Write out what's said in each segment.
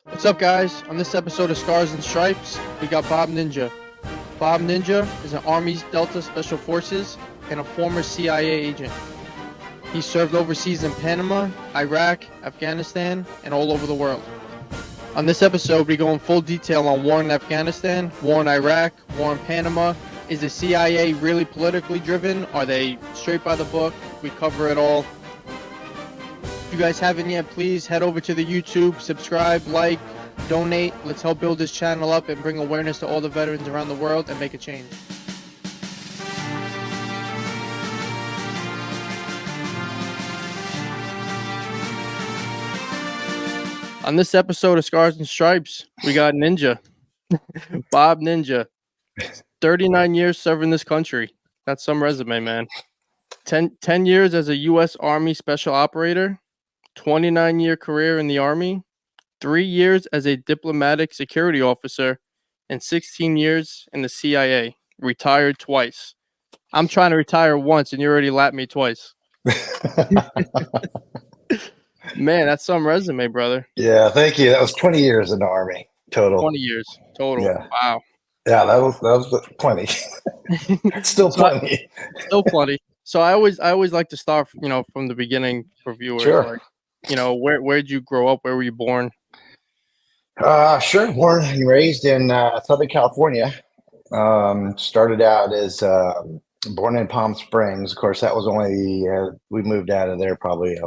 What's up, guys? On this episode of Scars and Stripes, we got Bob Ninja. Bob Ninja is an Army Delta Special Forces and a former CIA agent. He served overseas in Panama, Iraq, Afghanistan, and all over the world. On this episode, we go in full detail on war in Afghanistan, war in Iraq, war in Panama. Is the CIA really politically driven? Are they straight by the book? We cover it all. If you guys haven't yet, please head over to the YouTube, subscribe, like, donate. Let's help build this channel up and bring awareness to all the veterans around the world and make a change. On this episode of Scars and Stripes, we got Ninja, Bob Ninja. 39 years serving this country. That's some resume, man. 10 years as a U.S. Army Special Operator, 29-year career in the Army, 3 years as a diplomatic security officer, and 16 years in the CIA. Retired twice. I'm trying to retire once, and you already lapped me twice. Man, that's some resume, brother. Yeah, thank you. That was 20 years in the Army total. 20 years total. Yeah. Wow. Yeah, that was plenty. Still plenty. Still plenty. So I always like to start, from the beginning for viewers. Sure. Like, where'd you grow up? Where were you born? Sure. Born and raised in Southern California. Started out as born in Palm Springs. Of course, that was only we moved out of there probably.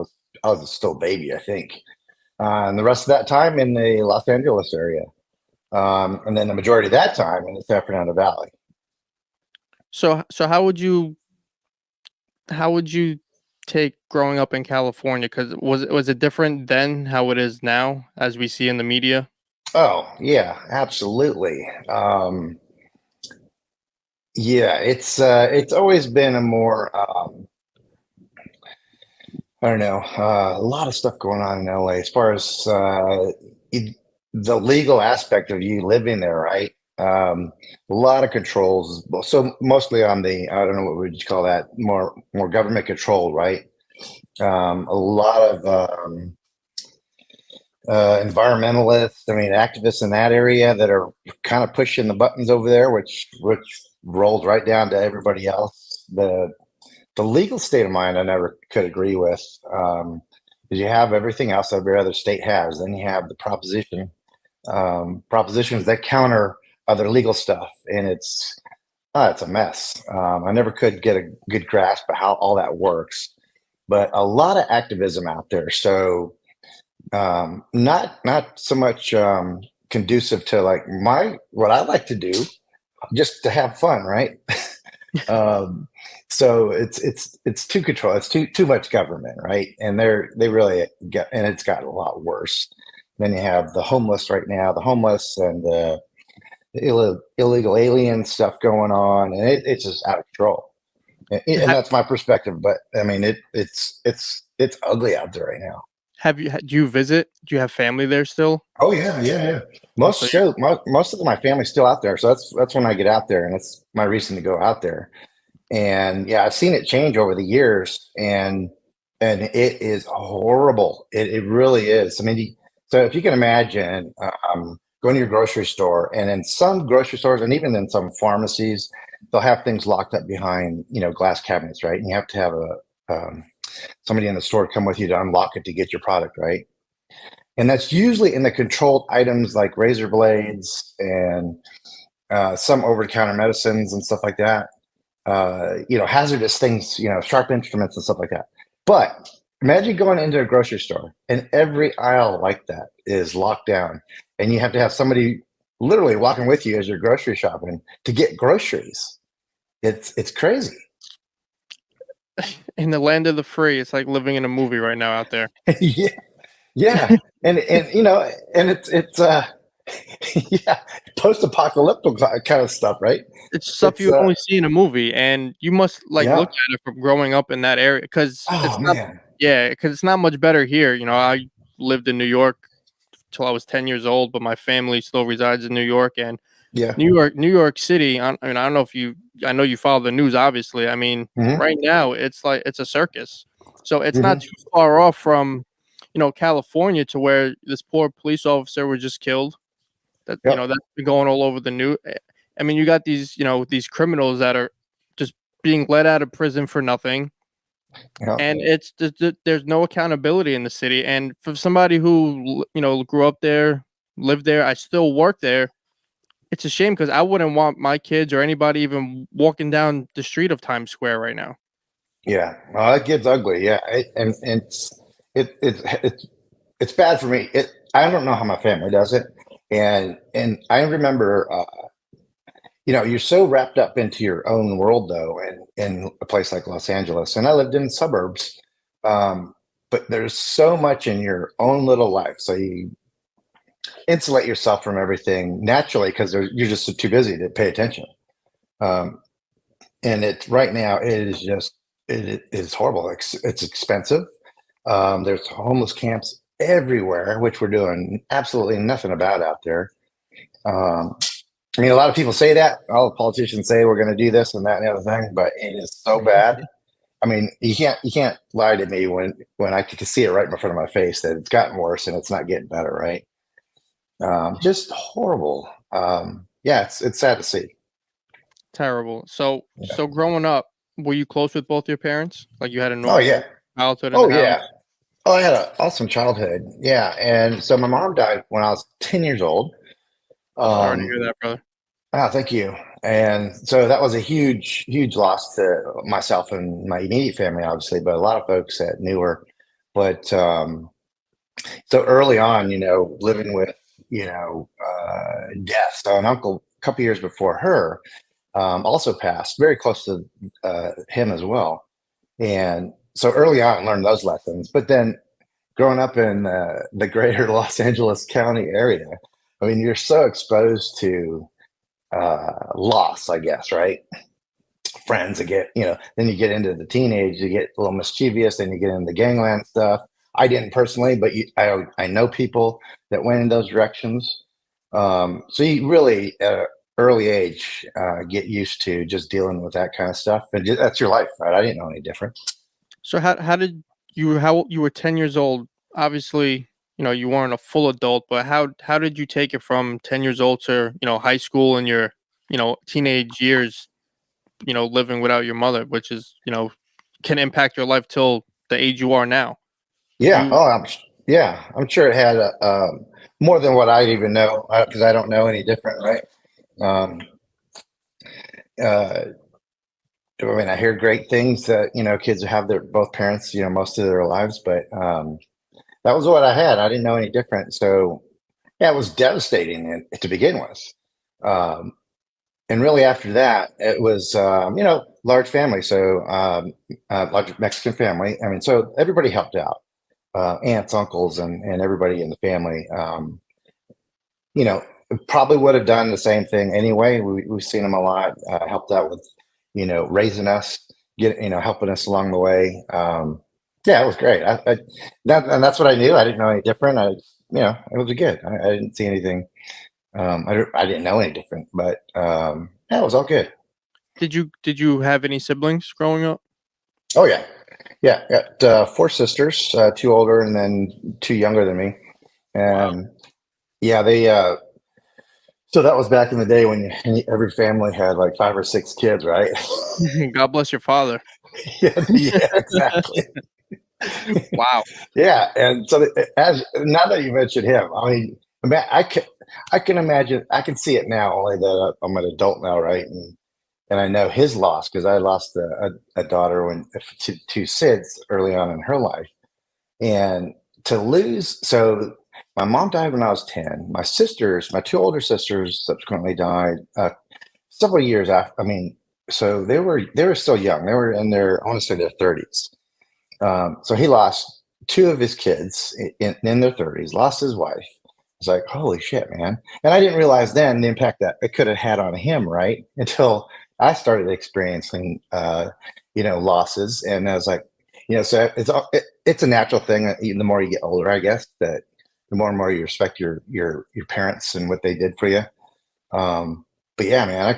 I was still a baby, I think. And the rest of that time in the Los Angeles area. And then the majority of that time in the San Fernando Valley. So how would you take growing up in California? Because was it different then how it is now, as we see in the media? Oh yeah, absolutely. Yeah, it's always been a more I don't know, a lot of stuff going on in LA as far as the legal aspect of you living there, right? A lot of controls, so mostly on the, I don't know what would you call that, more government control, right? A lot of environmentalists, activists in that area that are kind of pushing the buttons over there, which rolls right down to everybody else. The legal state of mind I never could agree with, because you have everything else every other state has. Then you have the propositions that counter other legal stuff, and it's a mess. I never could get a good grasp of how all that works, but a lot of activism out there. So not so much conducive to like what I like to do, just to have fun, right? So it's too control. It's too much government, right? And they really get, and it's gotten a lot worse. Then you have the homeless right now, the homeless and the illegal alien stuff going on, and it's just out of control. And that's my perspective. But it's ugly out there right now. Do you visit? Do you have family there still? Oh yeah. Most of my family's still out there, so that's when I get out there, and that's my reason to go out there. And yeah, I've seen it change over the years, and it is horrible. It really is. So if you can imagine going to your grocery store, and in some grocery stores, and even in some pharmacies, they'll have things locked up behind glass cabinets, right? And you have to have somebody in the store come with you to unlock it to get your product, right? And that's usually in the controlled items like razor blades and some over-the-counter medicines and stuff like that. Hazardous things, sharp instruments and stuff like that. But imagine going into a grocery store and every aisle like that is locked down, and you have to have somebody literally walking with you as you're grocery shopping to get groceries. It's crazy. In the land of the free, it's like living in a movie right now out there. yeah. and it's yeah, post-apocalyptic kind of stuff, right? It's stuff you only see in a movie, and you must look at it from growing up in that area, because it's not much better here. I lived in New York till I was 10 years old, but my family still resides in New York, and New York City. I don't know if I know you follow the news, obviously. Right now it's like it's a circus. So it's not too far off from California, to where this poor police officer was just killed. That Yep. that's been going all over the news. I mean, you got these criminals that are just being let out of prison for nothing, Yep. and there's no accountability in the city. And for somebody who grew up there, lived there, I still work there. It's a shame because I wouldn't want my kids or anybody even walking down the street of Times Square right now. Yeah. Well, it gets ugly. Yeah. And it's bad for me. I don't know how my family does it. And I remember, you're so wrapped up into your own world though, in a place like Los Angeles. And I lived in suburbs. But there's so much in your own little life. So you insulate yourself from everything naturally because you're just too busy to pay attention. Um, and right now it is horrible. It's expensive. There's homeless camps everywhere, which we're doing absolutely nothing about out there. I mean, a lot of people say that. All the politicians say we're going to do this and that and the other thing, but it is so bad. I mean, you can't lie to me when I can see it right in front of my face that it's gotten worse and it's not getting better, right? Just horrible. Yeah, it's sad to see. Terrible. So Yeah. so growing up, were you close with both your parents? Like you had a Oh yeah. normal childhood in Oh the house? yeah. Oh, I had an awesome childhood. Yeah, and so my mom died when I was 10 years old. Sorry to Um, hear that, brother. thank you. And so that was a huge, huge loss to myself and my immediate family, obviously, but a lot of folks that knew her. But so early on, living with, death. So an uncle, a couple years before her, also passed, very close to him as well. And so early on, learned those lessons. But then growing up in the greater Los Angeles County area, I mean, you're so exposed to loss, I guess, right? Friends that then you get into the teenage, you get a little mischievous, then you get into gangland stuff. I didn't personally, but I know people that went in those directions. So you really, at an early age, get used to just dealing with that kind of stuff. And that's your life, right? I didn't know any different. So how you were 10 years old? Obviously, you weren't a full adult, but how did you take it from 10 years old to, high school and your, teenage years, living without your mother, which is, can impact your life till the age you are now. Yeah. You Oh, I'm sure it had more than what I even know because I don't know any different, right? Um, uh, I mean, I hear great things that kids have their both parents, most of their lives, but that was what I had. I didn't know any different, so yeah, it was devastating to begin with. Um, and really, after that, it was large family, so large Mexican family. I mean, so everybody helped out, aunts, uncles, and everybody in the family. You know, probably would have done the same thing anyway. We've seen them a lot, helped out with, raising us, helping us along the way. Yeah, it was great. And that's what I knew. I didn't know any different. It was good. I didn't see anything. I didn't know any different, but yeah, it was all good. did you have any siblings growing up? Oh yeah, yeah. Got four sisters, two older and then two younger than me, Wow. and yeah, they. So that was back in the day when every family had like five or six kids, right? God bless your father. Yeah, exactly. Wow. Yeah, and so as now that you mentioned him, I mean, I can imagine, I can see it now. Only that I'm an adult now, right? And I know his loss because I lost a daughter to SIDS early on in her life, and to lose. So my mom died when I was 10. My two older sisters, subsequently died several years after. I mean, so they were still young. They were in their, I want to say, their 30s. So he lost two of his kids in their 30s, lost his wife. It's like, holy shit, man. And I didn't realize then the impact that it could have had on him, right? Until I started experiencing, losses. And I was like, so it's a natural thing that the more you get older, I guess, that the more and more you respect your parents and what they did for you. But yeah, man, I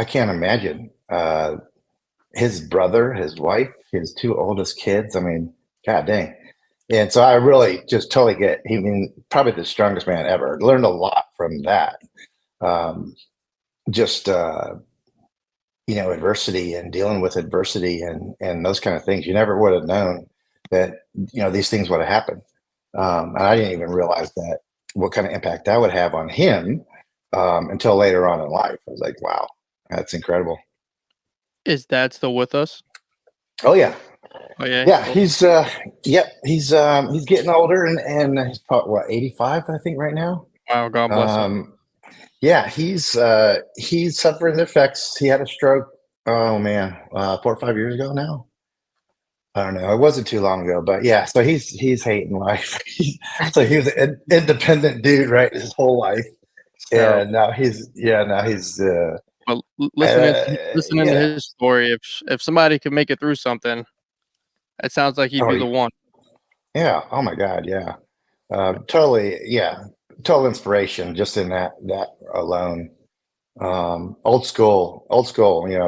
can't imagine, his brother, his wife, his two oldest kids. I mean, god dang. And so I really just totally get, I mean, probably the strongest man ever. Learned a lot from that. Um, just, adversity and dealing with adversity and those kind of things. You never would have known that, these things would have happened. And I didn't even realize that what kind of impact that would have on him until later on in life. I was like, wow, that's incredible. Is Dad still with us? Oh yeah. Oh yeah. Yeah, he's he's getting older and he's probably what 85 I think right now. Wow, God bless him. Yeah, he's suffering the effects. He had a stroke. Oh man, 4 or 5 years ago now. I don't know. It wasn't too long ago, but yeah. So he's hating life. So he was an independent dude, right, his whole life, It's and terrible. now he's But listening to yeah. his story, if somebody could make it through something, it sounds like he'd Oh be the one. yeah. Oh my God. Yeah. Totally. Yeah. Total inspiration just in that alone. Old school,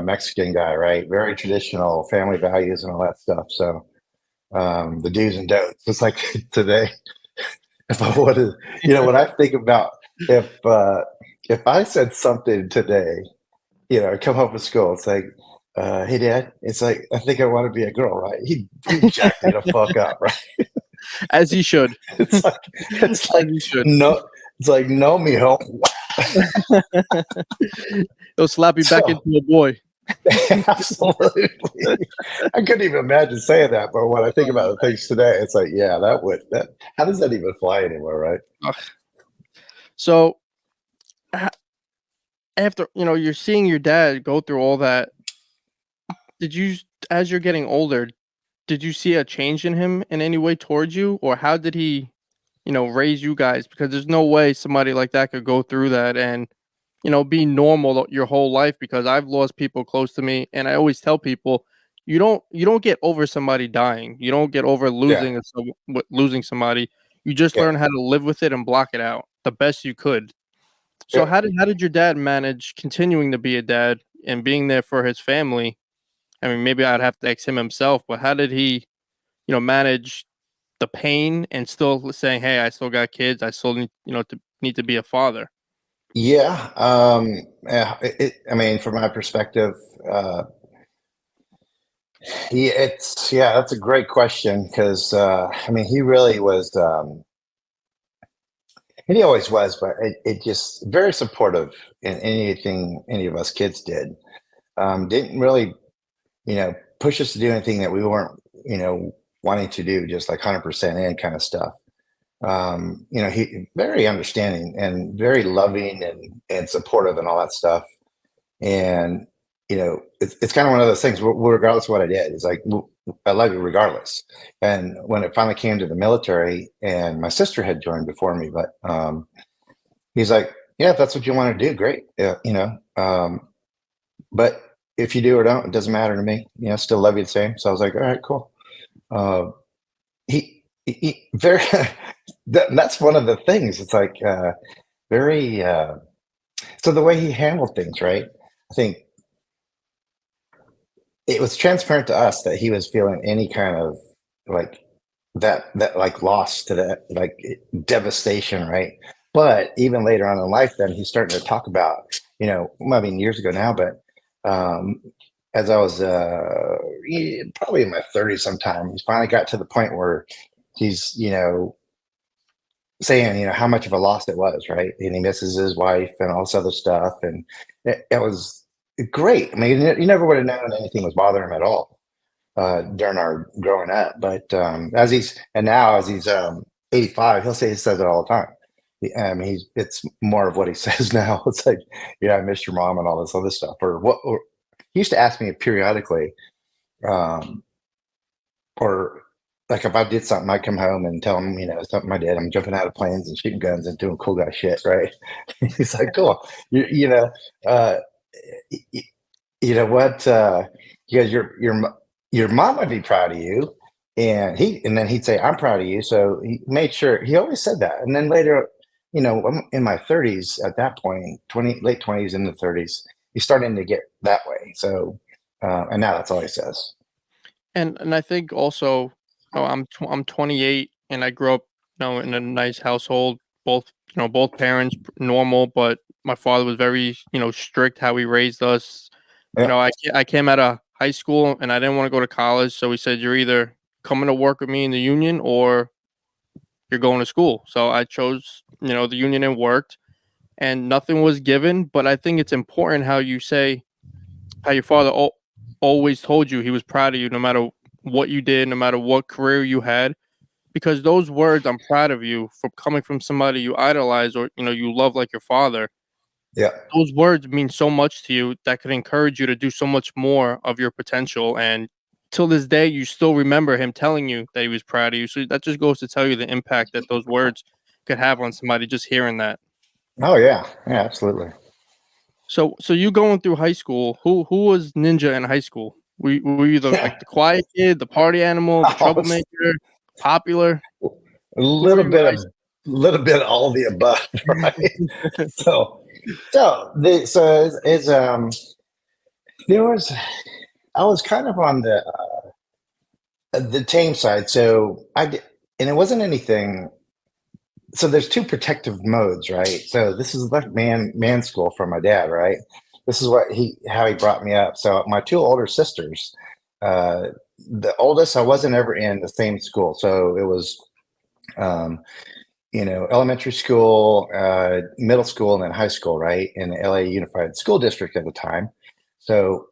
Mexican guy, right? Very traditional family values and all that stuff. So the do's and don'ts. It's like today, if I would have, when I think about if I said something today, come home from school, it's like, hey dad, it's like I think I want to be a girl, right? He jacked me the fuck up, right? As he should. It's like it's As like he should. no, it's like no, mijo. He'll slap you back So into a boy. absolutely. I couldn't even imagine saying that, but when I think Oh my about the things today, it's like, yeah, that how does that even fly anymore, right? God. So after you're seeing your dad go through all that, did you, as you're getting older, did you see a change in him in any way towards you, or how did he, raise you guys? Because there's no way somebody like that could go through that and be normal your whole life. Because I've lost people close to me, and I always tell people, you don't get over somebody dying. You don't get over Yeah, losing somebody. You just yeah, learn how to live with it and block it out the best you could. So yeah. how did your dad manage continuing to be a dad and being there for his family? I mean, maybe I'd have to ask him himself, but how did he, manage the pain and still saying, "Hey, I still got kids. I still need to be a father." Yeah. Yeah. I mean, from my perspective, uh, that's a great question because I mean, he really was, and he always was, but it just very supportive in anything any of us kids did. Didn't really, push us to do anything that we weren't, wanting to do, just like 100% in kind of stuff. He very understanding and very loving and supportive and all that stuff. And it's kind of one of those things. Regardless of what I did, it's like I love you regardless. And when it finally came to the military, and my sister had joined before me, but he's like, "Yeah, if that's what you want to do, great. Yeah, but if you do or don't, it doesn't matter to me. Still love you the same." So I was like, "All right, cool." Uh, he very that's one of the things. It's like very so the way he handled things, right? I think it was transparent to us that he was feeling any kind of like that like loss to that like devastation, right? But even later on in life, then he's starting to talk about, I mean, years ago now, but um, as I was probably in my 30s sometime, he finally got to the point where he's, saying, how much of a loss it was, right? And he misses his wife and all this other stuff. And it was great. I mean, you never would have known anything was bothering him at all during our growing up. But as he's 85, he says it all the time. I mean, it's more of what he says now. It's like, yeah, I miss your mom and all this other stuff. Or he used to ask me periodically, um, or like if I did something, I'd come home and tell him, something I did. I'm jumping out of planes and shooting guns and doing cool guy shit, right? He's like, cool. Uh, y- you know what? Because your mom would be proud of you, and then he'd say, "I'm proud of you." So he made sure he always said that. And then later, I'm in my 30s at that point, late 20s into 30s, he's starting to get that way. So, and now that's all he says. And I think also, Oh, I'm 28, and I grew up, in a nice household. Both parents normal, but my father was very, strict how he raised us. Yeah. I came out of high school and I didn't want to go to college, so he said, "You're either coming to work with me in the union or you're going to school." So I chose, the union and worked, and nothing was given. But I think it's important how you say how your father always told you he was proud of you, no matter what you did, no matter what career you had, because those words, "I'm proud of you," from coming from somebody you idolize or you love like your father, Yeah. those words mean so much to you that could encourage you to do so much more of your potential. And till this day, you still remember him telling you that he was proud of you. So that just goes to tell you the impact that those words could have on somebody just hearing that. Oh yeah. Yeah, absolutely. So you going through high school? Who was Ninja in high school? Were you the Yeah. the quiet kid, the party animal, the I was troublemaker, popular? a Who were you in high little bit of all of the above, right? school? So, there was I was kind of on the tame side. So and it wasn't anything. So there's two protective modes, right? So this is like man school from my dad, right? This is how he brought me up. So my two older sisters, uh, the oldest, I wasn't ever in the same school, so it was um, elementary school, middle school, and then high school, right? In the LA Unified School District at the time. So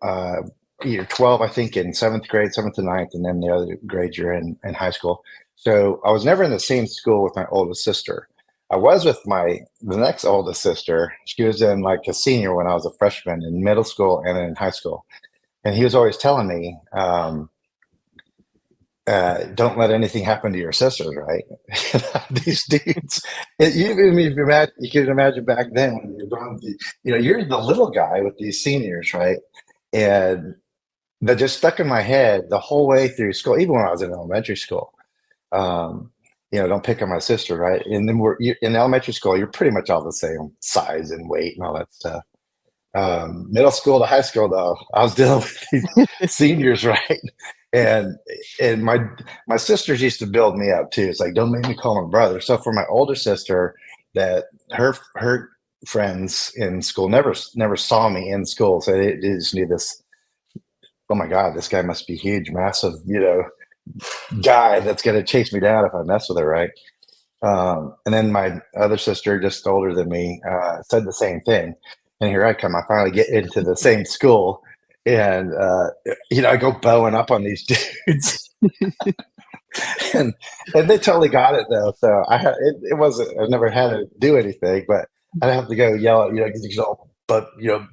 you're 12, I think, in seventh grade, seventh to ninth, and then the other grades you're in high school. So I was never in the same school with my oldest sister. I was with the next oldest sister. She was in like a senior when I was a freshman in middle school and then in high school. And he was always telling me, don't let anything happen to your sisters, right? These dudes, even if you can imagine back then when you're going, you're the little guy with these seniors, right? And that just stuck in my head the whole way through school, even when I was in elementary school. Um, don't pick on my sister, right? And then in elementary school, you're pretty much all the same size and weight and all that stuff. Middle school to high school, though, I was dealing with these seniors, right? And my sisters used to build me up too. It's like, don't make me call my brother. So for my older sister, that her friends in school never saw me in school, so they just knew this. Oh my God, this guy must be huge, massive, guy that's going to chase me down if I mess with her, right? And then my other sister, just older than me, said the same thing. And here I come. I finally get into the same school, and I go bowing up on these dudes, and they totally got it though. So it wasn't. I never had to do anything, but I'd have to go yell at get these all but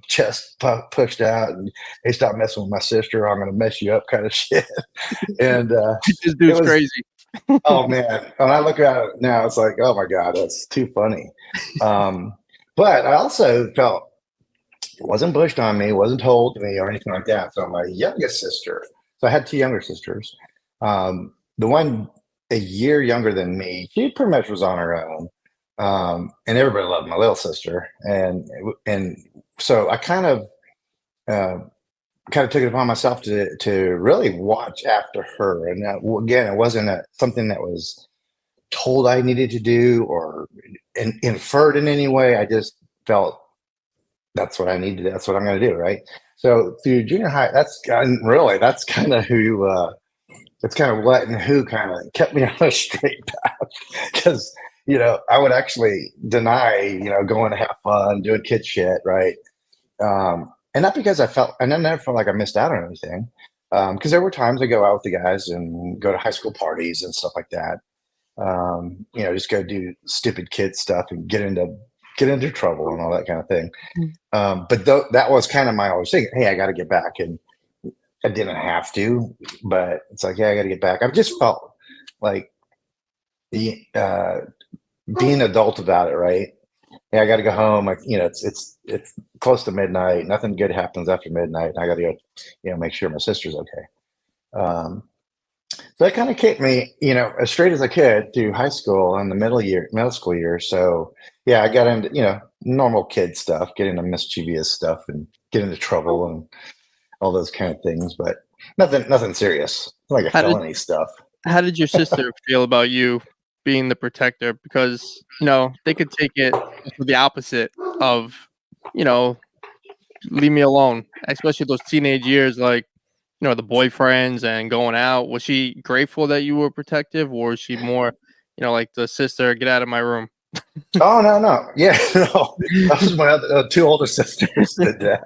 chest pushed out, and hey, stop messing with my sister. I'm going to mess you up, kind of shit. And This it dude's was. crazy. Oh man, when I look at it now, it's like, oh my God, that's too funny. But I also felt it wasn't pushed on me, wasn't told to me or anything like that. So my youngest sister, so I had two younger sisters. The one a year younger than me, she pretty much was on her own. And everybody loved my little sister. And so I kind of took it upon myself to really watch after her. And again, it wasn't something that was told I needed to do or inferred in any way. I just felt that's what I need to do. That's what I'm going to do. Right. So through junior high, that's kind of who, it's kind of what and who kind of kept me on a straight path. Because, I would actually deny, going to have fun, doing kid shit. Right. And not because I never felt like I missed out on anything. Because there were times I go out with the guys and go to high school parties and stuff like that. Just go do stupid kid stuff and get into trouble and all that kind of thing. But that was kind of my always thing. Hey, I got to get back, and I didn't have to, but it's like, yeah, I got to get back. I've just felt like the being adult about it, right? Yeah, I got to go home. Like, it's close to midnight. Nothing good happens after midnight. I got to go, make sure my sister's okay. So that kind of kept me, as straight as I could through high school and the middle school years. So yeah, I got into, normal kid stuff, get into mischievous stuff and get into trouble and all those kind of things, but nothing serious, like a How did felony stuff. how did your sister feel about you being the protector? Because, they could take it to the opposite of, you know, leave me alone, especially those teenage years, like, the boyfriends and going out. Was she grateful that you were protective, or was she more, like the sister, get out of my room? Oh no, yeah, no. That was my other, two older sisters that.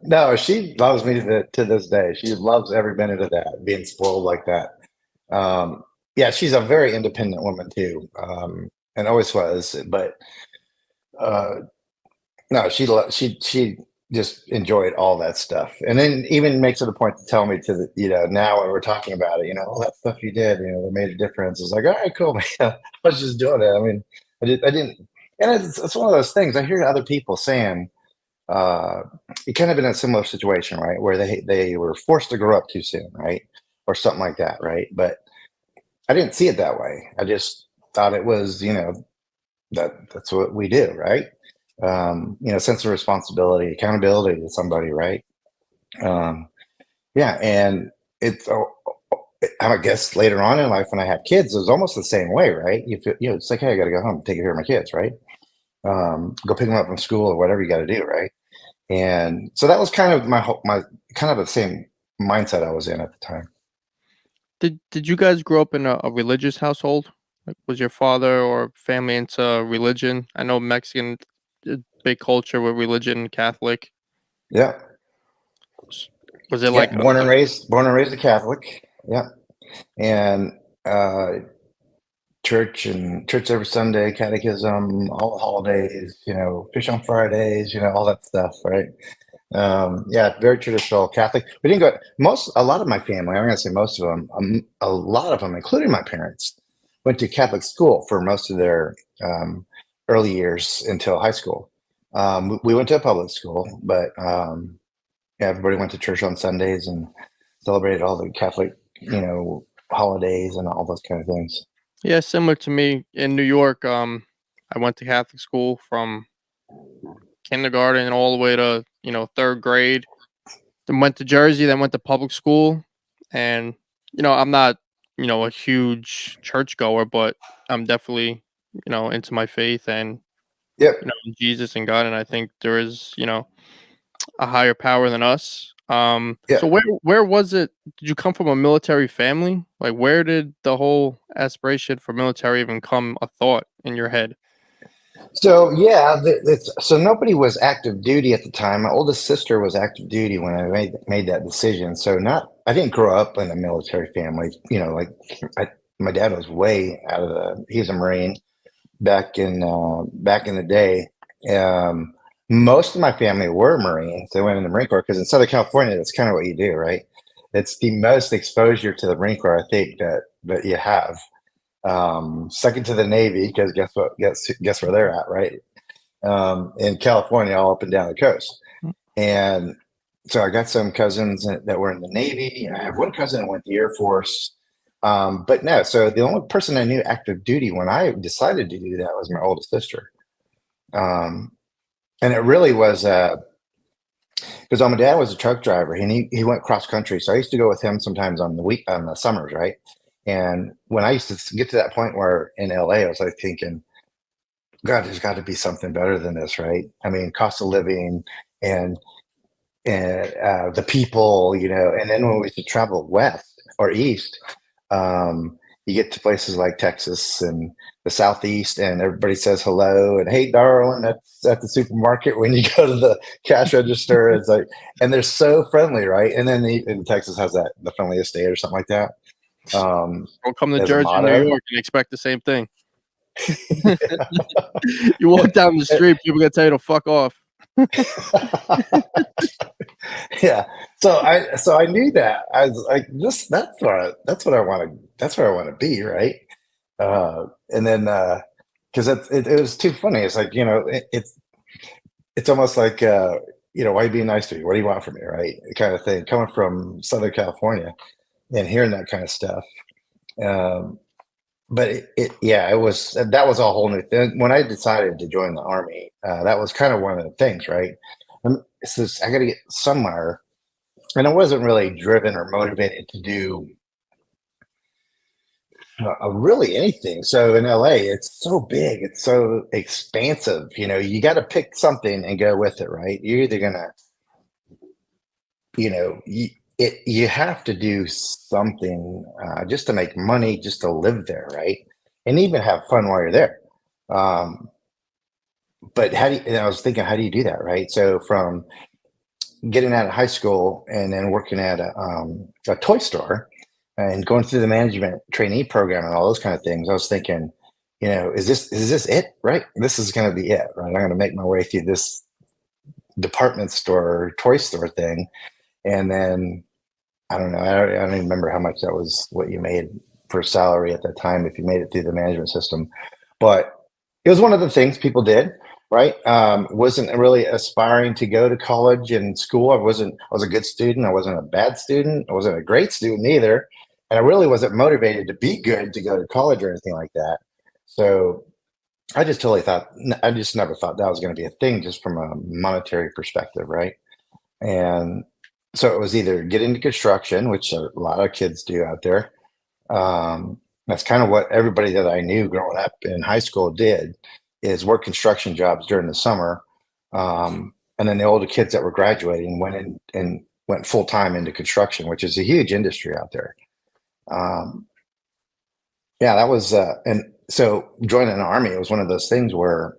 No, she loves me to this day. She loves every minute of that, being spoiled like that. Yeah, she's a very independent woman too, and always was. But uh, no, she just enjoyed all that stuff, and then even makes it a point to tell me now when we're talking about it, all that stuff you did, that made a difference. It's like, all right, cool, man. I was just doing it. I mean, I didn't, and it's one of those things I hear other people saying. You kind of in a similar situation, right, where they were forced to grow up too soon, right, or something like that, right? But I didn't see it that way. I just thought it was, that's what we do, right? Sense of responsibility, accountability to somebody, right? Um, yeah, and it's. I guess later on in life when I have kids, it was almost the same way, right? You feel, it's like, hey, I got to go home, take care of my kids, right? Go pick them up from school or whatever you got to do, right? And so that was kind of my kind of the same mindset I was in at the time. Did you guys grow up in a religious household? Like, was your father or family into religion? I know Mexican, big culture with religion, Catholic. Yeah, S- Was it yeah. like Born and raised a Catholic. Yeah, and uh, church every Sunday, catechism, all the holidays. Fish on Fridays. All that stuff, right? Yeah, very traditional Catholic. We didn't go a lot of my family. I'm going to say most of them. A lot of them, including my parents, went to Catholic school for most of their early years until high school. We went to a public school, but yeah, everybody went to church on Sundays and celebrated all the Catholic, holidays and all those kind of things. Yeah, similar to me in New York. I went to Catholic school from kindergarten all the way to third grade. Then went to Jersey, then went to public school, and I'm not a huge churchgoer, but I'm definitely into my faith and Yep. in Jesus and God, and I think there is a higher power than us. So Yeah. where was it? Did you come from a military family? Like, where did the whole aspiration for military even come a thought in your head? So yeah, so nobody was active duty at the time. My oldest sister was active duty when I made that decision. So not I didn't grow up in a military family. Like my dad was way out of he's a Marine back in the day. Um, Most of my family were Marines. They went in the Marine Corps because in Southern California, that's kind of what you do, right? It's the most exposure to the Marine Corps I think that you have. Second to the Navy, because guess what? Guess where they're at, right? In California, all up and down the coast. And so I got some cousins that were in the Navy. I have one cousin that went to the Air Force. But no, so the only person I knew active duty when I decided to do that was my oldest sister. Um, and it really was because my dad was a truck driver and he went cross country. So I used to go with him sometimes on the summers, right? And when I used to get to that point where in LA, I was like thinking, God, there's got to be something better than this, right? I mean, cost of living and the people, and then when we used to travel west or east, you get to places like Texas and the Southeast, and everybody says hello and hey, darling, that's at the supermarket when you go to the cash register. It's like, and they're so friendly, right? And then in Texas has the friendliest state or something like that. Don't come to As a Jersey or New motto. York and expect the same thing. You walk down the street, people gonna tell you to fuck off. Yeah. So I knew that. I was like, this that's what I want to that's where I want to be, right? And then because it was too funny. It's like, it's almost like why are you being nice to me? What do you want from me, right? Kind of thing. Coming from Southern California and hearing that kind of stuff. Um, but yeah, that was a whole new thing. When I decided to join the army, that was kind of one of the things, right? It says I got to get somewhere and I wasn't really driven or motivated to do really anything. So in LA, it's so big, it's so expansive. You got to pick something and go with it, right? You're either gonna, you know, you have to do something just to make money, just to live there, right? And even have fun while you're there. Um, but and I was thinking, how do you do that, right? So from getting out of high school and then working at a toy store and going through the management trainee program and all those kind of things, I was thinking, is this it, right? This is going to be it, right? I'm going to make my way through this department store, toy store thing, and then I don't know. I don't even remember how much that was, what you made for salary at that time if you made it through the management system, but it was one of the things people did, right? Wasn't really aspiring to go to college and school. I was a good student. I wasn't a bad student. I wasn't a great student either. And I really wasn't motivated to be good to go to college or anything like that. So I just totally thought, I just never thought that was going to be a thing just from a monetary perspective, right? And so it was either get into construction, which a lot of kids do out there. That's kind of what everybody that I knew growing up in high school did, is work construction jobs during the summer. And then the older kids that were graduating went in and went full time into construction, which is a huge industry out there. Yeah, that was, and so joining an army, it was one of those things where,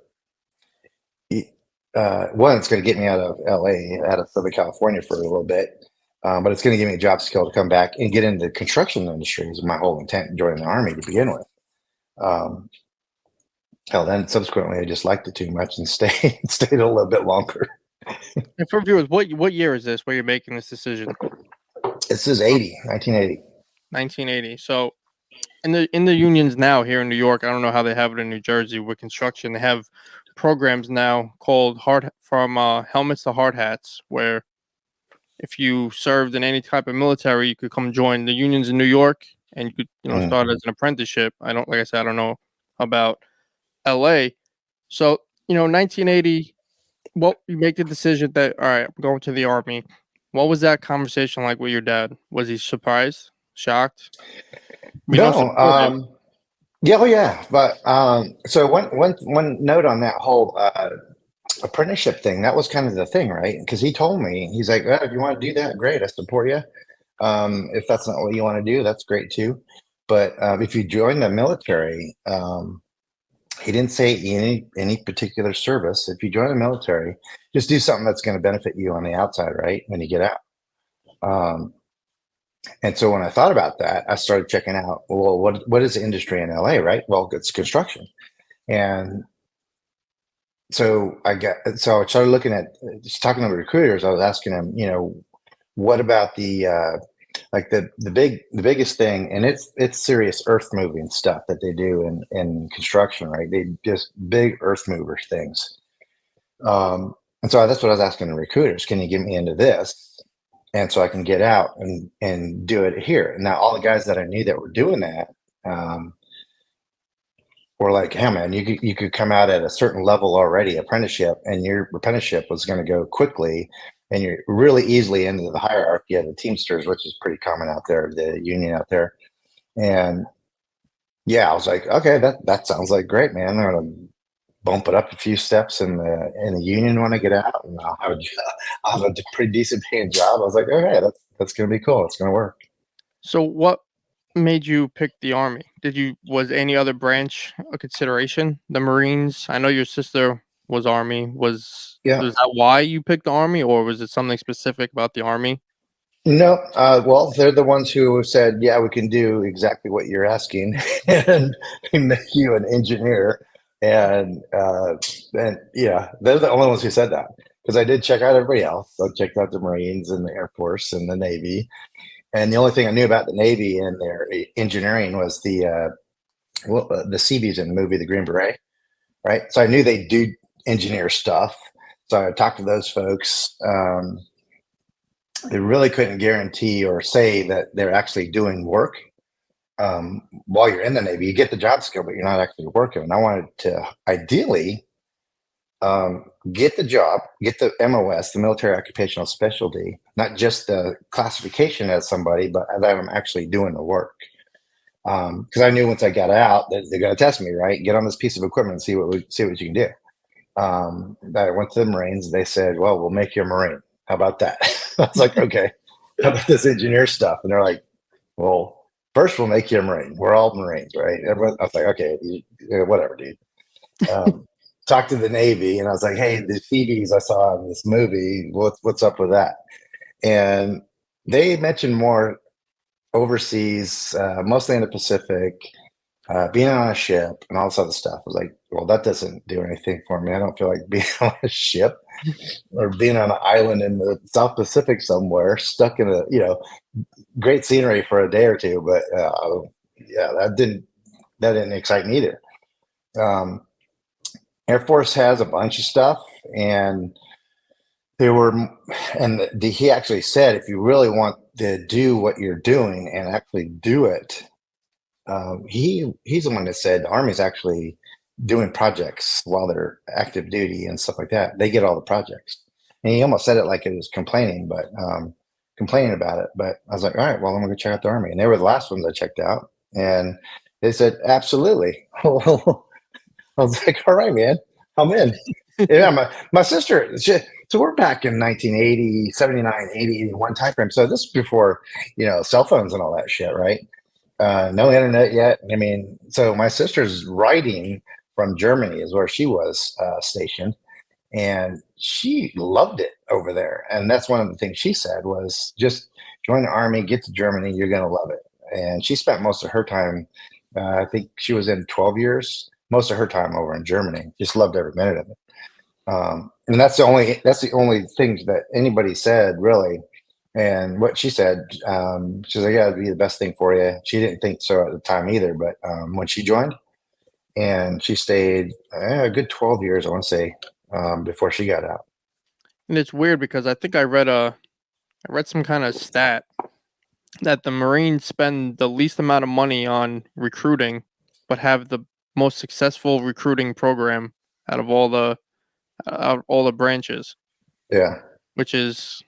one, it's going to get me out of LA, out of Southern California for a little bit. But it's going to give me a job skill to come back and get into the construction industry is my whole intent in joining the army to begin with. Hell, then subsequently I just liked it too much and stayed a little bit longer. And for viewers, what year is this where you're making this decision? This is 1980. 1980. So in the unions now here in New York, I don't know how they have it in New Jersey with construction. They have programs now called helmets to hard hats, where if you served in any type of military, you could come join the unions in New York and you could start as an apprenticeship. Like I said, I don't know about LA. So, 1980, you make the decision that, all right, I'm going to the army. What was that conversation like with your dad? Was he surprised, shocked? No, yeah, oh yeah. But so one note on that whole apprenticeship thing, that was kind of the thing, right? Because he told me, he's like, well, if you want to do that, great, I support you. If that's not what you want to do, that's great too. But if you join the military, he didn't say any particular service. If you join the military, just do something that's going to benefit you on the outside, right? When you get out. And so when I thought about that, I started checking out, well, what is the industry in LA, right? Well, it's construction. And so I started looking at, just talking to recruiters. I was asking them, what about the biggest thing, and it's serious earth moving stuff that they do in construction, right? They just big earth movers things. And so that's what I was asking the recruiters. Can you get me into this? And so I can get out and do it here. And now all the guys that I knew that were doing that were like, hey man, you could come out at a certain level already, apprenticeship, and your apprenticeship was going to go quickly, and you're really easily into the hierarchy of the Teamsters, which is pretty common out there, the union out there. And yeah, I was like, okay, that sounds like great, man. I'm gonna bump it up a few steps in the union when I get out, and I'll have a pretty decent paying job. I was like, okay, that's gonna be cool. It's gonna work. So what made you pick the army? Was any other branch a consideration? The Marines? I know your sister was army. Was that why you picked the army, or was it something specific about the army? No, well, they're the ones who said, yeah, we can do exactly what you're asking and make you an engineer. And yeah, they're the only ones who said that, because I did check out everybody else. I checked out the Marines and the Air Force and the Navy. And the only thing I knew about the Navy and their engineering was the Seabees in the movie The Green Beret, right? So I knew they do engineer stuff. So I talked to those folks. They really couldn't guarantee or say that they're actually doing work while you're in the Navy. You get the job skill, but you're not actually working. And I wanted to ideally get the job, get the MOS, the military occupational specialty, not just the classification as somebody, but that I'm actually doing the work. Because I knew once I got out that they're going to test me, right? Get on this piece of equipment and see what you can do. That I went to the Marines. They said, "Well, we'll make you a Marine. How about that?" I was like, "Okay." How about this engineer stuff? And they're like, "Well, first we'll make you a Marine. We're all Marines, right?" Everyone, I was like, "Okay, whatever, dude." Talked to the Navy, and I was like, "Hey, the Phoebes I saw in this movie, what's up with that?" And they mentioned more overseas, mostly in the Pacific, being on a ship and all this other stuff. I was like, well, that doesn't do anything for me. I don't feel like being on a ship or being on an island in the South Pacific somewhere, stuck in a, great scenery for a day or two. But yeah, that didn't excite me either. Air Force has a bunch of stuff, and he actually said, if you really want to do what you're doing and actually do it, he's the one that said the Army's actually doing projects while they're active duty and stuff like that. They get all the projects, and he almost said it like it was complaining about it. But I was like, all right, well, I'm gonna go check out the Army, and they were the last ones I checked out, and they said absolutely. I was like, all right, man, I'm in. Yeah, my sister, so we're back in 1980, 79, 80, 81 time frame. So this is before, cell phones and all that shit, right? No internet yet. I mean, so my sister's writing from Germany is where she was stationed, and she loved it over there. And that's one of the things she said was just join the Army, get to Germany, you're going to love it. And she spent most of her time, I think she was in 12 years, most of her time over in Germany. Just loved every minute of it. And that's the only thing that anybody said really. And what she said, she's like, yeah, it'd be the best thing for you. She didn't think so at the time either, but when she joined, and she stayed a good 12 years, I want to say, before she got out. And it's weird because I think I read some kind of stat that the Marines spend the least amount of money on recruiting, but have the most successful recruiting program out of all the branches. Yeah, which is,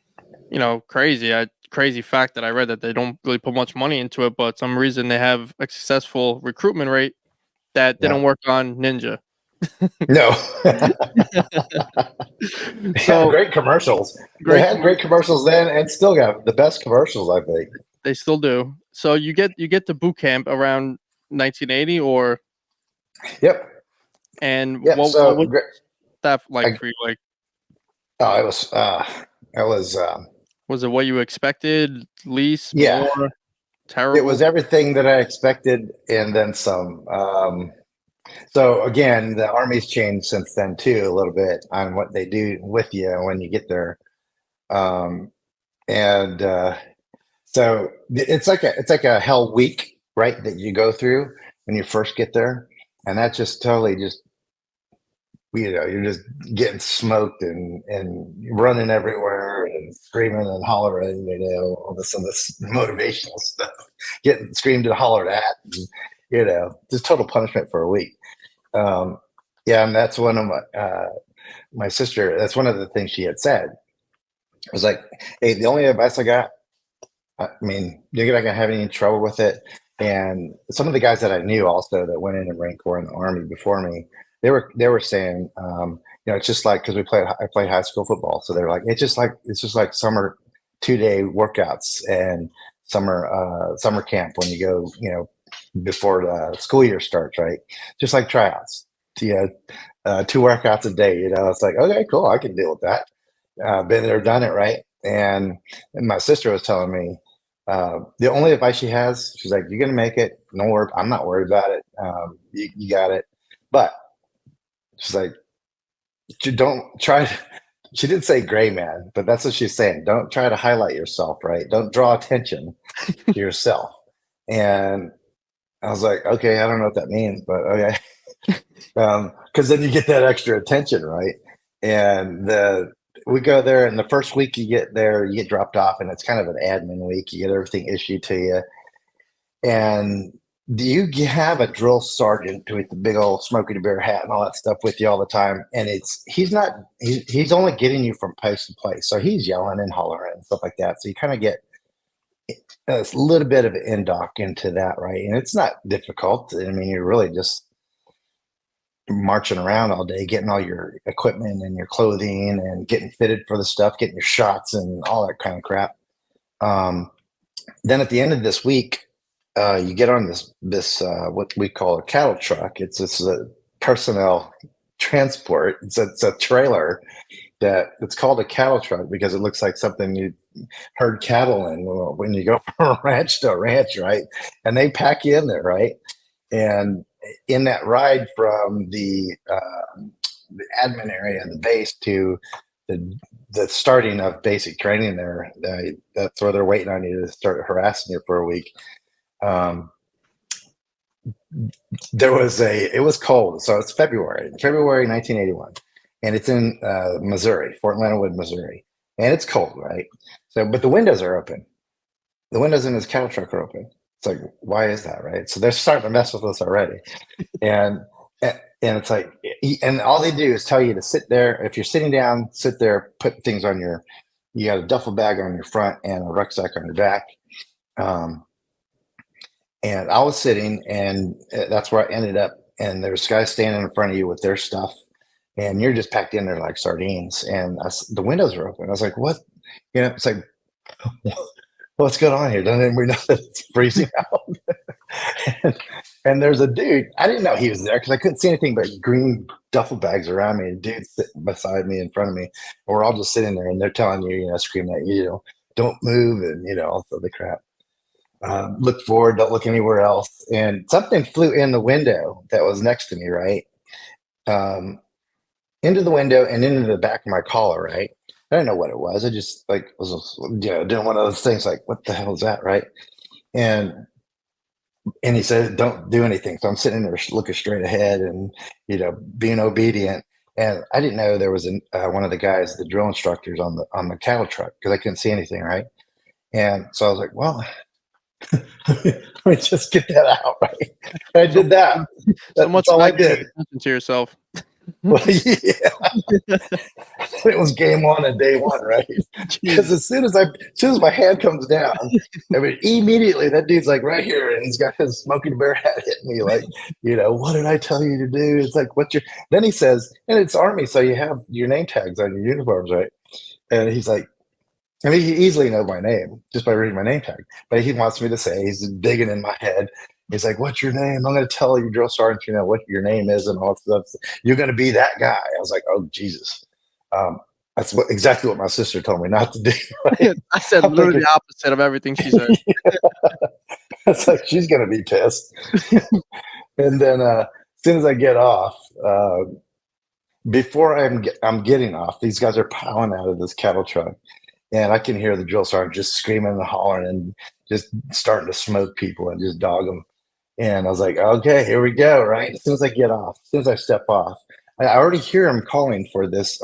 crazy. Crazy fact that I read that they don't really put much money into it, but some reason they have a successful recruitment rate that didn't work on Ninja. No. So great commercials. They had great commercials then, and still got the best commercials, I think. They still do. So you get to boot camp around 1980, or Yep. And yep. what was that like for you? Like, oh, it was. Was it what you expected? Least, yeah, more, terrible? It was everything that I expected, and then some. So again, the Army's changed since then too a little bit on what they do with you when you get there, and so it's like a hell week, right? That you go through when you first get there, and that's just totally just you're just getting smoked and running everywhere and screaming and hollering, all this motivational stuff, getting screamed and hollered at, and, just total punishment for a week. Yeah, and that's one of my sister. That's one of the things she had said. I was like, hey, the only advice I got, I mean, you're not gonna have any trouble with it. And some of the guys that I knew also that went in the Marine Corps and the Army before me, they were saying, it's just like, because I played high school football, so they're like, it's just like summer 2-day workouts and summer camp when you go, before the school year starts, right? Just like tryouts. 2 workouts a day. It's like, okay, cool, I can deal with that. Been there, done it, right? And my sister was telling me, the only advice she has, she's like, you're gonna make it. Don't worry, I'm not worried about it. You got it. But she's like, don't try. She didn't say gray man, but that's what she's saying. Don't try to highlight yourself, right? Don't draw attention to yourself. And I was like, okay, I don't know what that means, but okay. Because then you get that extra attention, right? And we go there, and the first week you get there, you get dropped off, and it's kind of an admin week. You get everything issued to you, and do you have a drill sergeant with the big old Smokey the Bear hat and all that stuff with you all the time? And he's only getting you from place to place. So he's yelling and hollering and stuff like that. So you kind of get a little bit of an in-dock into that, right? And it's not difficult. I mean, you're really just marching around all day, getting all your equipment and your clothing and getting fitted for the stuff, getting your shots and all that kind of crap. Then at the end of this week, you get on this what we call a cattle truck. It's a personnel transport. It's a trailer that it's called a cattle truck because it looks like something you herd cattle in when you go from a ranch to a ranch, right? And they pack you in there, right? And in that ride from the admin area, the base to the starting of basic training there, that's where they're waiting on you to start harassing you for a week. It was cold. So it's February 1981. And it's in Missouri, Fort Leonard Wood, Missouri. And it's cold, right? So, but the windows are open. The windows in this cattle truck are open. It's like, why is that, right? So they're starting to mess with us already. And it's like, and all they do is tell you to sit there. If you're sitting down, sit there, put things on you got a duffel bag on your front and a rucksack on your back. And I was sitting, and that's where I ended up. And there's guys standing in front of you with their stuff, and you're just packed in there like sardines. And the windows are open. I was like, what? You know, it's like, what's going on here? Doesn't anybody know that it's freezing out? and there's a dude. I didn't know he was there because I couldn't see anything but green duffel bags around me. And dude sitting beside me, in front of me. And we're all just sitting there, and they're telling you, screaming at you, don't move, and all the other crap. Look forward, don't look anywhere else. And something flew in the window that was next to me, right? Into the window and into the back of my collar, right? I didn't know what it was. I just was doing one of those things like, what the hell is that, right? And he said, don't do anything. So I'm sitting there looking straight ahead and, being obedient. And I didn't know there was one of the guys, the drill instructors on the cattle truck, because I couldn't see anything, right? And so I was like, well, let me just get that out, right? I did that. That's all I did. To yourself. Well, yeah. It was game on and day one, right? Because as soon as my hand comes down, I mean, immediately that dude's like right here, and he's got his Smokey the Bear hat hitting me, like, what did I tell you to do? It's like, then he says, and it's Army, so you have your name tags on your uniforms, right? And he's like, I mean, he easily knows my name just by reading my name tag, but he wants me to say, he's digging in my head. He's like, what's your name? I'm going to tell your drill sergeant, what your name is and all that stuff. You're going to be that guy. I was like, oh, Jesus. That's exactly what my sister told me not to do. Right? I said literally the opposite of everything she said. It's like, she's going to be pissed. And then as soon as I get off, before I'm getting off, these guys are piling out of this cattle truck. And I can hear the drill sergeant just screaming and hollering and just starting to smoke people and just dog them. And I was like, okay, here we go, right? As soon as I get off, as soon as I step off, I already hear him calling for this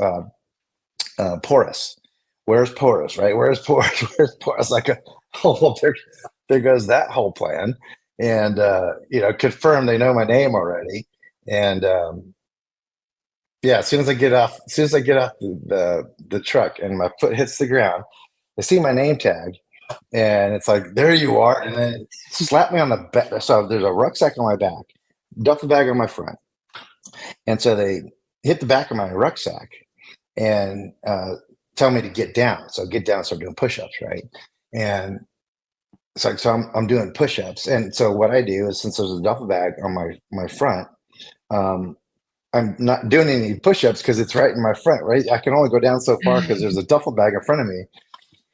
Porus. Where's Porus, right? Where's Porus? Where's Porus? Like, well, there goes that whole plan. And, confirm they know my name already. And, yeah, as soon as I get off the truck and my foot hits the ground, I see my name tag, and it's like, there you are. And then it slapped me on the back. So there's a rucksack on my back, duffel bag on my front. And so they hit the back of my rucksack and tell me to get down. So get down, start doing push-ups, right? And it's like, so I'm doing push-ups. And so what I do is, since there's a duffel bag on my front, I'm not doing any push-ups because it's right in my front, right? I can only go down so far because there's a duffel bag in front of me.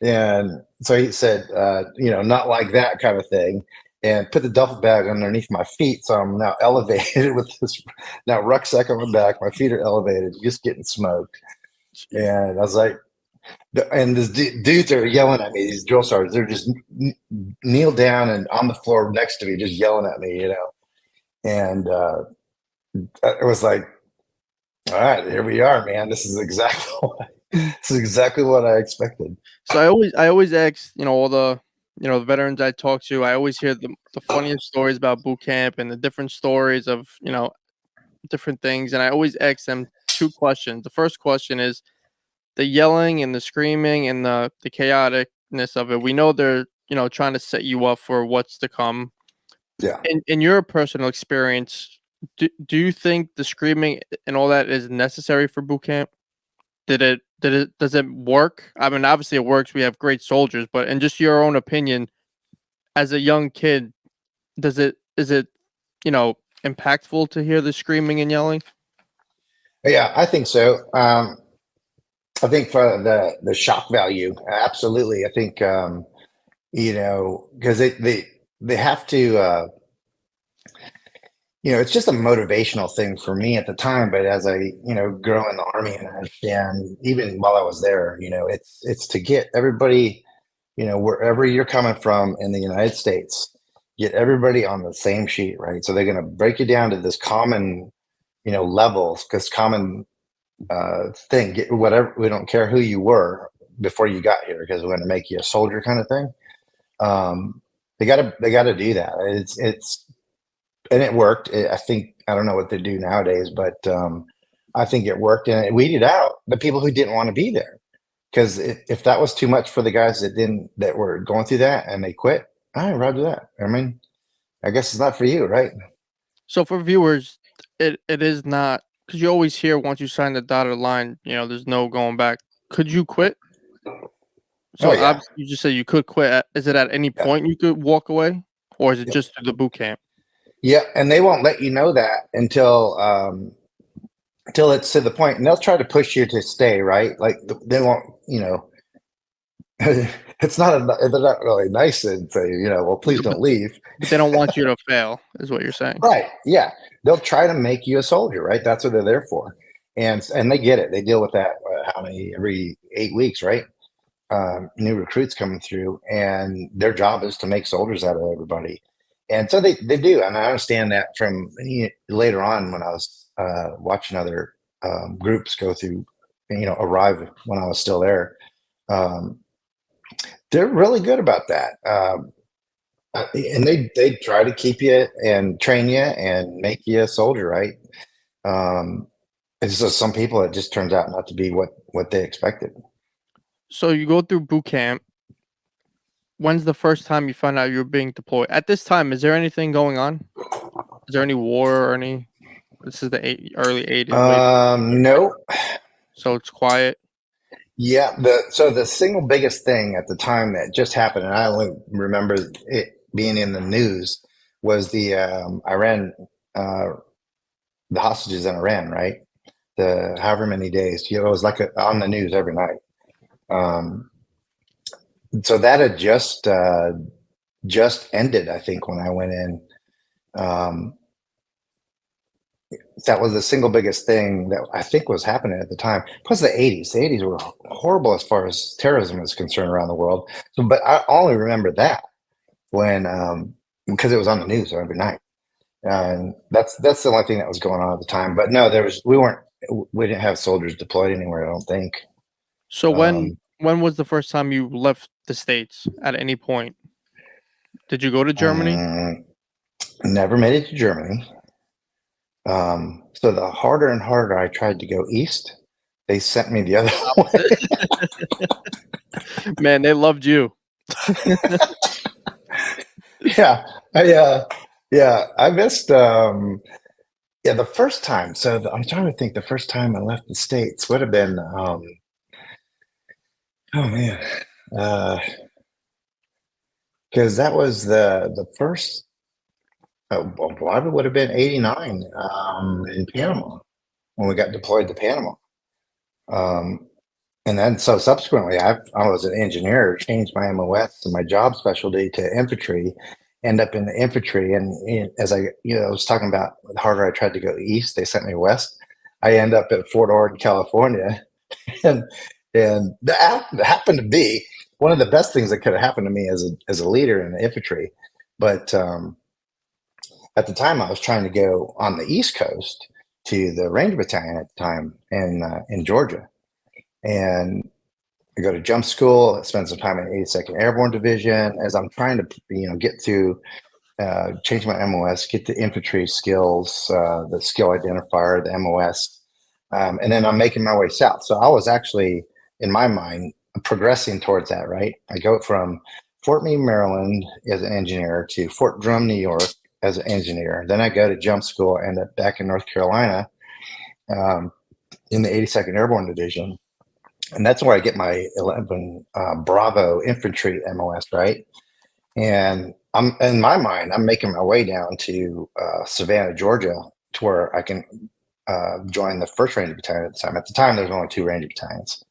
And so he said, not like that kind of thing, and put the duffel bag underneath my feet. So I'm now elevated with this now rucksack on my back. My feet are elevated, just getting smoked. And I was like, and these dudes are yelling at me, these drill sergeants. They're just kneel down and on the floor next to me, just yelling at me, And it was like, all right, here we are, man. This is exactly what I expected. So I always ask, all the the veterans I talk to, I always hear the funniest stories about boot camp and the different stories of, different things. And I always ask them two questions. The first question is the yelling and the screaming and the chaoticness of it. We know they're, trying to set you up for what's to come. Yeah. In your personal experience, do you think the screaming and all that is necessary for boot camp? Does it work? I mean, obviously it works. We have great soldiers, but in just your own opinion, as a young kid, is it, impactful to hear the screaming and yelling? Yeah, I think so. I think for the shock value, absolutely. I think because they have to. It's just a motivational thing for me at the time. But as I grow in the army and understand, even while I was there, it's to get everybody, wherever you're coming from in the United States, get everybody on the same sheet, right? So they're going to break you down to this common, levels, because common thing. Get whatever. We don't care who you were before you got here, because we're going to make you a soldier, kind of thing. They gotta do that. It's and it worked. I think I don't know what they do nowadays, but I think it worked, and it weeded out the people who didn't want to be there. Because if that was too much for the guys that were going through that and they quit, all right, roger that. I mean, I guess it's not for you, right? So for viewers, it is not, because you always hear once you sign the dotted line, there's no going back. Could you quit? Oh So yeah, obviously you just said you could quit. Is it at any yeah, point you could walk away, or is it yeah, just through the boot camp? yeah. And they won't let you know that until it's to the point, and they'll try to push you to stay, right? Like they won't, it's not they're not really nice and say, well, please Yeah, don't leave. but they don't want you to fail, is what you're saying. Right. Yeah. They'll try to make you a soldier, right? That's what they're there for. And they get it. They deal with that how many every 8 weeks, right? New recruits coming through, and their job is to make soldiers out of everybody. And so they do. And I understand that from later on when I was watching other groups go through, arrive when I was still there. Um, they're really good about that. And they try to keep you and train you and make you a soldier, right? Um, it's just some people, it just turns out not to be what they expected. So you go through boot camp. When's the first time you found out you were being deployed? At this time, is there anything going on? Is there any war or any? This is the early 80s, late. No, So it's quiet. yeah. The single biggest thing at the time that just happened, and I only remember it being in the news, was the Iran, uh, the hostages in Iran, right? The however many days, it was like on the news every night. Um, so that had just ended, I think, when I went in. Um, that was the single biggest thing that I think was happening at the time. Plus the 80s. The 80s were horrible as far as terrorism is concerned around the world. So, but I only remember that when because it was on the news every night. And that's the only thing that was going on at the time. But no, we didn't have soldiers deployed anywhere, I don't think. So Um, when was the first time you left the States at any point? Did you go to Germany? mm, Never made it to Germany. So the harder and harder I tried to go east, they sent me the other Man, they loved you. yeah, I missed the first time. So I'm trying to think the first time I left the States would have been oh man. Because that was the first well, probably would have been 89 in Panama when we got deployed to Panama. Um and then so subsequently I was an engineer, changed my MOS and my job specialty to infantry, end up in the infantry. And as I was talking about, the harder I tried to go east, they sent me west. I end up at Fort Ord, California. and that happened to be one of the best things that could have happened to me as a leader in the infantry. But at the time I was trying to go on the East Coast to the Ranger Battalion at the time in Georgia. And I go to jump school. I spend some time in 82nd Airborne Division as I'm trying to, get through, change my MOS, get the infantry skills, the skill identifier, the MOS, and then I'm making my way south. So I was actually, in my mind, progressing towards that. Right, I go from Fort Meade, Maryland, as an engineer to Fort Drum, New York, as an engineer. Then I go to jump school, end up back in North Carolina, in the 82nd Airborne Division. And that's where I get my 11 Bravo infantry MOS, right? And I'm, in my mind, I'm making my way down to Savannah, Georgia, to where I can join the 1st Ranger Battalion at the time. At the time, there's only 2 Ranger Battalions.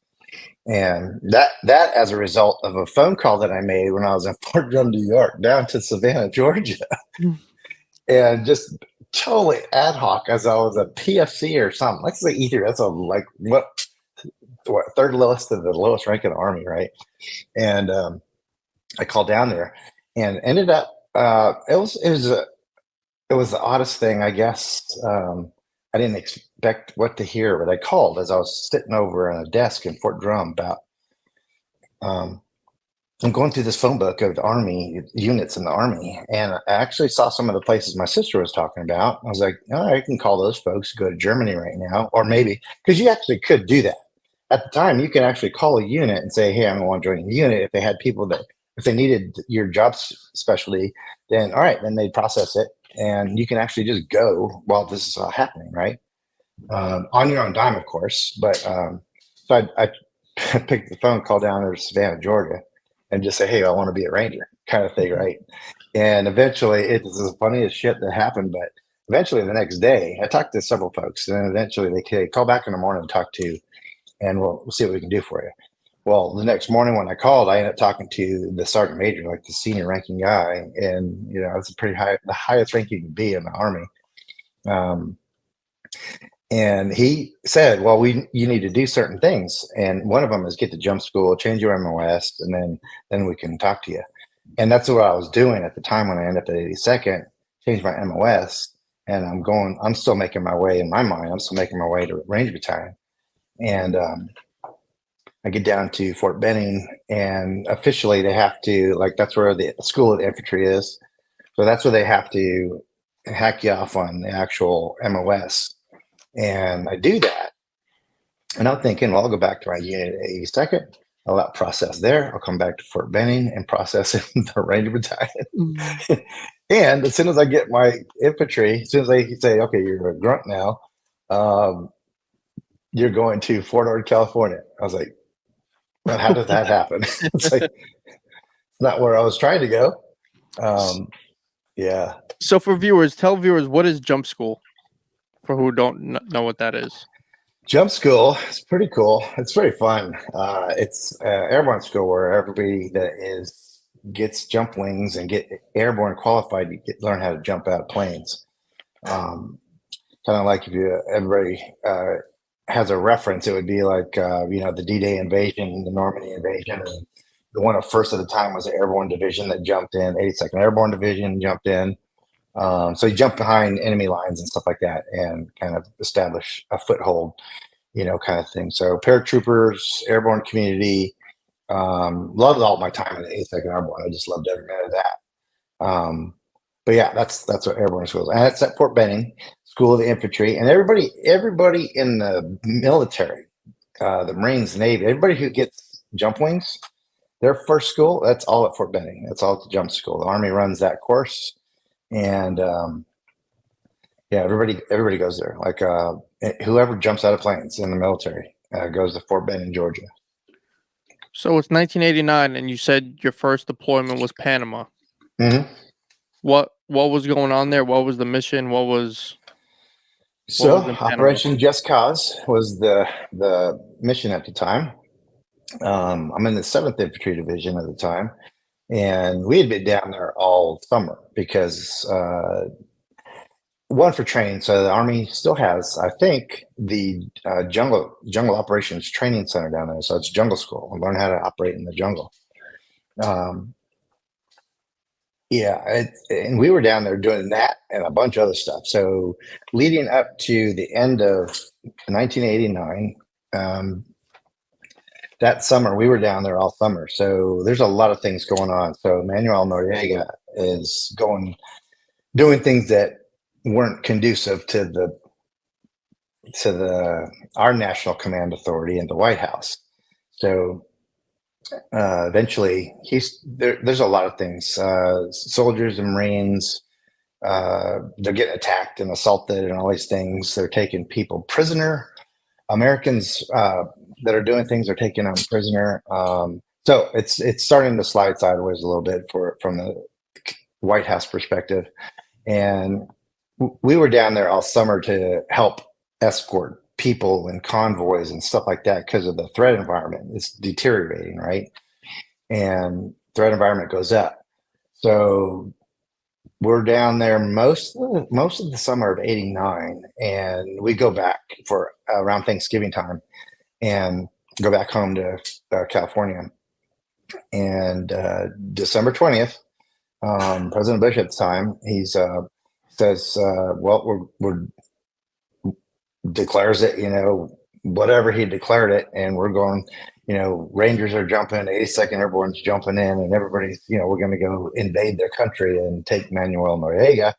And that as a result of a phone call that I made when I was in Fort Drum, New York, down to Savannah, Georgia. And just totally ad hoc, as I was a PFC or something. Let's say either that's like what 3rd lowest to the lowest rank in the Army, right? And I called down there and ended up. It was the oddest thing, I guess. I didn't expect what to hear, but I called as I was sitting over on a desk in Fort Drum about. I'm going through this phone book of the Army units in the Army, and I actually saw some of the places my sister was talking about. I was like, oh, I can call those folks, go to Germany right now, or maybe, because you actually could do that. At the time, you can actually call a unit and say, hey, I want to join the unit. If they had people that, if they needed your job specialty, then all right, then they'd process it, and you can actually just go while this is all happening, right? On your own dime, of course. But so I picked the phone, called down to Savannah, Georgia, and just say, hey, I want to be a Ranger, kind of thing, right? And eventually, it's the funniest shit that happened, but eventually the next day, I talked to several folks, and then eventually they call back in the morning and talk to, and we'll see what we can do for you. Well, the next morning when I called, I ended up talking to the sergeant major, like the senior ranking guy, and it's a pretty high, the highest rank you can be in the Army. And he said, well, you need to do certain things. And one of them is get to jump school, change your MOS, and then we can talk to you. And that's what I was doing at the time when I ended up at 82nd, changed my MOS. And I'm still making my way in my mind. I'm still making my way to Ranger Battalion. And I get down to Fort Benning, and officially they have to, like, that's where the School of Infantry is. So that's where they have to hack you off on the actual MOS. And I do that. And I'm thinking, well, I'll go back to my unit at 82nd. I'll process there. I'll come back to Fort Benning and process in the Ranger Battalion. And as soon as I get my infantry, as soon as they say, okay, you're a grunt now, you're going to Fort Ord, California. I was like, well, how did that happen? It's like, it's not where I was trying to go. Yeah. So for viewers, tell viewers, what is jump school? For who don't know what that is. Jump school is pretty cool. It's very fun. It's airborne school where everybody that gets jump wings and get airborne qualified to learn how to jump out of planes. Kind of like if everybody has a reference, it would be like the D-Day invasion, the Normandy invasion. And the one of first at the time was the Airborne Division that jumped in. 82nd Airborne Division jumped in. So you jump behind enemy lines and stuff like that and kind of establish a foothold, kind of thing. So paratroopers, airborne community, loved all my time in the 82nd Airborne. I just loved every minute of that. But yeah, that's what airborne school is. And it's at Fort Benning, School of the Infantry. And everybody in the military, the Marines, the Navy, everybody who gets jump wings, their first school, that's all at Fort Benning. That's all at the jump school. The Army runs that course. And everybody goes there. Like whoever jumps out of planes in the military goes to Fort Benning, Georgia. So it's 1989, and you said your first deployment was Panama. Mm-hmm. What was going on there? What was the mission? So Operation Just Cause was the mission at the time. I'm in the 7th Infantry Division at the time. And we had been down there all summer because one, for training. So the Army still has, I think, the jungle operations training center down there. So it's jungle school and learn how to operate in the jungle. And we were down there doing that and a bunch of other stuff. So leading up to the end of 1989, that summer we were down there all summer. So there's a lot of things going on. So Manuel Noriega is doing things that weren't conducive to our national command authority in the White House. So eventually there's a lot of things, soldiers and Marines, they're getting attacked and assaulted and all these things. They're taking people prisoner. Americans that are doing things are taking them prisoner. So it's starting to slide sideways a little bit from the White House perspective. And we were down there all summer to help escort people and convoys and stuff like that because of the threat environment. It's deteriorating, right? And threat environment goes up. So we're down there most of the summer of '89, and we go back for around Thanksgiving time and go back home to California. And December 20th, President Bush at the time, he's says, well, we're declares it, whatever he declared it, and we're going, Rangers are jumping, 82nd Airborne's jumping in, and everybody's, we're going to go invade their country and take Manuel Noriega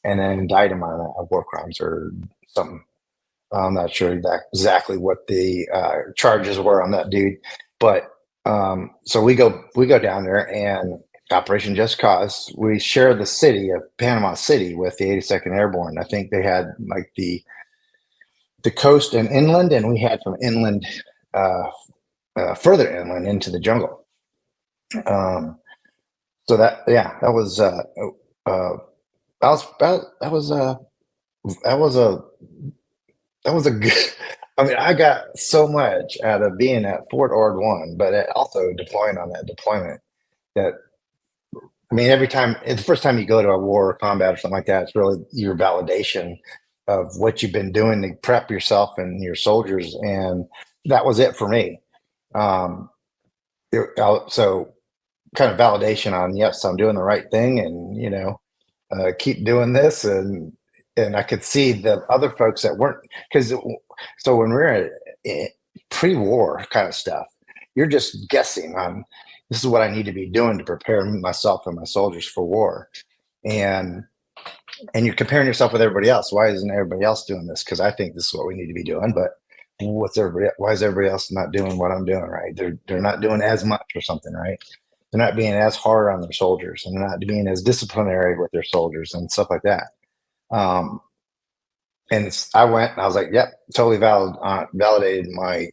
and then indict him on war crimes or something. I'm not sure exactly what the charges were on that dude, but so we go down there, and Operation Just Cause, we share the city of Panama City with the 82nd Airborne. I think they had like the coast and inland, and we had from inland further inland into the jungle. So that was a good. I mean, I got so much out of being at Fort Ord 1, but also deploying on that deployment. That, I mean, every time, the first time you go to a war or combat or something like that, it's really your validation of what you've been doing to prep yourself and your soldiers, and that was it for me. So kind of validation on, yes, I'm doing the right thing, and keep doing this, and I could see the other folks that weren't, so when we're at pre-war kind of stuff, you're just guessing on, this is what I need to be doing to prepare myself and my soldiers for war, and you're comparing yourself with everybody else. Why isn't everybody else doing this? Because I think this is what we need to be doing, but why is everybody else not doing what I'm doing, right? They're not doing as much or something, right? They're not being as hard on their soldiers, and they're not being as disciplinary with their soldiers and stuff like that. And I went and I was like, yep, totally validated my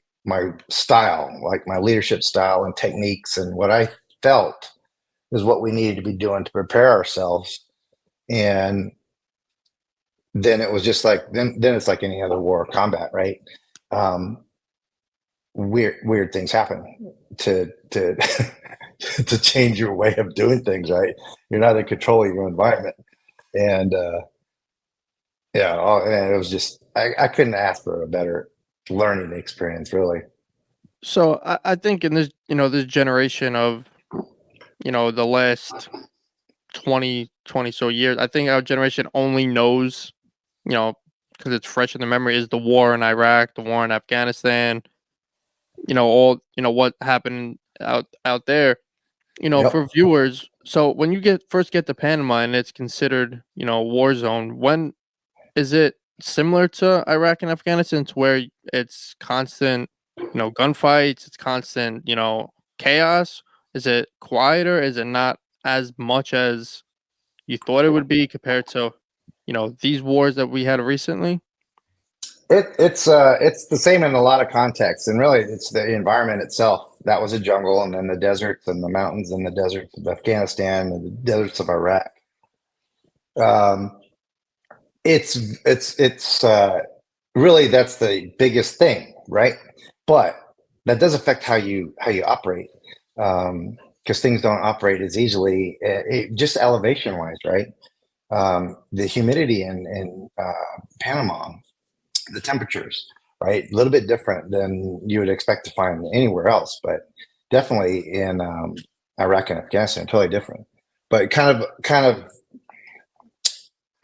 style, like my leadership style and techniques, and what I felt is what we needed to be doing to prepare ourselves. And then it was just like, then it's like any other war or combat, right? Weird things happen to to change your way of doing things, right? You're not in control of your environment. And and it was just, I couldn't ask for a better learning experience, really. So I think in this, this generation of, the last 20 so years, I think our generation only knows, because it's fresh in the memory, is the war in Iraq, the war in Afghanistan, all, what happened out there, Yep. for viewers. So when you first get to Panama and it's considered, a war zone, when is it similar to Iraq and Afghanistan, to where it's constant, gunfights, it's constant, chaos? Is it quieter? Is it not as much as you thought it would be compared to, these wars that we had recently? It's the same in a lot of contexts, and really it's the environment itself. That was a jungle, and then the deserts and the mountains and the deserts of Afghanistan and the deserts of Iraq. It's really, that's the biggest thing, right? But that does affect how you operate, because things don't operate as easily, just elevation wise, right? The humidity in Panama, the temperatures, right? A little bit different than you would expect to find anywhere else, but definitely in Iraq and Afghanistan, totally different. But kind of,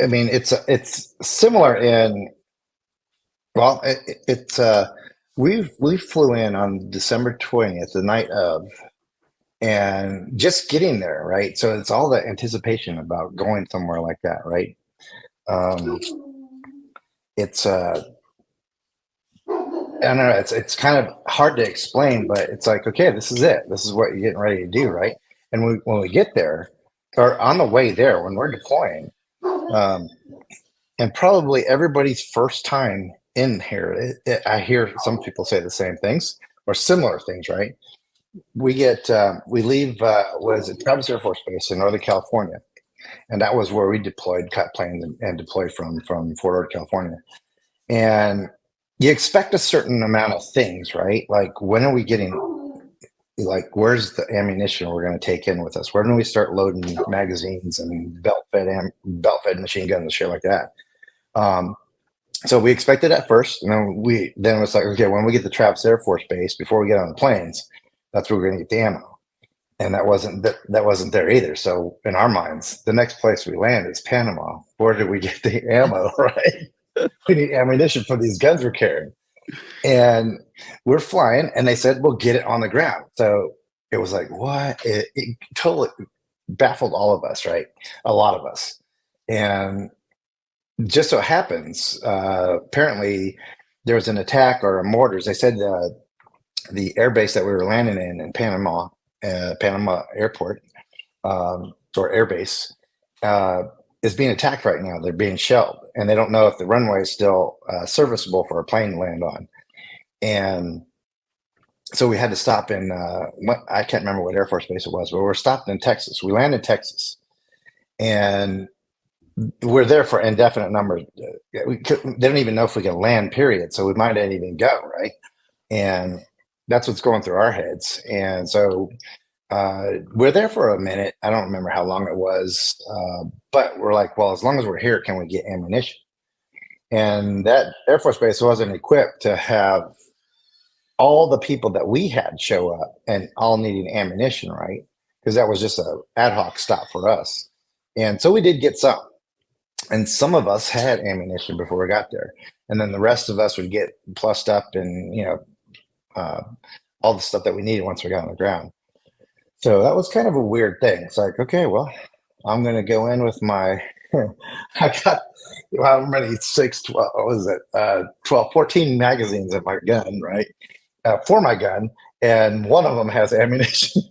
I mean, it's similar in, well, it's we flew in on December 20th, the night of, and just getting there, right? So it's all the anticipation about going somewhere like that, right? Um, it's I don't know, it's kind of hard to explain, but it's like, okay, this is it. This is what you're getting ready to do, right? And when we get there, or on the way there, when we're deploying, um, and probably everybody's first time in here, I hear some people say the same things or similar things, right? We leave what is it, Travis Air Force Base in Northern California, and that was where we deployed, cut planes, and deployed from Fort Ord, California. And you expect a certain amount of things, right? Like, when are we getting, like, where's the ammunition we're going to take in with us? When do we start loading magazines and belt fed machine guns and shit like that? Um, so we expected that first, and then it was like, okay, when we get to Travis Air Force Base, before we get on the planes, that's where we're going to get the ammo. And that wasn't there either. So in our minds, the next place we land is Panama. Where did we get the ammo? Right? We need ammunition for these guns we're carrying. And we're flying, and they said, we'll get it on the ground. So it was like, what? It totally baffled all of us, right? A lot of us. And just so happens, apparently there was an attack or a mortars. They said the air base that we were landing in Panama, Panama Airport, or air base, is being attacked right now. They're being shelled, and they don't know if the runway is still serviceable for a plane to land on. And so we had to stop in, I can't remember what Air Force Base it was, but we're stopped in Texas. We landed in Texas, and we're there for indefinite numbers. They don't even know if we can land, period. So we might not even go, right? And that's what's going through our heads. And so we're there for a minute. I don't remember how long it was, but we're like, well, as long as we're here, can we get ammunition? And that Air Force Base wasn't equipped to have all the people that we had show up and all needing ammunition, right? Because that was just a ad hoc stop for us. And so we did get some. And some of us had ammunition before we got there. And then the rest of us would get plussed up and, all the stuff that we needed once we got on the ground. So that was kind of a weird thing. It's like, okay, well, I'm going to go in with my, I got, how many, 12, what was it? 12, 14 magazines in my gun, right? For my gun. And one of them has ammunition.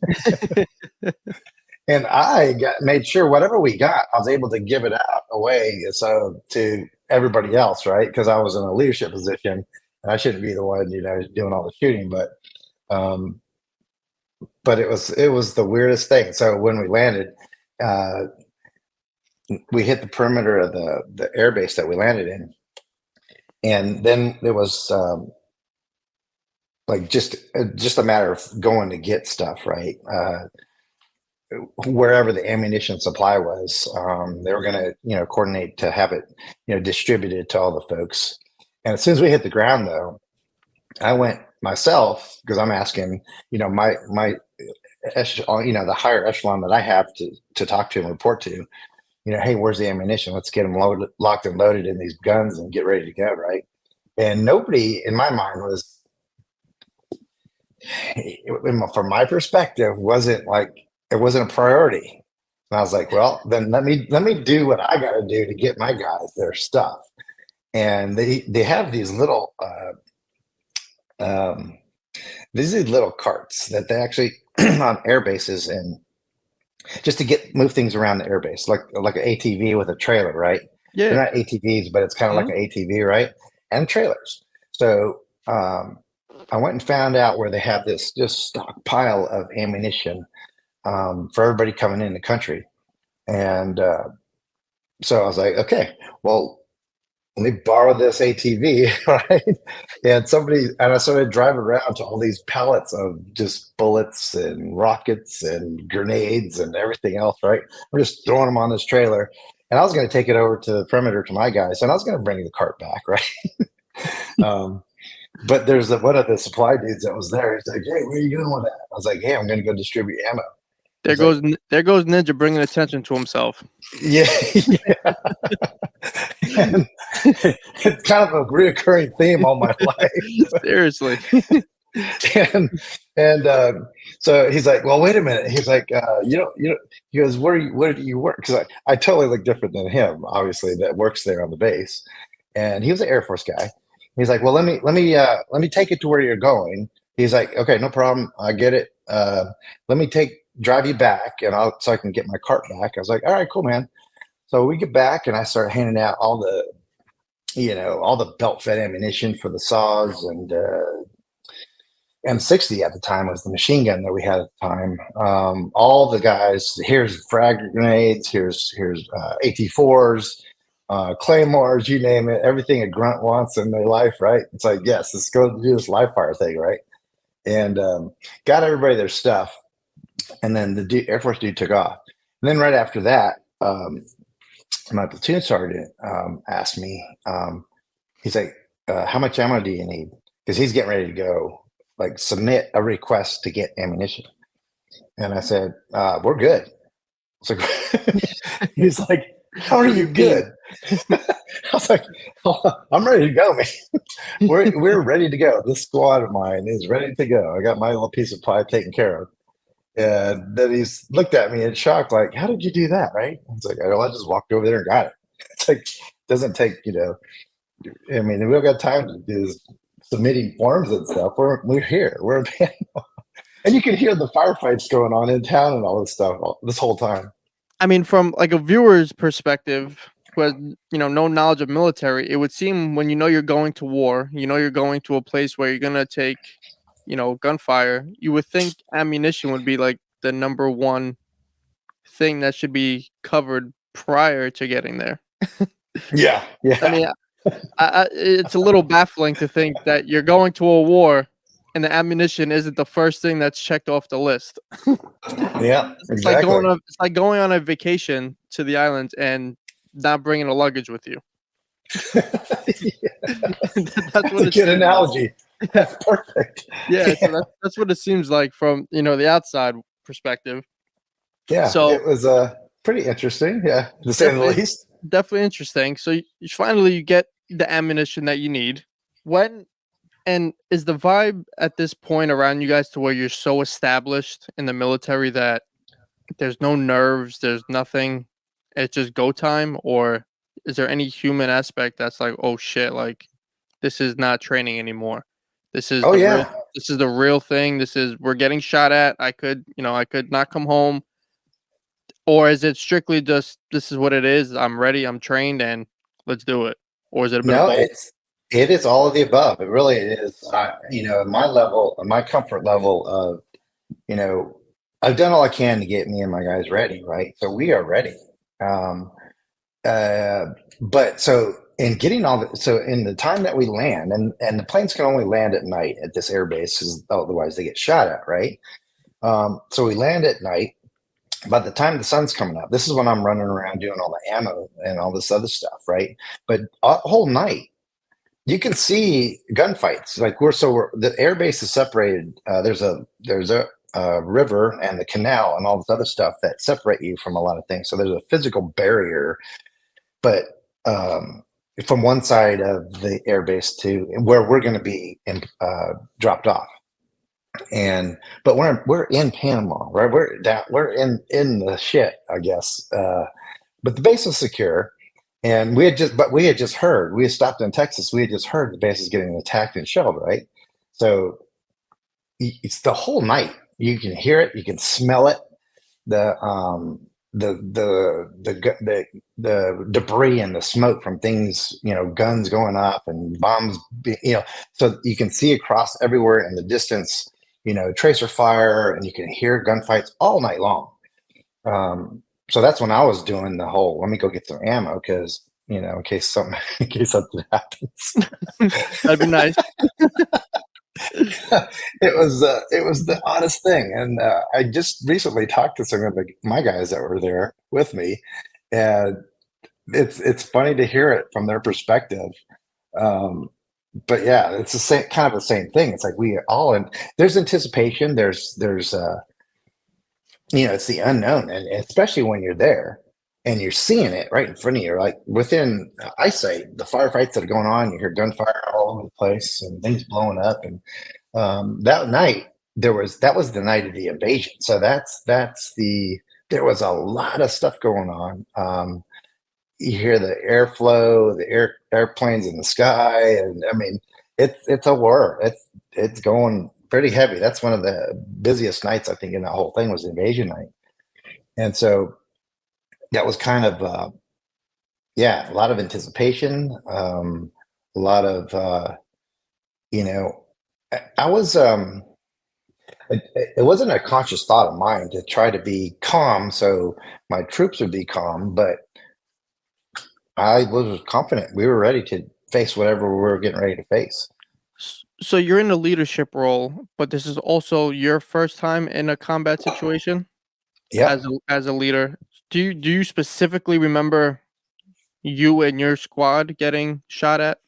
And I made sure whatever we got, I was able to give it out away to everybody else, right? Because I was in a leadership position, and I shouldn't be the one, doing all the shooting. But it was the weirdest thing. So when we landed, we hit the perimeter of the air base that we landed in, and then there was like just a matter of going to get stuff, right? Wherever the ammunition supply was, they were going to, coordinate to have it, distributed to all the folks. And as soon as we hit the ground, though, I went myself because I'm asking, my echelon, the higher echelon that I have to talk to and report to, hey, where's the ammunition? Let's get them locked and loaded in these guns and get ready to go, right? And nobody in my mind was, from my perspective, it wasn't a priority. And I was like, well, then let me do what I got to do to get my guys their stuff. And they have these little carts that they actually on air bases, and just to move things around the air base, like an ATV with a trailer, right? Yeah. They're not ATVs, but it's kind of like an ATV, right? And trailers. So I went and found out where they have this just stockpile of ammunition for everybody coming in the country. And so I was like, okay, well, let me borrow this ATV, right? And I started driving around to all these pallets of just bullets and rockets and grenades and everything else, right? We're just throwing them on this trailer. And I was going to take it over to the perimeter to my guys, and I was going to bring the cart back, right? But there's one of the supply dudes that was there. He's like, hey, where are you going with that? I was like, hey, I'm going to go distribute ammo. There goes Ninja bringing attention to himself. Yeah, yeah. And it's kind of a reoccurring theme all my life. Seriously. and so he's like, well, wait a minute. He's like, he goes, where do you work? Because I totally look different than him, obviously, that works there on the base. And he was an Air Force guy. He's like, well, let me take it to where you're going. He's like, okay, no problem. I get it. Let me drive you back, and so I can get my cart back. I was like, all right, cool, man. So we get back, and I start handing out all the belt fed ammunition for the saws, and M60 at the time was the machine gun that we had at the time. All the guys, here's frag grenades, here's AT4s, claymores, you name it, everything a grunt wants in their life, right? It's like, yes, let's go do this live fire thing, right? And got everybody their stuff. And then the Air Force dude took off. And then right after that, my platoon sergeant asked me, he's like, how much ammo do you need? Because he's getting ready to go, like, submit a request to get ammunition. And I said, we're good. He's like, how are you good? I was like, oh, I'm ready to go, man. We're ready to go. This squad of mine is ready to go. I got my little piece of pie taken care of. And then he's looked at me in shock, like, how did you do that, right? I was like, oh, I just walked over there and got it. It's like, doesn't take, I mean, we don't got time to do submitting forms and stuff. We're here. We're a band. And you can hear the firefights going on in town and all this stuff this whole time. I mean, from like a viewer's perspective, who has no knowledge of military, it would seem when you're going to war, you're going to a place where you're gonna take, gunfire. You would think ammunition would be like the number one thing that should be covered prior to getting there. Yeah. I mean, it's a little baffling to think that you're going to a war and the ammunition isn't the first thing that's checked off the list. Yeah, It's exactly. like going on a vacation to the island and not bringing a luggage with you. That's a good analogy. That's perfect. Yeah, so that's what it seems like from the outside perspective. Yeah, so it was pretty interesting. Yeah, to say the least. Definitely interesting. So finally you get the ammunition that you need. And is the vibe at this point around you guys to where you're so established in the military that there's no nerves, there's nothing, it's just go time? Or is there any human aspect that's like, oh shit, like this is not training anymore? This is this is the real thing. We're getting shot at. I could not come home. Or is it strictly just this is what it is? I'm ready, I'm trained, and let's do it? Or is it a bit of both? It is all of the above. It really is. My level, my comfort level of, I've done all I can to get me and my guys ready, right? So we are ready. But so in getting so in the time that we land, and the planes can only land at night at this air base because otherwise they get shot at, right? So we land at night. By the time the sun's coming up, this is when I'm running around doing all the ammo and all this other stuff, right? But a whole night, you can see gunfights. Like the air base is separated. There's a river and the canal and all this other stuff that separate you from a lot of things. So there's a physical barrier, but from one side of the air base to where we're going to be dropped off. But we're in Panama, right? We're in the shit, I guess. But the base was secure. And we had just heard, we had stopped in Texas. We had just heard the base is getting attacked and shelled, right? So it's the whole night. You can hear it, you can smell it. The debris and the smoke from things, guns going up and bombs, so you can see across everywhere in the distance, tracer fire, and you can hear gunfights all night long. So that's when I was doing the whole, let me go get some ammo because, in case something happens. That'd be nice. It was the oddest thing. And I just recently talked to some of my guys that were there with me. And it's funny to hear it from their perspective. But yeah, it's kind of the same thing. It's like we all there's anticipation. There's it's the unknown, and especially when you're there and you're seeing it right in front of you, like within eyesight, the firefights that are going on, you hear gunfire all over the place and things blowing up. And that night, that was the night of the invasion. So there was a lot of stuff going on. You hear the airflow, airplanes in the sky, and I mean, it's a war. It's going pretty heavy. That's one of the busiest nights I think in that whole thing was the invasion night, and so that was kind of a lot of anticipation, a lot of you know, I was it wasn't a conscious thought of mine to try to be calm so my troops would be calm, but I was confident we were ready to face whatever we were getting ready to face. So you're in a leadership role, but this is also your first time in a combat situation Yep. as a leader. Do you specifically remember you and your squad getting shot at?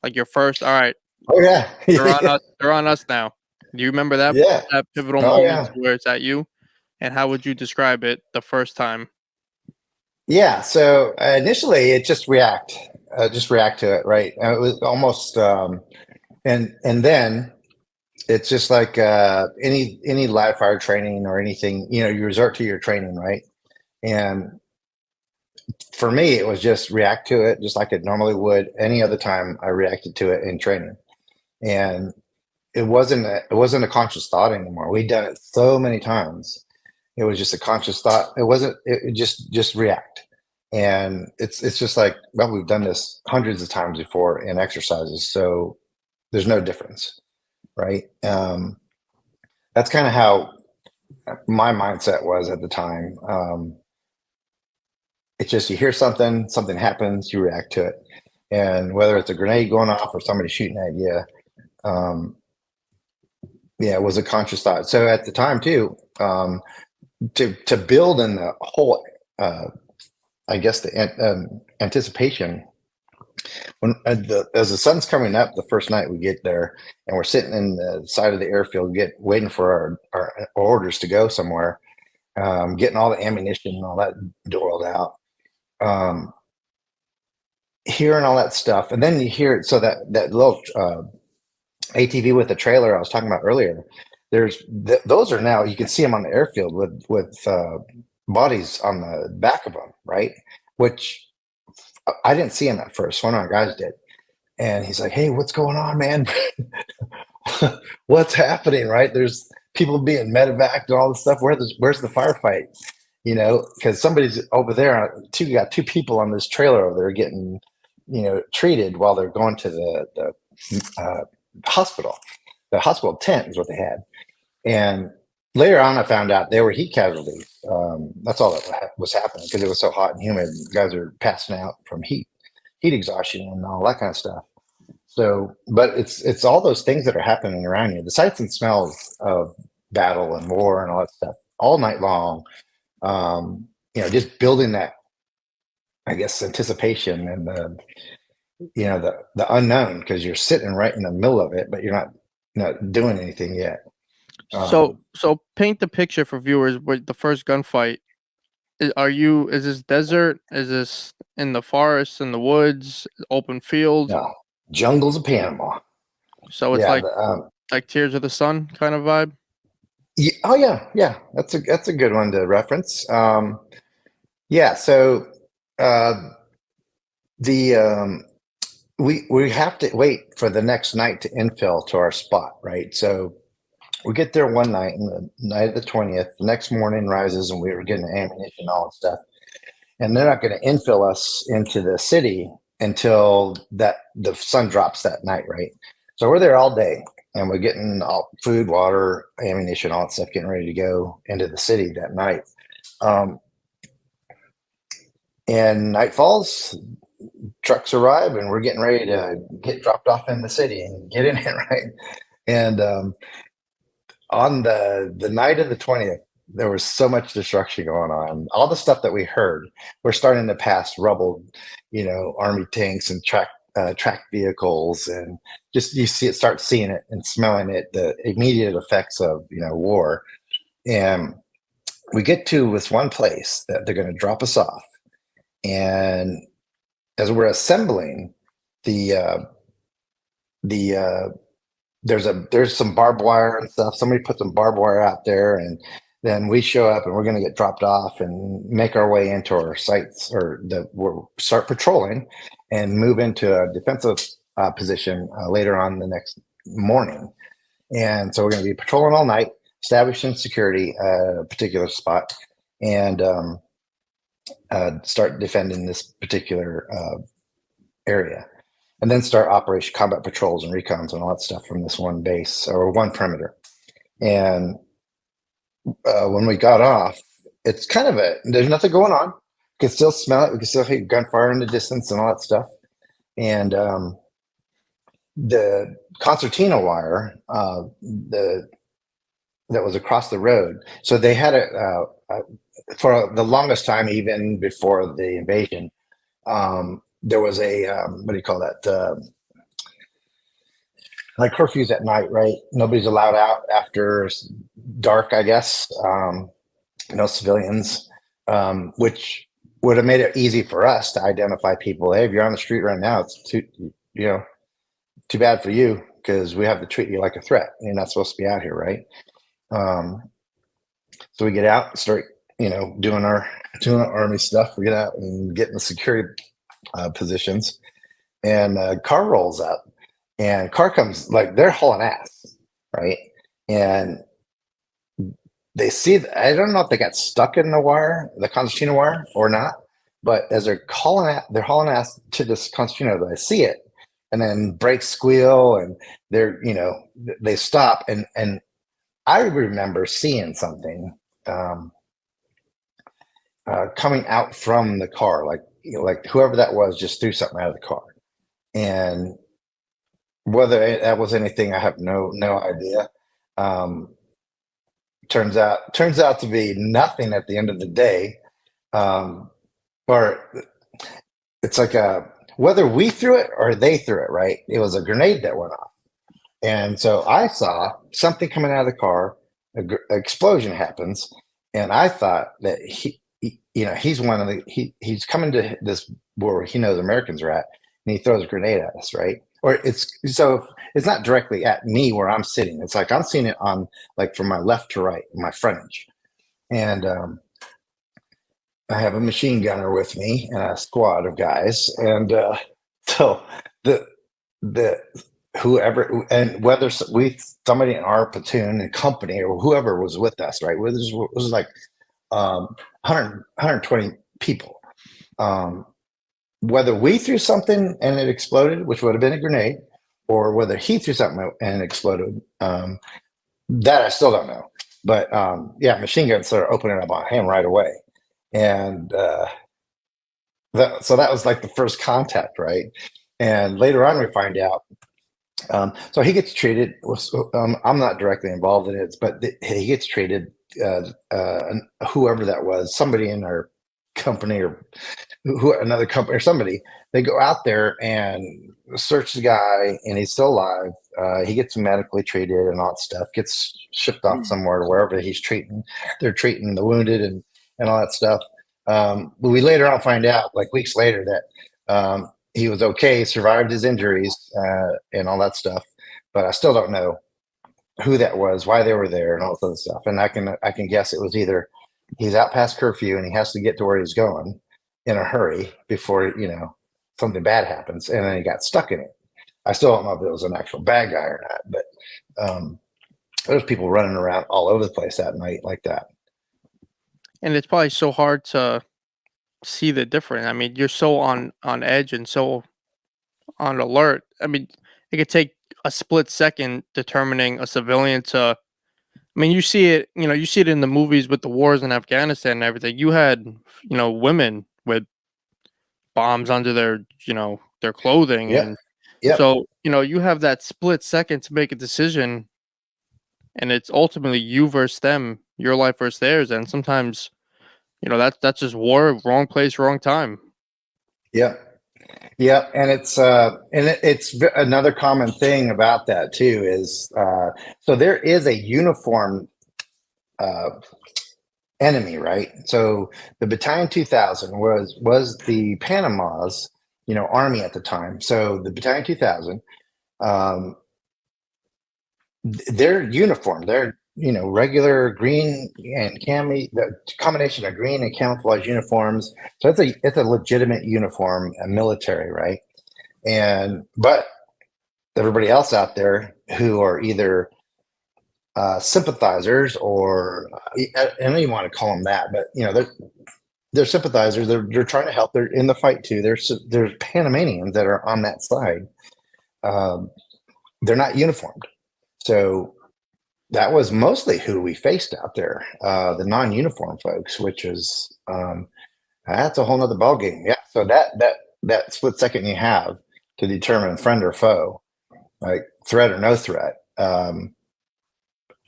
Like your first, all right, Oh yeah. they're on Yeah. us, they're on us now. Do you remember Yeah. that pivotal Oh moment yeah. where it's at you? And how would you describe it the first time? Yeah. So initially, it just react to it, right? And it was almost, and then it's just like any live fire training or anything. You resort to your training, right? And for me, it was just react to it, just like it normally would any other time I reacted to it in training. And it wasn't a conscious thought anymore. We'd done it so many times. It was just a conscious thought. It just react. And it's just like, well, we've done this hundreds of times before in exercises, so there's no difference, right? That's kind of how my mindset was at the time. It's just you hear something happens, you react to it, and whether it's a grenade going off or somebody shooting at you, um, yeah, it was a conscious thought. So at the time too, to build in the whole, I guess anticipation when as the sun's coming up the first night we get there and we're sitting in the side of the airfield waiting for our orders to go somewhere, getting all the ammunition and all that doled out, um, hearing all that stuff, and then you hear it. So that little ATV with the trailer I was talking about earlier, those are now you can see them on the airfield with bodies on the back of them, right? Which I didn't see him at first. One of our guys did, and he's like, "Hey, what's going on, man? What's happening?" Right? There's people being medevaced and all this stuff. Where's the firefight? Because somebody's over there. Got two people on this trailer over there getting, treated while they're going to the hospital. The hospital tent is what they had, and later on, I found out they were heat casualties. That's all that was happening because it was so hot and humid. Guys are passing out from heat exhaustion, and all that kind of stuff. So, but it's all those things that are happening around you, the sights and smells of battle and war and all that stuff, all night long. Just building that, I guess, anticipation and the unknown because you're sitting right in the middle of it, but you're not doing anything yet. So paint the picture for viewers with the first gunfight. Is this desert? Is this in the forest, in the woods, open field? No, jungles of Panama. So it's Yeah. like Tears of the Sun kind of vibe. Yeah, oh yeah. That's a good one to reference. Yeah. So the we have to wait for the next night to infill to our spot, right? So we get there one night, and the night of the 20th, the next morning rises, and we were getting ammunition, all that stuff. And they're not going to infill us into the city until the sun drops that night, right? So we're there all day, and we're getting all food, water, ammunition, all that stuff, getting ready to go into the city that night. And night falls, trucks arrive, and we're getting ready to get dropped off in the city and get in it, right? And on the night of the 20th, there was so much destruction going on. All the stuff that we heard, we're starting to pass rubble, army tanks and track vehicles, and just you start seeing it and smelling it, the immediate effects of war. And we get to this one place that they're going to drop us off, and as we're assembling, the the there's some barbed wire and stuff. Somebody put some barbed wire out there, and then we show up and we're going to get dropped off and make our way into our sites, or we'll start patrolling and move into a defensive position later on the next morning. And so we're going to be patrolling all night, establishing security at a particular spot, and start defending this particular area, and then start operation combat patrols and recons and all that stuff from this one base or one perimeter. And when we got off, it's kind of there's nothing going on. You can still smell it. We can still hear gunfire in the distance and all that stuff. And the concertina wire, that was across the road. So they had it for the longest time, even before the invasion. There was a what do you call that? Like curfews at night, right? Nobody's allowed out after dark, I guess. No civilians, which would have made it easy for us to identify people. Hey, if you're on the street right now, it's too bad for you, because we have to treat you like a threat. You're not supposed to be out here, right? So we get out and start, doing our army stuff. We get out and get in the security positions, and a car rolls up, and car comes, like, they're hauling ass, right? And they see, I don't know if they got stuck in the concertina wire or not, but as they're hauling ass to this concertina, I see it, and then brakes squeal, and they stop, and I remember seeing something coming out from the car, like whoever that was just threw something out of the car, and whether that was anything, I have no idea. Turns out to be nothing at the end of the day, or it's like whether we threw it or they threw it, right? It was a grenade that went off. And so I saw something coming out of the car, an explosion happens, and I thought that he's one of he's coming to this where he knows Americans are at, and he throws a grenade at us, right? Or it's not directly at me where I'm sitting. It's like I'm seeing it on, like, from my left to right, my frontage, and I have a machine gunner with me and a squad of guys, and so the whoever, and whether somebody in our platoon and company or whoever was with us, right? This was like 120 people. Whether we threw something and it exploded, which would have been a grenade, or whether he threw something and it exploded, that I still don't know. But yeah, machine guns started opening up on him right away, and so that was like the first contact, right? And later on, we find out. So he gets treated. I'm not directly involved in it, but he gets treated. Whoever that was, somebody in our company or another company or somebody, they go out there and search the guy, and he's still alive. He gets medically treated and all that stuff. Gets shipped off somewhere to wherever he's treating. They're treating the wounded and all that stuff. But we later on find out, like weeks later, that he was okay, survived his injuries, and all that stuff. But I still don't know who that was, why they were there, and all this other stuff. And I can guess it was either he's out past curfew and he has to get to where he's going in a hurry before something bad happens, and then he got stuck in it. I still don't know if it was an actual bad guy or not, but there's people running around all over the place that night like that. And it's probably so hard to see the difference. I mean, you're so on edge and so on alert. I mean, it could take a split second determining a civilian to. I mean, you see it. You see it in the movies with the wars in Afghanistan and everything. You had women with bombs under their clothing, Yep. and Yep. so you have that split second to make a decision, and it's ultimately you versus them, your life versus theirs, and sometimes that's just war, wrong place, wrong time. Yep. Yeah, and it's another common thing about that too is so there is a uniform enemy, right? So the Battalion 2000 was the Panama's, army at the time. So the Battalion 2000, um, their uniform, their regular green and cami, the combination of green and camouflage uniforms. So it's a legitimate uniform, a military, right? But everybody else out there who are either sympathizers or I don't even want to call them that, but they're sympathizers. They're trying to help. They're in the fight too. There's Panamanians that are on that side. Um, they're not uniformed, so that was mostly who we faced out there. The non-uniform folks, which is that's a whole nother ballgame. Yeah. So that split second you have to determine friend or foe, like threat or no threat.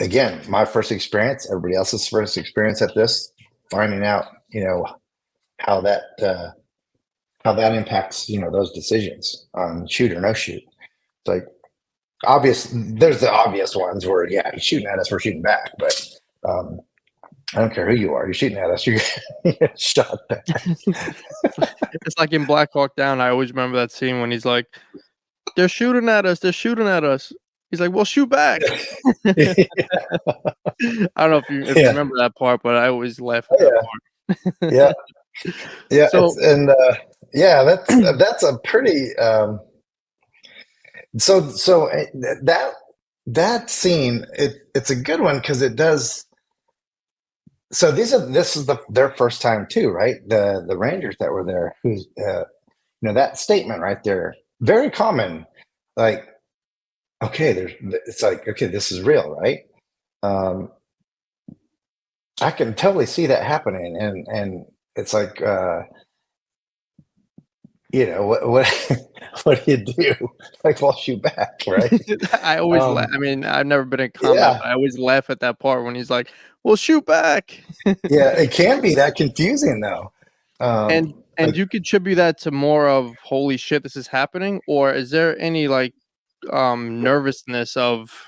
Again, my first experience, everybody else's first experience at this, finding out, how that impacts, those decisions on shoot or no shoot. It's like there's the obvious ones where, yeah, you're shooting at us, we're shooting back, but I don't care who you are, you're shooting at us, you get shot back. It's like in Black Hawk Down. I always remember that scene when he's like, they're shooting at us. He's like, well, shoot back. I don't know if you remember that part, but I always laugh at that part. Yeah. So, that's a pretty so that scene, it's a good one because it does. So this is their first time too, right? The Rangers that were there, who's that statement right there, very common. Like, okay, it's like, okay, this is real, right? I can totally see that happening, and it's like, what do you do? Like, well, shoot back, right? I always laugh. I mean, I've never been in combat, but I always laugh at that part when he's like, well, shoot back. Yeah, it can be that confusing though. And you contribute that to more of, holy shit, this is happening? Or is there any like nervousness of,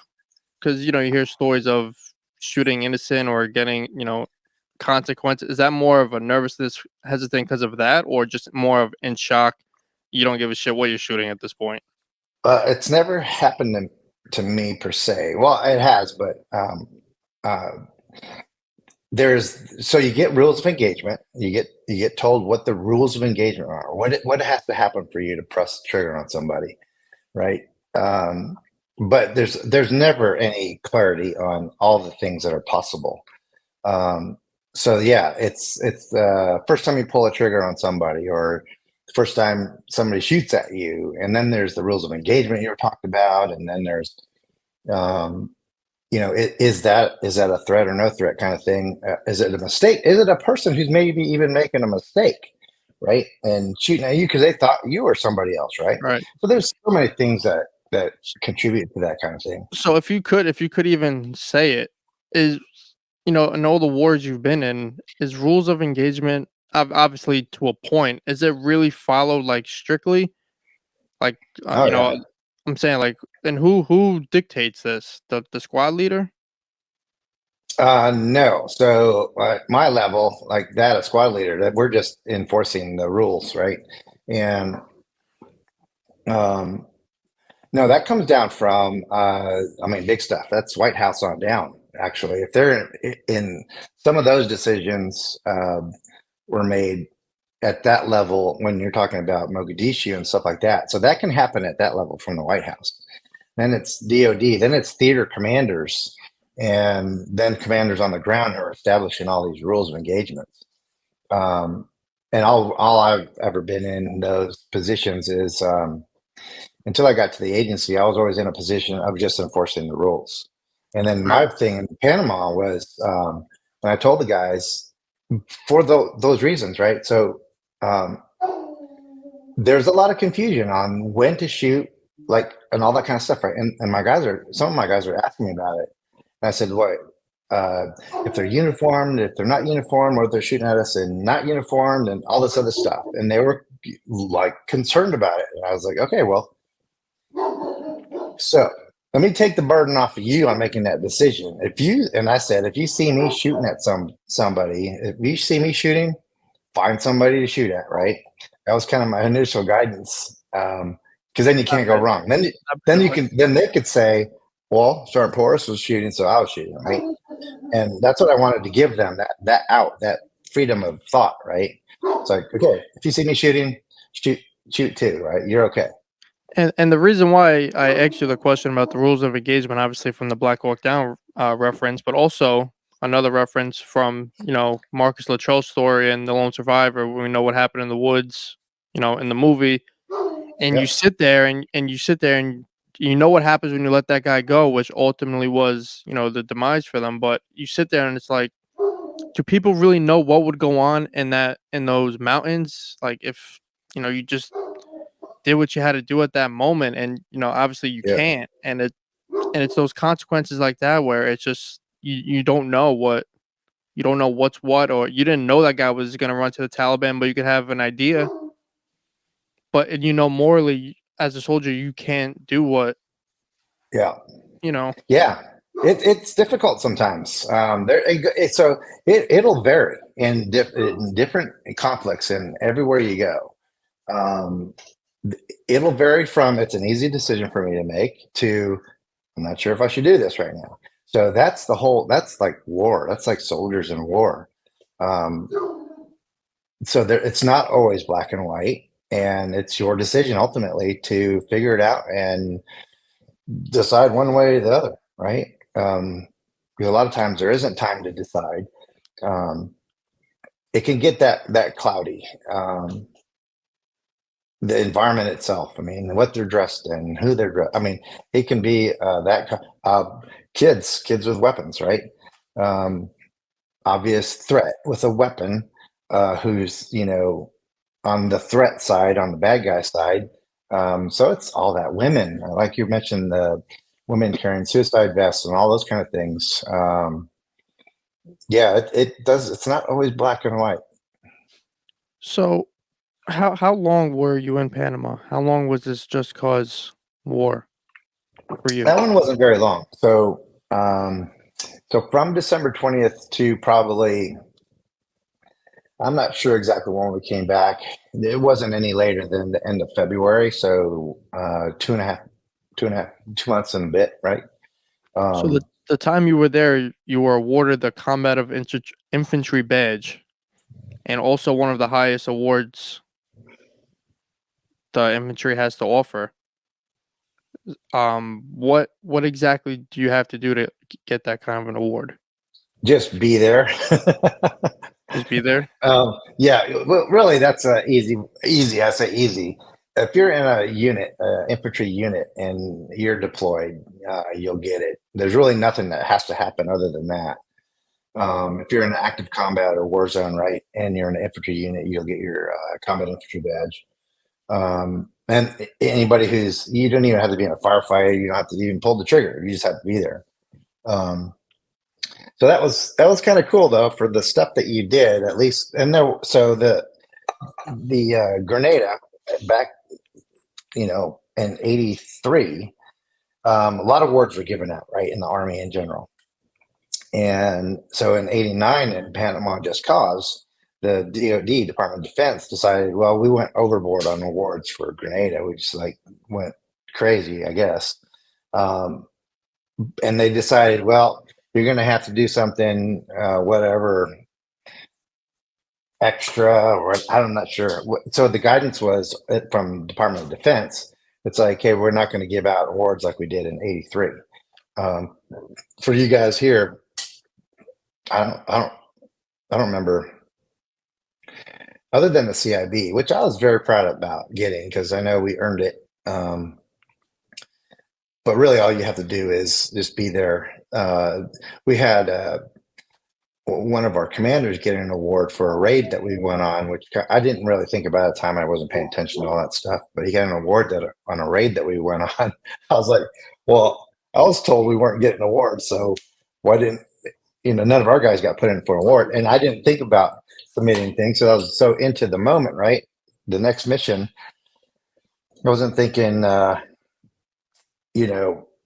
because you hear stories of shooting innocent or getting consequences? Is that more of a nervousness, hesitant because of that, or just more of in shock, you don't give a shit what you're shooting at this point? It's never happened to me per se. Well, it has, but so you get rules of engagement. You get told what the rules of engagement are. What has to happen for you to press the trigger on somebody, right? But there's never any clarity on all the things that are possible. So yeah, it's the first time you pull a trigger on somebody, or the first time somebody shoots at you, and then there's the rules of engagement you were talked about, and then there's is that a threat or no threat kind of thing? Is it a mistake? Is it a person who's maybe even making a mistake, right, and shooting at you because they thought you were somebody else, right? Right. So there's so many things that contribute to that kind of thing. So if you could even say it, is in all the wars you've been in, is rules of engagement, obviously to a point, is it really followed like strictly? Like Yeah. I'm saying, like, and who dictates this? The squad leader? No. So my level, like that, a squad leader, that we're just enforcing the rules, right? And no, that comes down from big stuff. That's White House on down. Actually, if they're in some of those decisions were made at that level when you're talking about Mogadishu and stuff like that. So that can happen at that level from the White House. Then it's DOD, then it's theater commanders, and then commanders on the ground who are establishing all these rules of engagements. And all I've ever been in those positions is until I got to the agency, I was always in a position of just enforcing the rules. And then my thing in Panama was when I told the guys for those reasons, right? So there's a lot of confusion on when to shoot, like, and all that kind of stuff, right? And some of my guys are asking me about it. And I said, what, if they're uniformed, if they're not uniformed, or if they're shooting at us and not uniformed, and all this other stuff. And they were like concerned about it. And I was like, okay, well, so let me take the burden off of you on making that decision. I said, if you see me shooting at somebody, if you see me shooting, find somebody to shoot at, right? That was kind of my initial guidance. Because then you can't go wrong. Then they could say, well, Sergeant Porras was shooting, so I was shooting, right? And that's what I wanted to give them, that freedom of thought, right? It's like, okay, if you see me shooting, shoot too, right? You're okay. And the reason why I asked you the question about the rules of engagement, obviously from the Black Hawk Down reference, but also another reference from Marcus Luttrell's story and The Lone Survivor, where we know what happened in the woods, in the movie, and Yep. you sit there and you know what happens when you let that guy go, which ultimately was the demise for them. But you sit there and it's like, do people really know what would go on in those mountains? Like if you just did what you had to do at that moment, and obviously you Yep. can't, and it's those consequences like that where it's just you don't know what's what, or you didn't know that guy was going to run to the Taliban, but you could have an idea. But morally as a soldier you can't do what Yeah. you know Yeah. It's difficult sometimes. It'll vary in different conflicts and everywhere you go. Um, it'll vary from it's an easy decision for me to make to I'm not sure if I should do this right now. So that's like war. That's like soldiers in war. Um, so it's not always black and white, and it's your decision ultimately to figure it out and decide one way or the other, right? Because a lot of times there isn't time to decide. Um, it can get that cloudy. The environment itself. I mean, what they're dressed in, who they're dressed. I mean, it can be kids with weapons, right? Um, obvious threat with a weapon, who's on the threat side, on the bad guy side. So it's all that women, like you mentioned, the women carrying suicide vests and all those kind of things. Yeah, it does. It's not always black and white. So how long were you in Panama? How long was this just cause war for you? That one wasn't very long. So from December 20th to probably, I'm not sure exactly when we came back. It wasn't any later than the end of February. So 2 months and a bit, right? So the time you were there, you were awarded the Combat of Infantry Badge, and also one of the highest awards the infantry has to offer. What exactly do you have to do to get that kind of an award? Just be there. Just be there? Yeah, well, really, that's easy. Easy, I say easy. If you're in a unit, infantry unit, and you're deployed, you'll get it. There's really nothing that has to happen other than that. If you're in active combat or war zone, right, and you're in an infantry unit, you'll get your combat infantry badge. And anybody you don't even have to be in a firefight. You don't have to even pull the trigger. You just have to be there. So that was kind of cool though for the stuff that you did at least. And so the Grenada back, in '83, a lot of awards were given out, right, in the Army in general. And so in '89 in Panama Just Cause, the DoD, Department of Defense, decided, well, we went overboard on awards for Grenada. We just went crazy, I guess. And they decided, well, you're going to have to do something, whatever extra, or I'm not sure. So the guidance was from Department of Defense. It's like, hey, we're not going to give out awards like we did in '83. For you guys here, I don't remember, other than the CIB, which I was very proud about getting because I know we earned it. But really, all you have to do is just be there. We had one of our commanders get an award for a raid that we went on, which I didn't really think about at the time. I wasn't paying attention to all that stuff, but he got an award on a raid that we went on. I was like, well, I was told we weren't getting awards, so why didn't none of our guys got put in for an award? And I didn't think about submitting things, so I was so into the moment, right? The next mission, I wasn't thinking,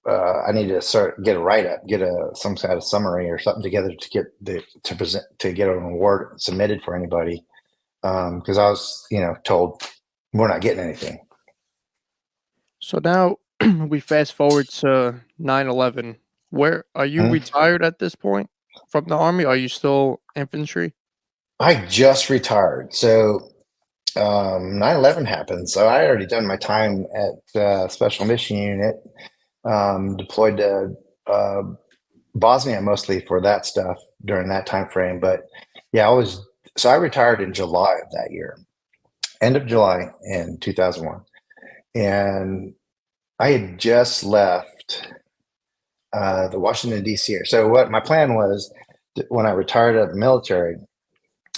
I need to get a write up, get some kind of summary or something together to present to get an award submitted for anybody. Because I was, told we're not getting anything. So now we fast forward to 9/11. Where are you retired at this point from the army? Are you still infantry? I just retired, so 9/11 happened. So I already done my time at Special Mission Unit, deployed to Bosnia mostly for that stuff during that time frame. But yeah, I retired in July of that year, end of July in 2001, and I had just left the Washington D.C. area. So what my plan was when I retired out of the military,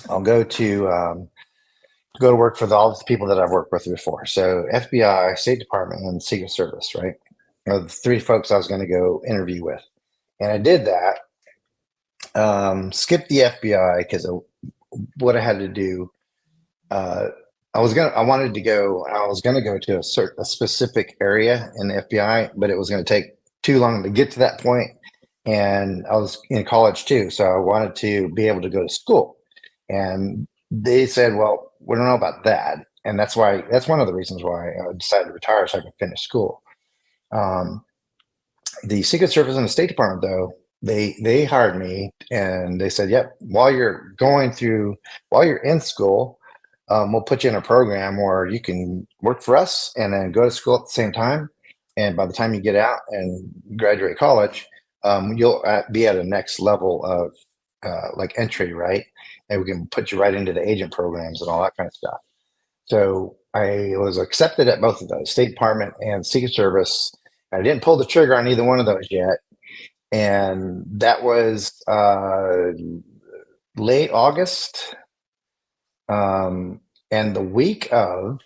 I'll go to work for all the people that I've worked with before. So FBI, State Department, and Secret Service, right? Are the three folks I was going to go interview with. And I did that. Skipped the FBI because what I had to do. I was going to go to a specific area in the FBI, but it was going to take too long to get to that point. And I was in college too, so I wanted to be able to go to school. And they said, well, we don't know about that. And that's one of the reasons why I decided to retire so I could finish school. The Secret Service and the State Department, though, they hired me and they said, yep, while you're in school, we'll put you in a program where you can work for us and then go to school at the same time. And by the time you get out and graduate college, you'll be at a next level of like entry, right? And we can put you right into the agent programs and all that kind of stuff. So I was accepted at both of those, State Department and Secret Service. I didn't pull the trigger on either one of those yet. And that was late August. And the week of,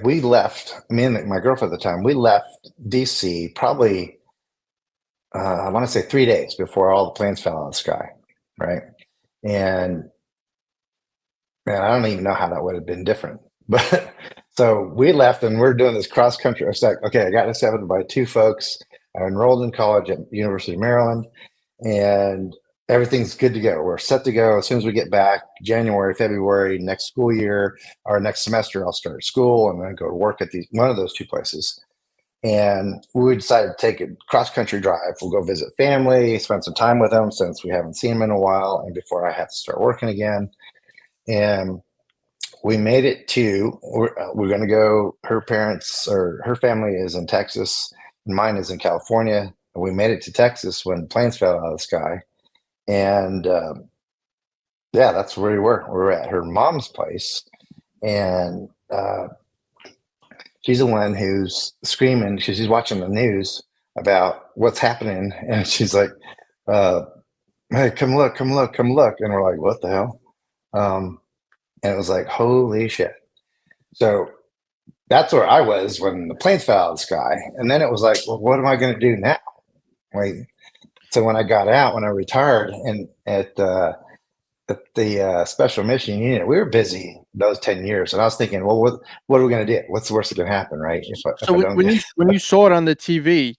we left, me and my girlfriend at the time, we left DC probably, I want to say 3 days before all the planes fell out of the sky, right? And man, I don't even know how that would have been different. But so we left and we're doing this cross country. It's like, okay, I got accepted by two folks. I enrolled in college at University of Maryland, and everything's good to go. We're set to go as soon as we get back. January, February, next school year, or next semester, I'll start school and then go to work at one of those two places. And we decided to take a cross-country drive. We'll go visit family, spend some time with them since we haven't seen them in a while, and before I have to start working again. And we made it we're going to go, her family is in Texas, and mine is in California. And we made it to Texas when planes fell out of the sky. And yeah, that's where we were. We were at her mom's place. And she's the one who's screaming because she's watching the news about what's happening. And she's like, hey, come look. And we're like, what the hell? And it was like, holy shit. So that's where I was when the planes fell out of the sky. And then it was like, well, what am I going to do now? So when I got out, when I retired and at the Special Mission Unit, we were busy those 10 years. And I was thinking, well, what are we going to do? What's the worst that can happen, right? When you saw it on the TV,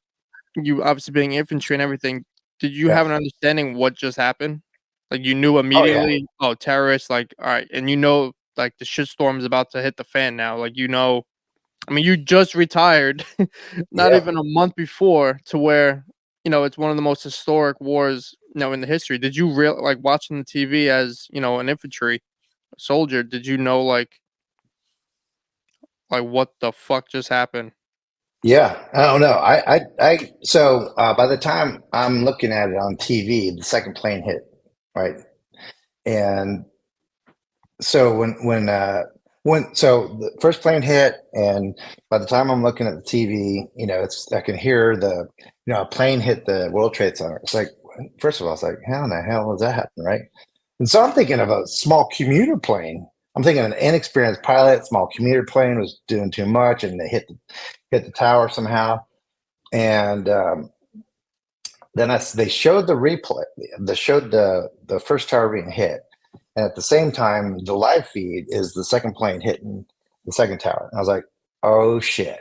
you obviously being infantry and everything, did you have an understanding what just happened? Like you knew immediately, terrorists, like, all right. And like the shitstorm is about to hit the fan now. Like, I mean, you just retired, not even a month before, to where, it's one of the most historic wars, in the history. Did you like watching the TV as, an infantry soldier? Did you know like what the fuck just happened? Yeah, I don't know. So by the time I'm looking at it on TV, the second plane hit, right? And so so the first plane hit, and by the time I'm looking at the TV, I can hear a plane hit the World Trade Center. It's like, first of all, it's like, how in the hell does that happen, right? And so I'm thinking of a small commuter plane. I'm thinking an inexperienced pilot, small commuter plane was doing too much, and they hit the tower somehow. And then they showed the replay. They showed the first tower being hit, and at the same time, the live feed is the second plane hitting the second tower. And I was like, oh shit.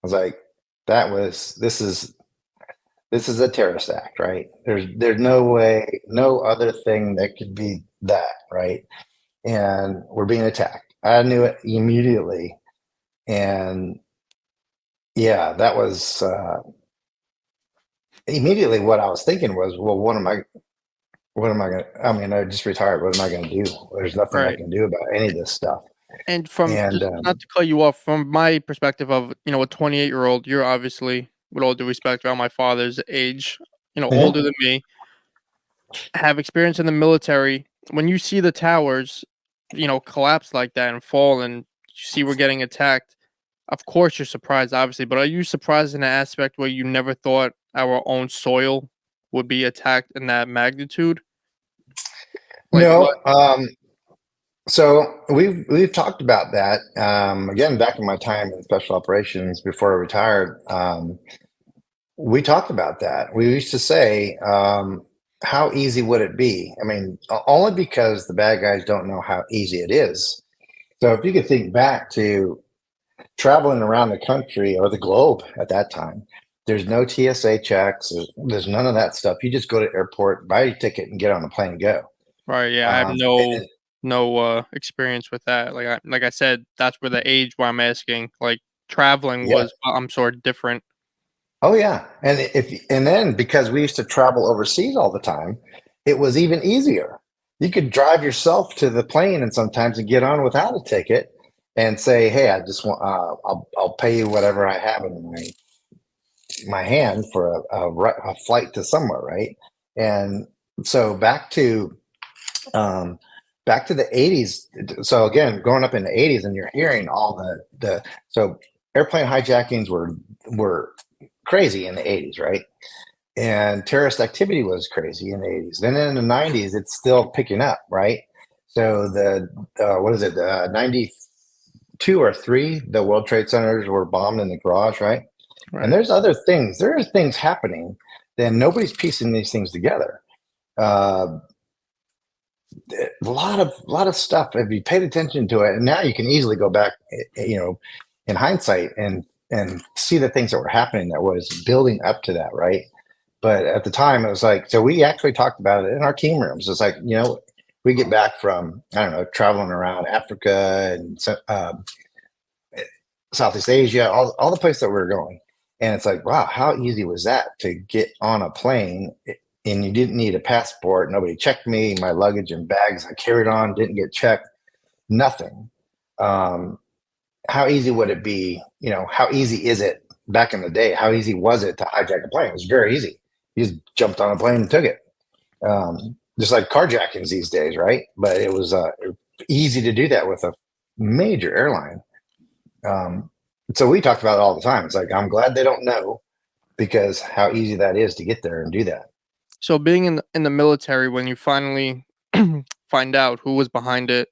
was like, this is a terrorist act, right? There's no way, no other thing that could be that, right? And we're being attacked. I knew it immediately, and yeah, that was immediately what I was thinking was, well, what am I going to, I mean, I just retired. What am I going to do? There's nothing I Right. can do about any of this stuff. And from And just not to cut you off, from my perspective of, a 28-year-old, you're obviously, with all due respect, around my father's age, older mhm. than me, have experience in the military. When you see the towers, collapse like that and fall, and you see we're getting attacked, of course you're surprised, obviously, but are you surprised in an aspect where you never thought our own soil would be attacked in that magnitude? Like what? No, so we've talked about that. Again, back in my time in special operations before I retired, we talked about that. We used to say, how easy would it be? I mean, only because the bad guys don't know how easy it is. So if you could think back to traveling around the country or the globe at that time, there's no TSA checks. There's none of that stuff. You just go to airport, buy your ticket, and get on the plane and go. Right, yeah, I have Um, no experience with that. Like I said, that's where the age why I'm asking. Like traveling yeah. was I'm sort of different. Oh yeah. And then because we used to travel overseas all the time, it was even easier. You could drive yourself to the plane and sometimes and get on without a ticket and say, "Hey, I just want I'll pay you whatever I have in my hand for a flight to somewhere, right?" And so um, back to the 80s. So again, growing up in the 80s and you're hearing all the so airplane hijackings were crazy in the 80s, right? And terrorist activity was crazy in the 80s. Then in the 90s, it's still picking up, right? So the what is it? 92 or three, the World Trade Centers were bombed in the garage, right? And Right. there's other things. There are things happening. Then nobody's piecing these things together. Uh, a lot of stuff. If you paid attention to it, and now you can easily go back, in hindsight, and see the things that were happening that was building up to that, right? But at the time, it was like, so we actually talked about it in our team rooms. It's like, we get back from, I don't know, traveling around Africa and Southeast Asia, all the places that we were going. And it's like, wow, how easy was that to get on a plane? And you didn't need a passport. Nobody checked me. My luggage and bags I carried on didn't get checked. Nothing. Um, how easy would it be? How easy is it back in the day? How easy was it to hijack a plane? It was very easy. You just jumped on a plane and took it. Just like carjackings these days, right? But it was easy to do that with a major airline. Um, so we talked about it all the time. It's like, I'm glad they don't know, because how easy that is to get there and do that. So being in the military, when you finally find out who was behind it,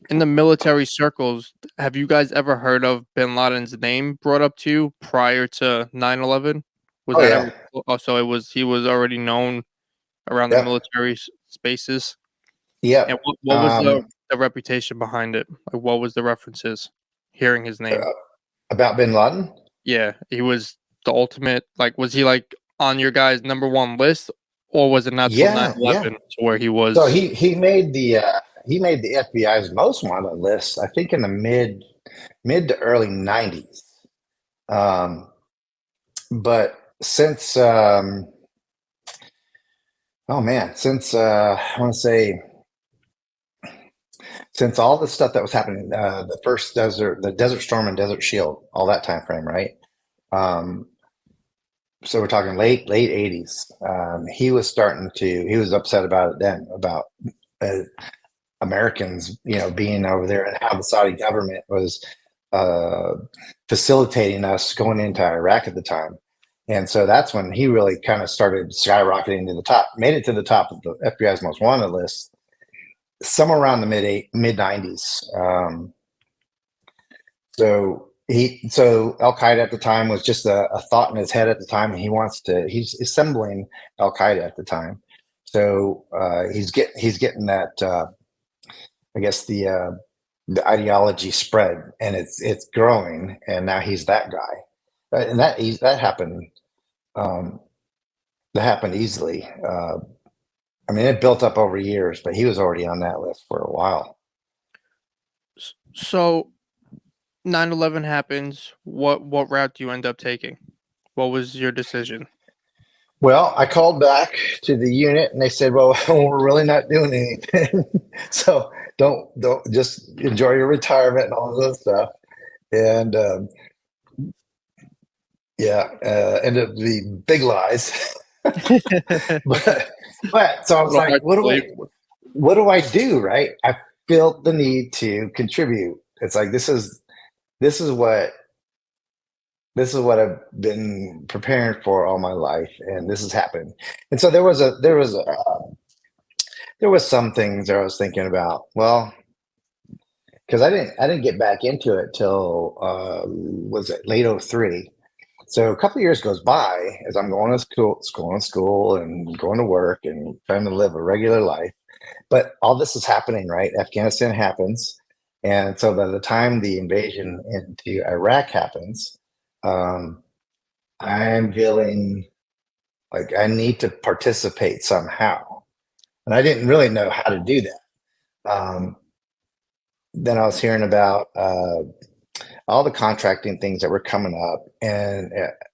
in the military circles, have you guys ever heard of Bin Laden's name brought up to you prior to 9/11? Was Oh that ever? yeah. Oh, so he was already known around the Yep. military spaces. And Yep. what was the reputation behind it? Like, what was the references? Hearing his name. Uh, about Bin Laden. Yeah, he was the ultimate. Like, was he like on your guys' number one list, or was it not till Yeah. Yeah. 9/11 to where he So was? he made the FBI's most wanted list, I think, in the mid to early 90s. Um, but since oh man, since I want to say, since all the stuff that was happening, the Desert Storm and Desert Shield, all that time frame, right? Um, so we're talking late 80s. He was upset about it then, about uh, Americans, being over there, and how the Saudi government was uh, facilitating us going into Iraq at the time. And so that's when he really kind of started skyrocketing to the top, made it to the top of the FBI's most wanted list, somewhere around the mid 90s. So Al Qaeda at the time was just a thought in his head at the time, and he's assembling Al Qaeda at the time. So he's getting that, I guess, the ideology spread, and it's growing, and now he's that guy. And that happened. That happened easily. I mean, it built up over years, but he was already on that list for a while. So 9/11 happens. What route do you end up taking? What was your decision? Well, I called back to the unit and they said, "Well, we're really not doing anything. So don't just enjoy your retirement and all this stuff." And yeah, ended up being big lies. but so I was Little like, hard to believe. what do I do? Right? I felt the need to contribute. It's like this is what I've been preparing for all my life, and this has happened. And so there was some things that I was thinking about. Well, because I didn't get back into it till was it late '03. So a couple of years goes by as I'm going to school and going to work and trying to live a regular life. But all this is happening, right? Afghanistan happens. And so by the time the invasion into Iraq happens, um, I'm feeling like I need to participate somehow. And I didn't really know how to do that. Then I was hearing about all the contracting things that were coming up. And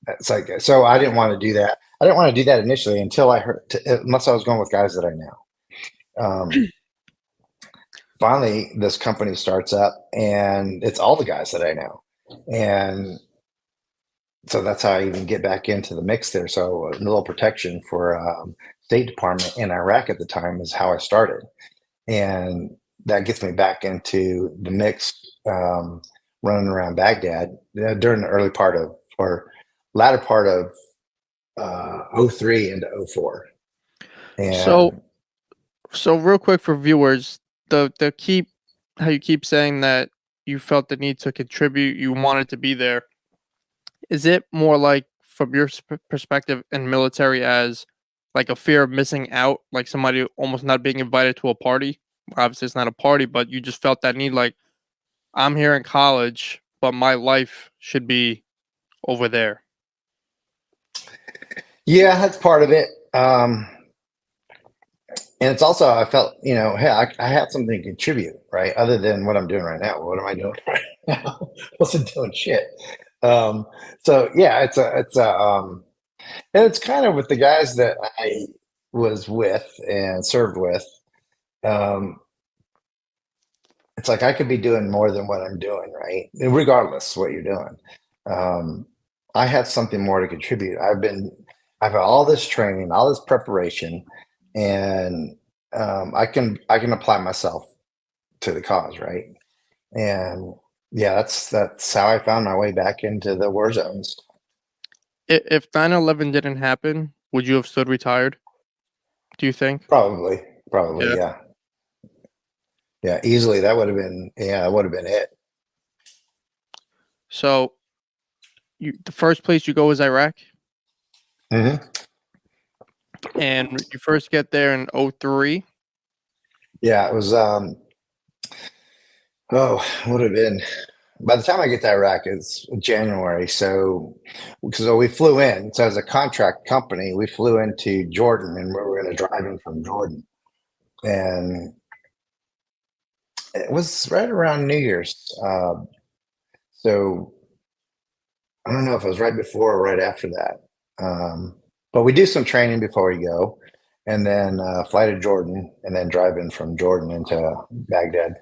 it's like, so I didn't want to do that. I didn't want to do that initially until I heard, unless I was going with guys that I know. Finally, this company starts up and it's all the guys that I know. And so that's how I even get back into the mix there. So a little protection for State Department in Iraq at the time is how I started. And that gets me back into the mix, running around Baghdad during the early part of, or latter part of '03 into '04. So And real quick for viewers, the keep how you keep saying that you felt the need to contribute, you wanted to be there. Is it more like from your perspective in military as like a fear of missing out, like somebody almost not being invited to a party? Obviously, it's not a party, but you just felt that need, like I'm here in college, but my life should be over there. yeah, that's part of it. And it's also, I felt, hey, I have something to contribute, right? Other than what I'm doing right now. What am I doing right now? I wasn't doing shit. So yeah, and it's kind of with the guys that I was with and served with. Um, it's like I could be doing more than what I'm doing, right? And regardless what you're doing. Um, I have something more to contribute. I've had all this training, all this preparation, and I can apply myself to the cause, right? And yeah, that's how I found my way back into the war zones. If 9/11 didn't happen, would you have stood retired? Do you think? Probably, probably, Yeah. yeah, yeah, easily. That would have been it. So the first place you go is Iraq, Hmm. and you first get there in '03. Yeah, it was. Oh, would have been. By the time I get to Iraq, it's January. So, because we flew in, so as a contract company, we flew into Jordan, and we were going to drive in from Jordan, and it was right around New Year's. So I don't know if it was right before or right after that. But we do some training before we go, and then fly to Jordan, and then drive in from Jordan into Baghdad.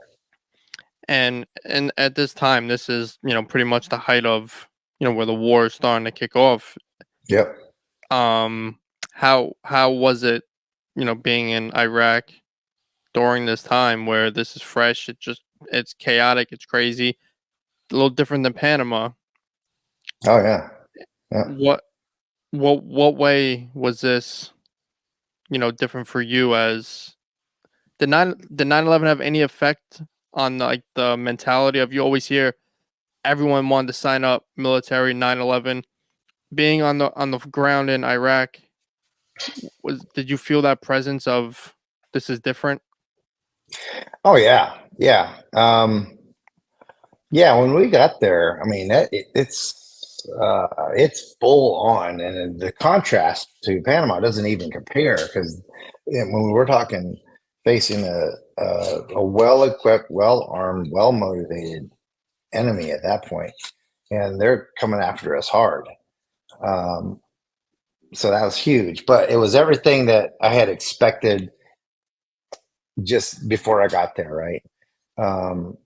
And at this time, this is pretty much the height of where the war is starting to kick off. Yep. Um, how was it, being in Iraq during this time where this is fresh? It's chaotic, it's crazy, a little different than Panama. Oh yeah. Yeah. What what way was this, different for you? As did 9/11 have any effect on like the mentality of, you always hear everyone wanted to sign up military 9/11, being on the ground in Iraq? Did you feel that presence of this is different? Oh yeah. Yeah. Yeah. When we got there, I mean, it's it's full on, and the contrast to Panama doesn't even compare because when we're talking facing a well-equipped, well-armed, well-motivated enemy at that point, and they're coming after us hard. So that was huge, but it was everything that I had expected just before I got there, right? Um,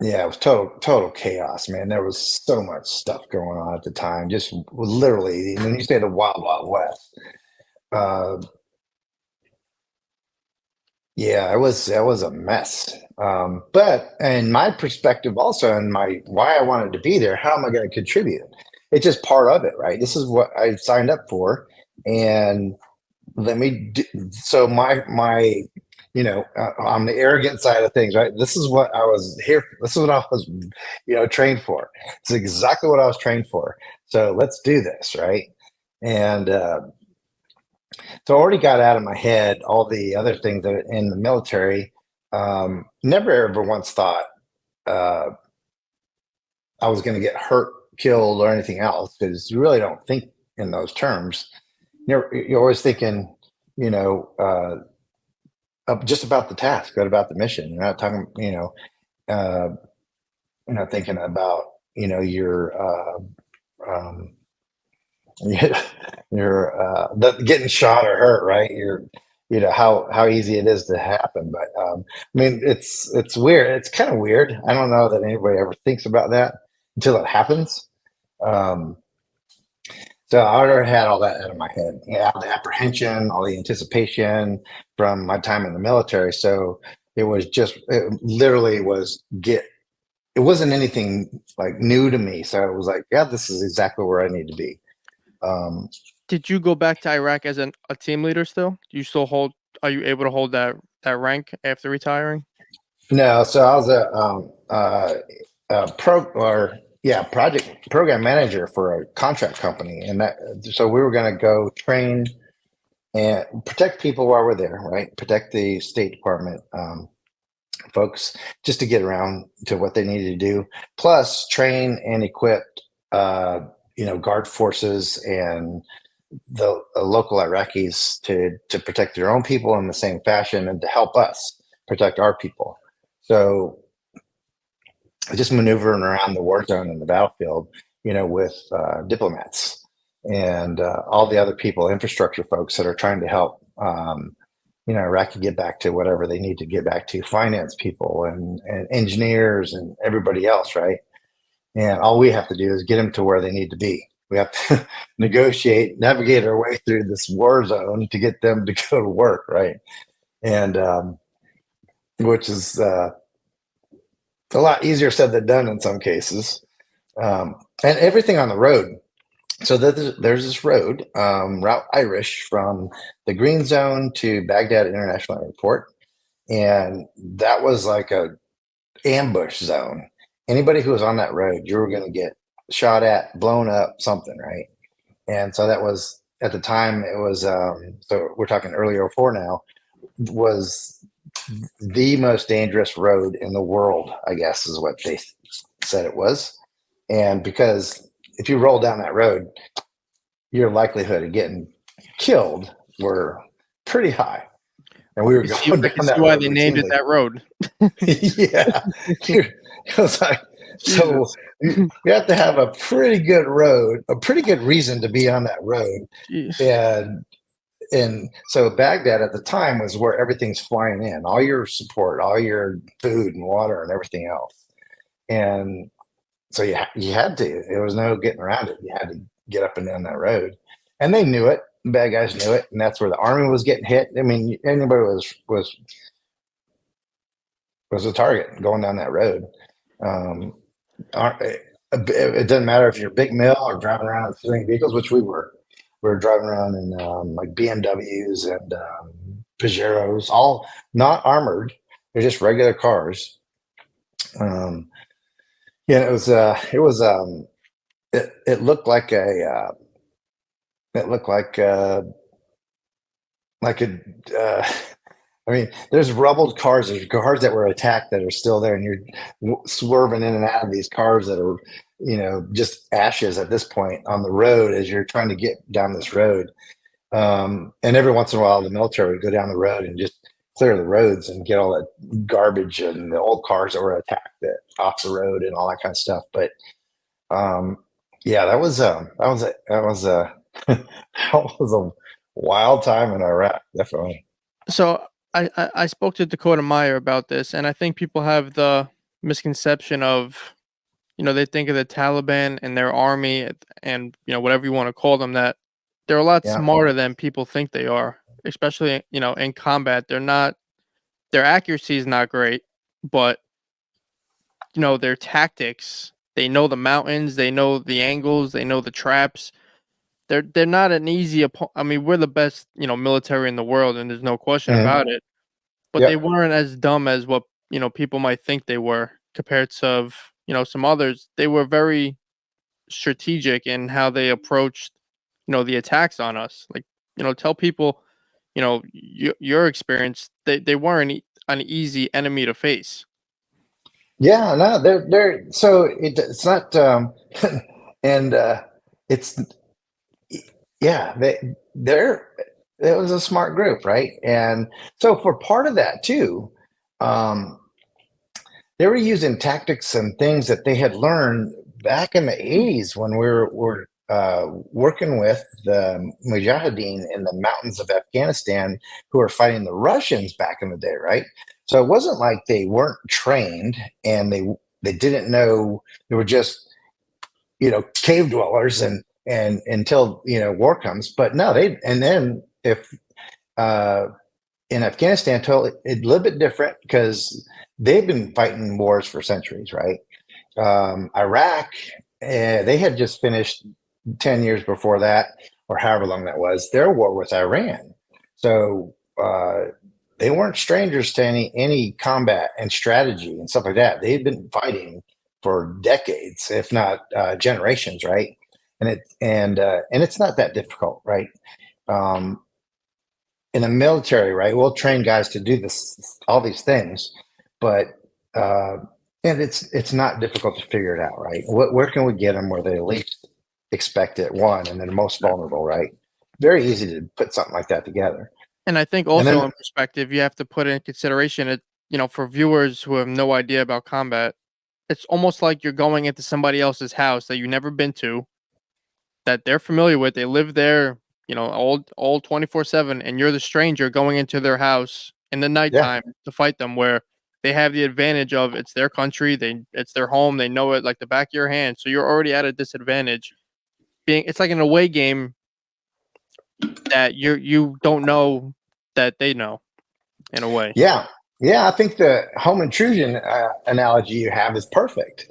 yeah, it was total chaos, man. There was so much stuff going on at the time. Just literally, when you say the Wild Wild West, uh, yeah, it was a mess. But in my perspective, also, and my why I wanted to be there, how am I going to contribute? It's just part of it, right? This is what I signed up for, and let me do, so my on the arrogant side of things, right? This is what I was here for. This is what I was trained for. It's exactly what I was trained for, so let's do this, right? And so I already got out of my head all the other things that are in the military. Never ever once thought uh, I was going to get hurt, killed, or anything else, because you really don't think in those terms. You're always thinking, you know, just about the task, not about the mission. You're not talking, uh, you're not thinking about, your, getting shot or hurt, right? How easy it is to happen. But I mean, it's weird. It's kind of weird. I don't know that anybody ever thinks about that until it happens. Um, So I already had all that out of my head. Yeah, all the apprehension, all the anticipation from my time in the military. So it literally it wasn't anything like new to me. So it was like, yeah, this is exactly where I need to be. Um, Did you go back to Iraq as a team leader still? Do you still hold? Are you able to hold that rank after retiring? no, so I was project program manager for a contract company. So we were going to go train and protect people while we're there, right? Protect the State Department folks just to get around to what they needed to do. Plus, train and equip, guard forces and the local Iraqis to protect their own people in the same fashion and to help us protect our people. So just maneuvering around the war zone and the battlefield, with diplomats and all the other people, infrastructure folks that are trying to help, Iraq to get back to whatever they need to get back to, finance people and engineers and everybody else, right? And all we have to do is get them to where they need to be. We have to negotiate, navigate our way through this war zone to get them to go to work, right? And which is a lot easier said than done in some cases. And everything on the road. So there's this road, Route Irish, from the Green Zone to Baghdad International Airport, and that was like a ambush zone. Anybody who was on that road, you were going to get shot at, blown up, something, right? And so that was at the time. It was so we're talking early '04 now. Was the most dangerous road in the world, I guess, is what they said it was. And because if you roll down that road, your likelihood of getting killed were pretty high. And we were going I down can see that why road they named it routinely. that road. Yeah. It was like, so Jesus. you have to have a pretty good road, a pretty good reason to be on that road. Jeez. And so Baghdad at the time was where everything's flying in, all your support, all your food and water and everything else. And so you had to. There was no getting around it. You had to get up and down that road, and they knew it. The bad guys knew it, and that's where the army was getting hit. I mean, anybody was a target going down that road. Um, it doesn't matter if you're a big mill or driving around in civilian vehicles, which we were. We were driving around in like BMWs and Pajeros, all not armored. They're just regular cars. Um, yeah, it looked like it looked like a uh, I mean, there's rubbled cars. There's cars that were attacked that are still there, and you're swerving in and out of these cars that are, just ashes at this point on the road as you're trying to get down this road. And every once in a while, the military would go down the road and just clear the roads and get all that garbage and the old cars that were attacked off the road and all that kind of stuff. But yeah, that was that was a wild time in Iraq, definitely. So I spoke to Dakota Meyer about this, and I think people have the misconception of, they think of the Taliban and their army and, whatever you want to call them, that they're a lot Yeah. smarter than people think they are, especially, in combat. Their accuracy is not great, but, their tactics, they know the mountains, they know the angles, they know the traps. They're not an easy I mean, we're the best, military in the world, and there's no question Mhm. about it. But they Yep. weren't as dumb as what, people might think they were compared to some others. They were very strategic in how they approached, the attacks on us. Like, tell people, your experience. They weren't an easy enemy to face. Yeah, no, they're so it's not and it's yeah, they're it was a smart group, right? And so for part of that too, um they were using tactics and things that they had learned back in the 80s when we were working with the Mujahideen in the mountains of Afghanistan who were fighting the Russians back in the day, right? So it wasn't like they weren't trained and they didn't know. They were just cave dwellers and until war comes. But no, they and then if uh, in Afghanistan, totally a little bit different because they've been fighting wars for centuries, right? Iraq, they had just finished 10 years before that, or however long that was, their war with Iran. So they weren't strangers to any combat and strategy and stuff like that. They've been fighting for decades, if not generations, right? And it's not that difficult, right? Um, in the military, right? We'll train guys to do all these things, but uh, and it's not difficult to figure it out, right? Where can we get them where they least expect it? One, and then most vulnerable, right? Very easy to put something like that together. And I think And also then, in perspective, you have to put in consideration it, for viewers who have no idea about combat, it's almost like you're going into somebody else's house that you've never been to, that they're familiar with. They live there, all 24/7, and you're the stranger going into their house in the yeah, nighttime to fight them, where they have the advantage of it's their country, it's their home, they know it like the back of your hand. So you're already at a disadvantage. It's like an away game that you don't know that they know in a way. yeah, yeah. I think the home intrusion analogy you have is perfect,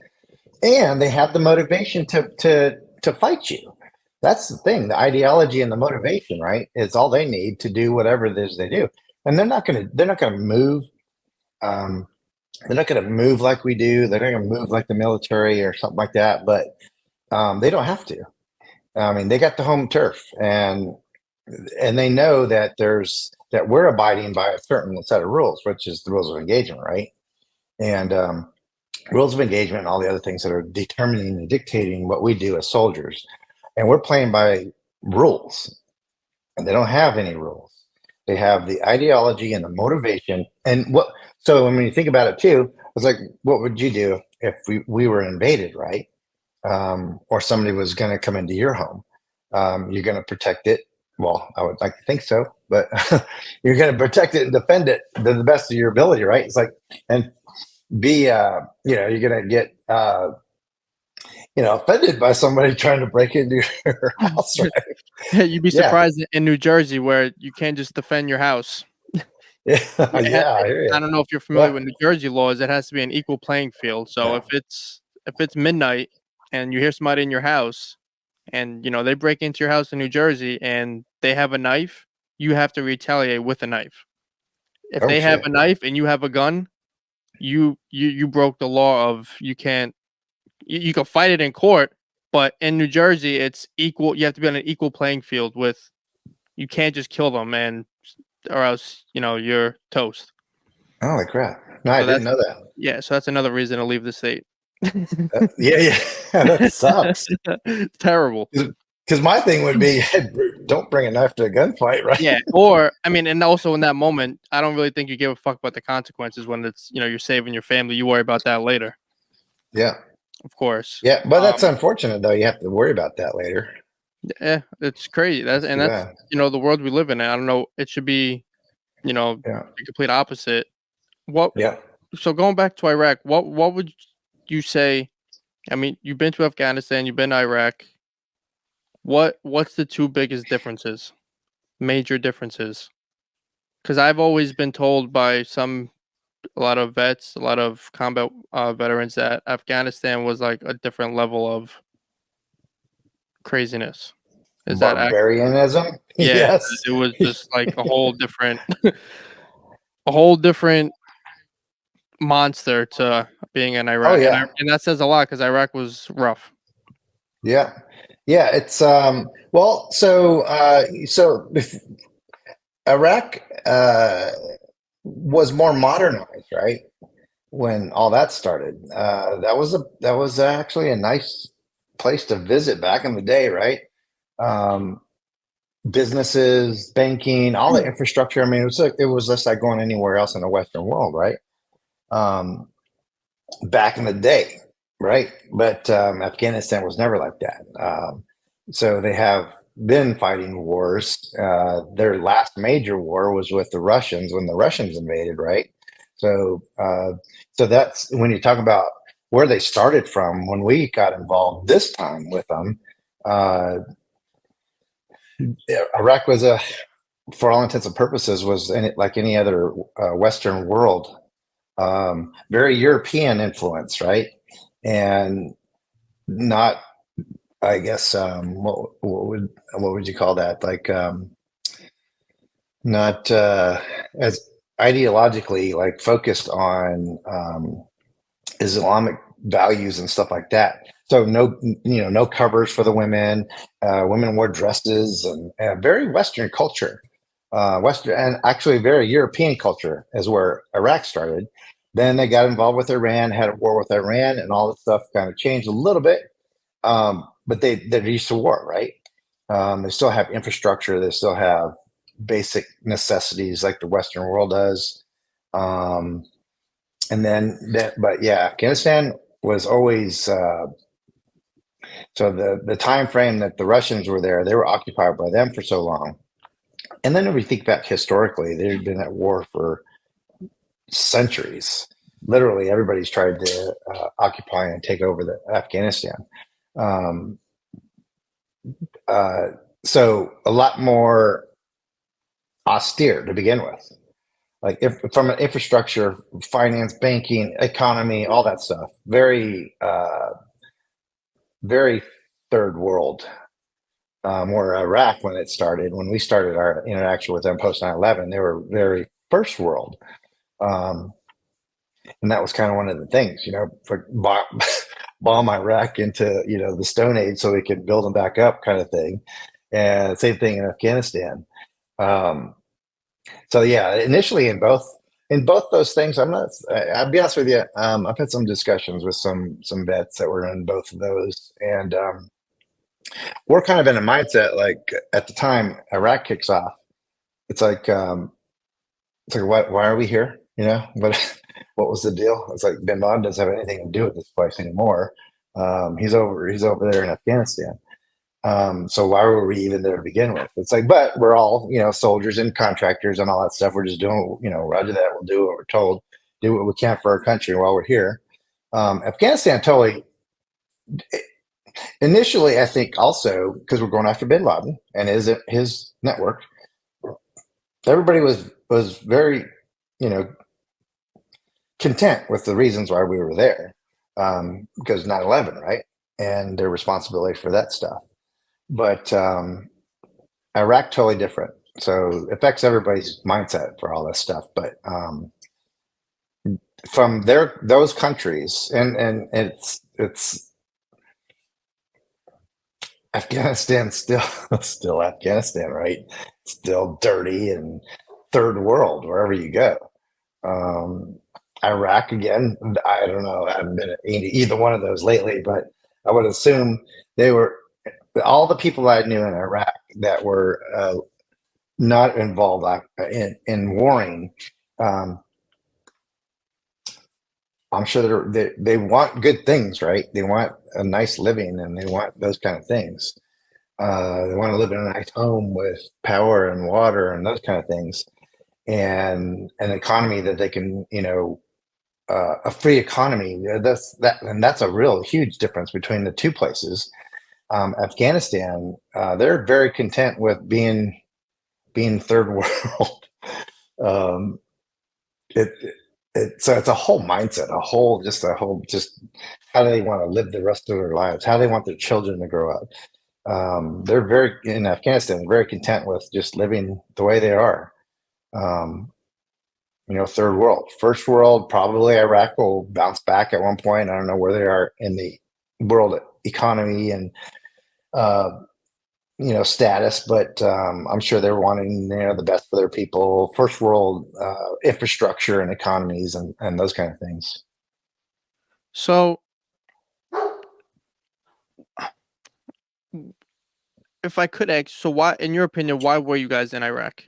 and they have the motivation to fight you. That's the thing. The ideology and the motivation, right? Is all they need to do whatever it is they do, and they're not gonna move. Um, they're not going to move like we do. They're not going to move like the military or something like that. But they don't have to. I mean, they got the home turf, and they know that we're abiding by a certain set of rules, which is the rules of engagement, right? And rules of engagement and all the other things that are determining and dictating what we do as soldiers. And we're playing by rules, and they don't have any rules. They have the ideology and the motivation. And so when you think about it too, it's like, what would you do if we were invaded, right? Or somebody was going to come into your home? You're going to protect it. Well, I would like to think so, but you're going to protect it and defend it to the best of your ability, right? It's like, and you're going to get, offended by somebody trying to break into your house, right? You'd be Yeah. surprised in New Jersey where you can't just defend your house. Yeah. Yeah, Yeah. I hear you. I don't know if you're familiar Yeah. with New Jersey laws. It has to be an equal playing field. So if it's midnight and you hear somebody in your house and they break into your house in New Jersey and they have a knife, you have to retaliate with a knife. If Oh, they have shit. a knife and you have a gun, you broke the law of you can't you can fight it in court, but in New Jersey it's equal. You have to be on an equal playing field with. You can't just kill them, and or else you're toast. Holy crap! No, I So didn't that's know that. yeah. So that's another reason to leave the state. Yeah, that sucks. It's terrible. Because my thing would be, don't bring a knife to a gunfight, right? Yeah, or I mean, and also in that moment, I don't really think you give a fuck about the consequences when it's you're saving your family. You worry about that later, Yeah, of course. yeah, but that's unfortunate though. You have to worry about that later. Yeah, it's crazy. That's Too bad. the world we live in. And I don't know. It should be Yeah, the complete opposite. What? yeah. So going back to Iraq, what would you say? I mean, you've been to Afghanistan, you've been to Iraq. What's the two biggest differences? Major differences? Because I've always been told by a lot of vets, a lot of combat veterans that Afghanistan was like a different level of craziness. Is that Barbarianism. yeah, Yes. it was just like a whole different a whole different monster to being in Oh Iraq. yeah. And that says a lot because Iraq was rough. Yeah. Yeah. It's well, so if Iraq was more modernized, right? When all that started, that was actually a nice place to visit back in the day, right? Um, Businesses, banking, all the infrastructure. I mean, it was just like going anywhere else in the Western world, right? Um, Back in the day, right? But Afghanistan was never like that. So they have been fighting wars. Their last major war was with the Russians when the Russians invaded, right? So that's when you talk about where they started from when we got involved this time with them. Uh, Iraq was for all intents and purposes, was like any other Western world, very European influence, right? And not, I guess, what would you call that? Like, not as ideologically like focused on Islamic values and stuff like that. So no covers for the women. Women wore dresses and very Western culture. Western and actually very European culture is where Iraq started. Then they got involved with Iran, had a war with Iran, and all this stuff kind of changed a little bit. But they're used to war, right? They still have infrastructure. They still have basic necessities like the Western world does. Um, and then but yeah, Afghanistan was always so the time frame that the Russians were there, they were occupied by them for so long. And then if we think back historically, they've been at war for centuries. Literally, everybody's tried to occupy and take over Afghanistan. Um, so a lot more austere to begin with. Like from an infrastructure, finance, banking, economy, all that stuff, very third world. Where Iraq, when we started our interaction with them post 9/11, they were very first world. And that was kind of one of the things, for bomb Iraq into, the Stone Age so we could build them back up kind of thing. And same thing in Afghanistan. So yeah, initially in both those things, I'll be honest with you. I've had some discussions with some vets that were in both of those, and we're kind of in a mindset like at the time Iraq kicks off, it's like why are we here? What was the deal? It's like Bin Laden doesn't have anything to do with this place anymore. He's over there in Afghanistan. So why were we even there to begin with? It's like, but we're all, soldiers and contractors and all that stuff. We're just doing, roger that. We'll do what we're told, do what we can for our country while we're here. Afghanistan totally, initially, I think also because we're going after Bin Laden and his network, everybody was very, content with the reasons why we were there, because 9/11, right, and their responsibility for that stuff. But Iraq totally different, so it affects everybody's mindset for all this stuff. But from those countries, and it's Afghanistan still Afghanistan, right? Still dirty and third world wherever you go. Iraq again, I don't know. I haven't been at either one of those lately, but I would assume they were all the people I knew in Iraq that were not involved in warring. Um, I'm sure they want good things, right? They want a nice living and they want those kind of things. They want to live in a nice home with power and water and those kind of things, and an economy that they can, a free economy. That's a real huge difference between the two places. Afghanistan, they're very content with being third world. um, it, so it's a whole mindset, just how do they want to live the rest of their lives? How do they want their children to grow up? They're in Afghanistan, very content with just living the way they are. Third world. First world, probably Iraq will bounce back at one point. I don't know where they are in the world economy and status, but I'm sure they're wanting the best for their people. First world infrastructure and economies and those kind of things. So, if I could ask, so why, in your opinion, why were you guys in Iraq?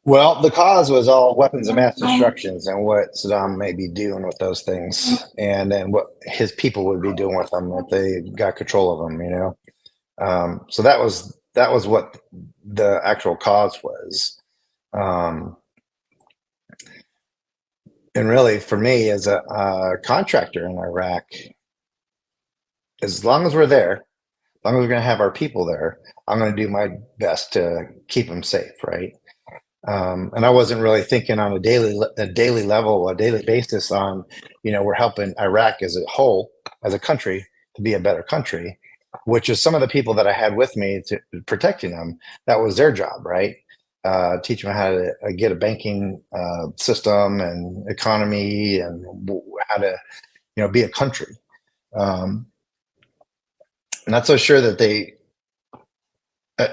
Well, the cause was all weapons of mass destructions and what Saddam may be doing with those things, and then what his people would be doing with them if they got control of them. So that was what the actual cause was. And really, for me, as a contractor in Iraq, as long as we're there, as long as we're going to have our people there, I'm going to do my best to keep them safe, right? And I wasn't really thinking on a daily level, a daily basis on, we're helping Iraq as a whole, as a country, to be a better country, which is some of the people that I had with me to protecting them. That was their job, right? Teach them how to get a banking system and economy and how to, be a country. Not so sure that they,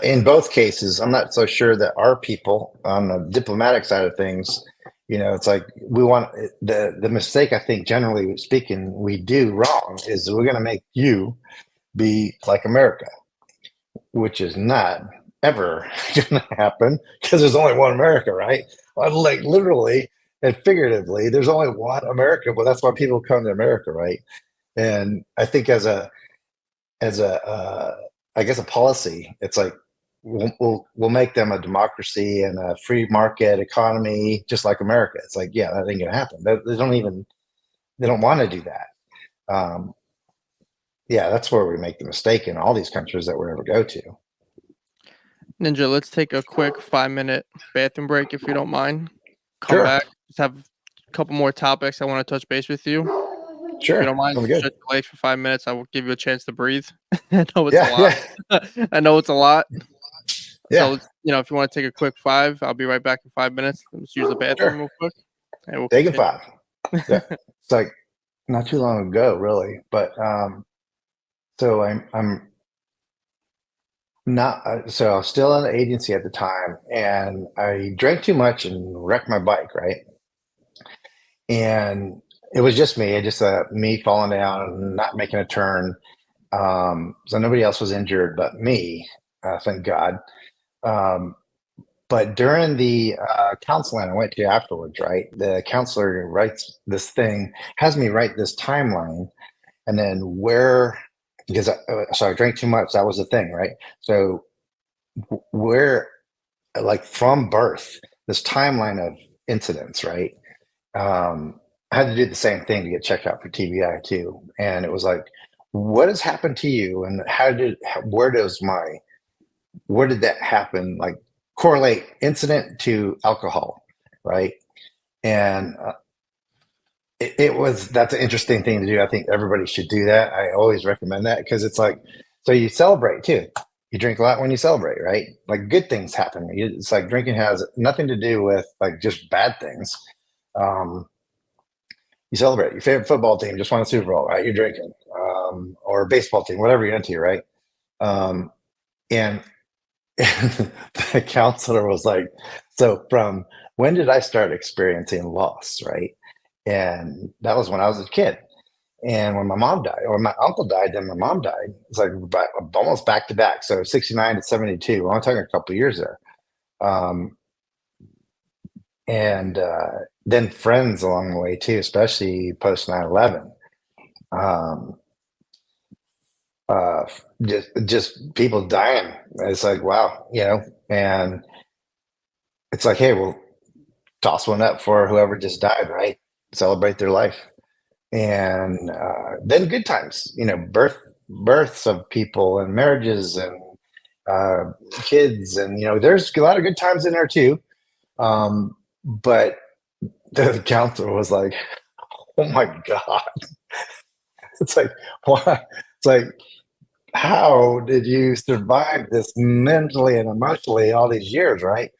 in both cases, I'm not so sure that our people on the diplomatic side of things, it's like we want the mistake, I think, generally speaking, we do wrong is we're going to make you be like America, which is not ever going to happen because there's only one America, right? Like literally and figuratively, there's only one America, but that's why people come to America, right? And I think as a I guess a policy, it's like we'll make them a democracy and a free market economy, just like America. It's like, yeah, that ain't gonna happen. They don't want to do that. Yeah, that's where we make the mistake in all these countries that we ever go to. Ninja, let's take a quick 5-minute bathroom break if you don't mind. Come Sure. back. Just have a couple more topics I want to touch base with you. Sure. If you don't mind, Sounds good. shut your legs for 5 minutes. I will give you a chance to breathe. I know it's Yeah, a lot. I know it's a lot. Yeah. So, if you want to take a quick 5, I'll be right back in 5 minutes. Let's use the bathroom real quick. And we'll Taking continue. 5. Yeah. It's like not too long ago, really. But so I'm not. So I was still in the agency at the time, and I drank too much and wrecked my bike, right? And it was just me, me falling down and not making a turn. So nobody else was injured but me, thank God. But during the counseling I went to afterwards, right, the counselor writes this thing, has me write this timeline, and then because I drank too much. That was the thing, right? So where, like from birth, this timeline of incidents, right? I had to do the same thing to get checked out for TBI too, and it was like, what has happened to you, and where did that happen? Like correlate incident to alcohol, right? And that's an interesting thing to do. I think everybody should do that. I always recommend that because it's like, so you celebrate too. You drink a lot when you celebrate, right? Like good things happen. It's like drinking has nothing to do with like just bad things. You celebrate. Your favorite football team just won a Super Bowl, right? You're drinking, or baseball team, whatever you're into, right? And And the counselor was like, so from when did I start experiencing loss, right? And that was when I was a kid. And when my mom died, or my uncle died, then my mom died. It's like almost back to back. So 69 to 72. We're only talking a couple of years there. Um, and then friends along the way too, especially post 9/11. Um, uh, just people dying. It's like, wow, and it's like, hey, well, toss one up for whoever just died, right? Celebrate their life. And then good times, births of people and marriages and uh, kids, and there's a lot of good times in there too. But the counselor was like, "Oh my god!" It's like, what? It's like, how did you survive this mentally and emotionally all these years, right?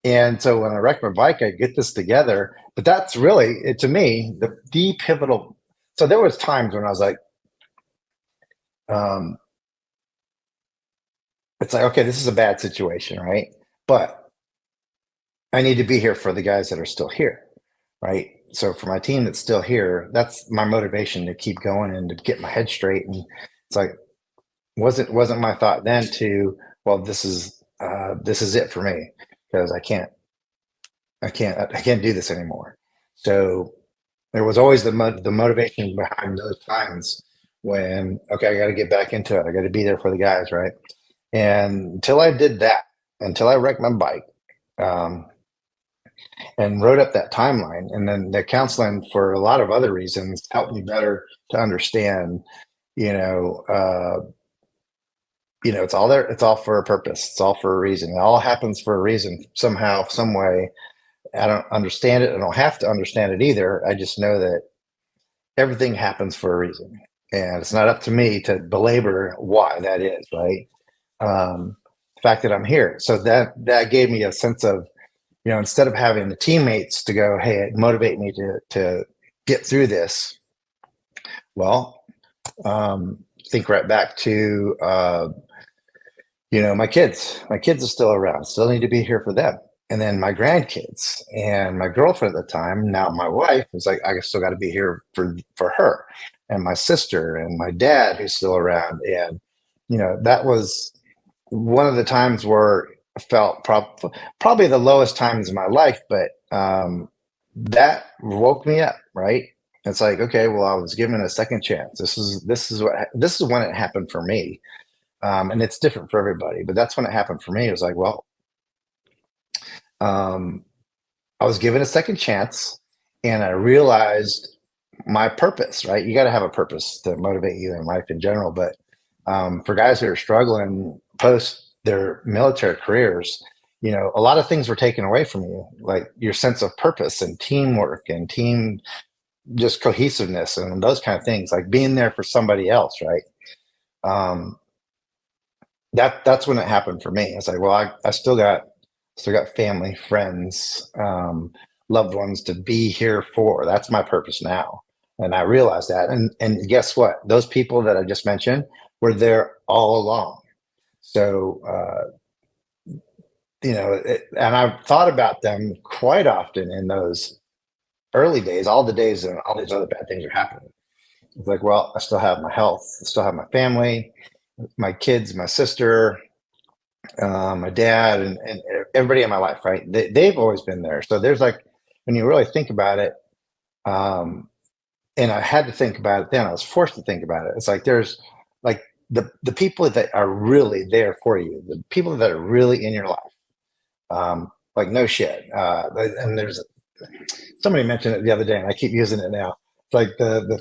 And so when I wrecked my bike, I get this together. But that's really, to me, the pivotal. So there was times when I was like, um, it's like, okay, this is a bad situation, right? But I need to be here for the guys that are still here, right? So for my team that's still here, that's my motivation to keep going and to get my head straight. And it's like, wasn't my thought then to, well, this is it for me, because I can't do this anymore. So there was always the motivation behind those times when, okay, I got to get back into it. I got to be there for the guys, right? And until I did that, until I wrecked my bike, um, and wrote up that timeline, and then the counseling for a lot of other reasons helped me better to understand, you know, uh, it's all there. It's all for a purpose. It's all for a reason. It all happens for a reason somehow, some way. I don't understand it. I don't have to understand it either. I just know that everything happens for a reason, and it's not up to me to belabor why that is, right? The fact that I'm here, so that gave me a sense of, instead of having the teammates to go, hey, motivate me to get through this. Well, think right back to my kids. My kids are still around. Still need to be here for them. And then my grandkids and my girlfriend at the time, now my wife, was like, I still got to be here for her, and my sister and my dad who's still around. And that was one of the times where I felt probably the lowest times in my life, but that woke me up, right? It's like, okay, well, I was given a second chance. This is when it happened for me, and it's different for everybody, but that's when it happened for me. It was like, well, um, I was given a second chance, and I realized my purpose, right? You got to have a purpose to motivate you in life in general. But for guys who are struggling post their military careers, a lot of things were taken away from you, like your sense of purpose and teamwork and team just cohesiveness and those kind of things, like being there for somebody else, right? Um, that's when it happened for me. It's like, well, I still got family, friends, loved ones to be here for. That's my purpose now. And I realized that. And guess what? Those people that I just mentioned were there all along. So, and I've thought about them quite often in those early days, all the days and all these other bad things are happening. It's like, well, I still have my health, I still have my family, my kids, my sister, my dad, and everybody in my life, right? They've always been there. So there's like, when you really think about it, and I had to think about it then, I was forced to think about it. It's like there's like the people that are really there for you, the people that are really in your life. Like no shit. And there's somebody mentioned it the other day, and I keep using it now. It's like the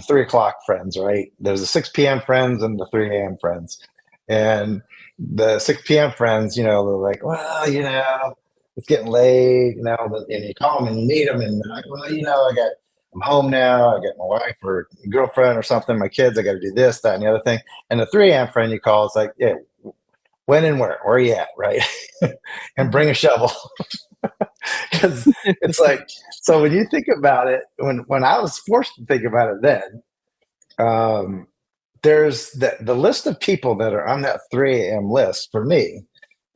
3 o'clock friends, right? There's the 6 p.m. friends and the 3 a.m. friends. And the 6 p.m. friends, they're like, well, it's getting late, and you call them and you meet them, and they're like, well, I'm home now. I got my wife or girlfriend or something, my kids, I got to do this, that, and the other thing. And the 3 a.m. friend you call is like, yeah, when and where are you at, right? And bring a shovel. Because it's like, so when you think about it, when I was forced to think about it then, there's the list of people that are on that 3 a.m. list for me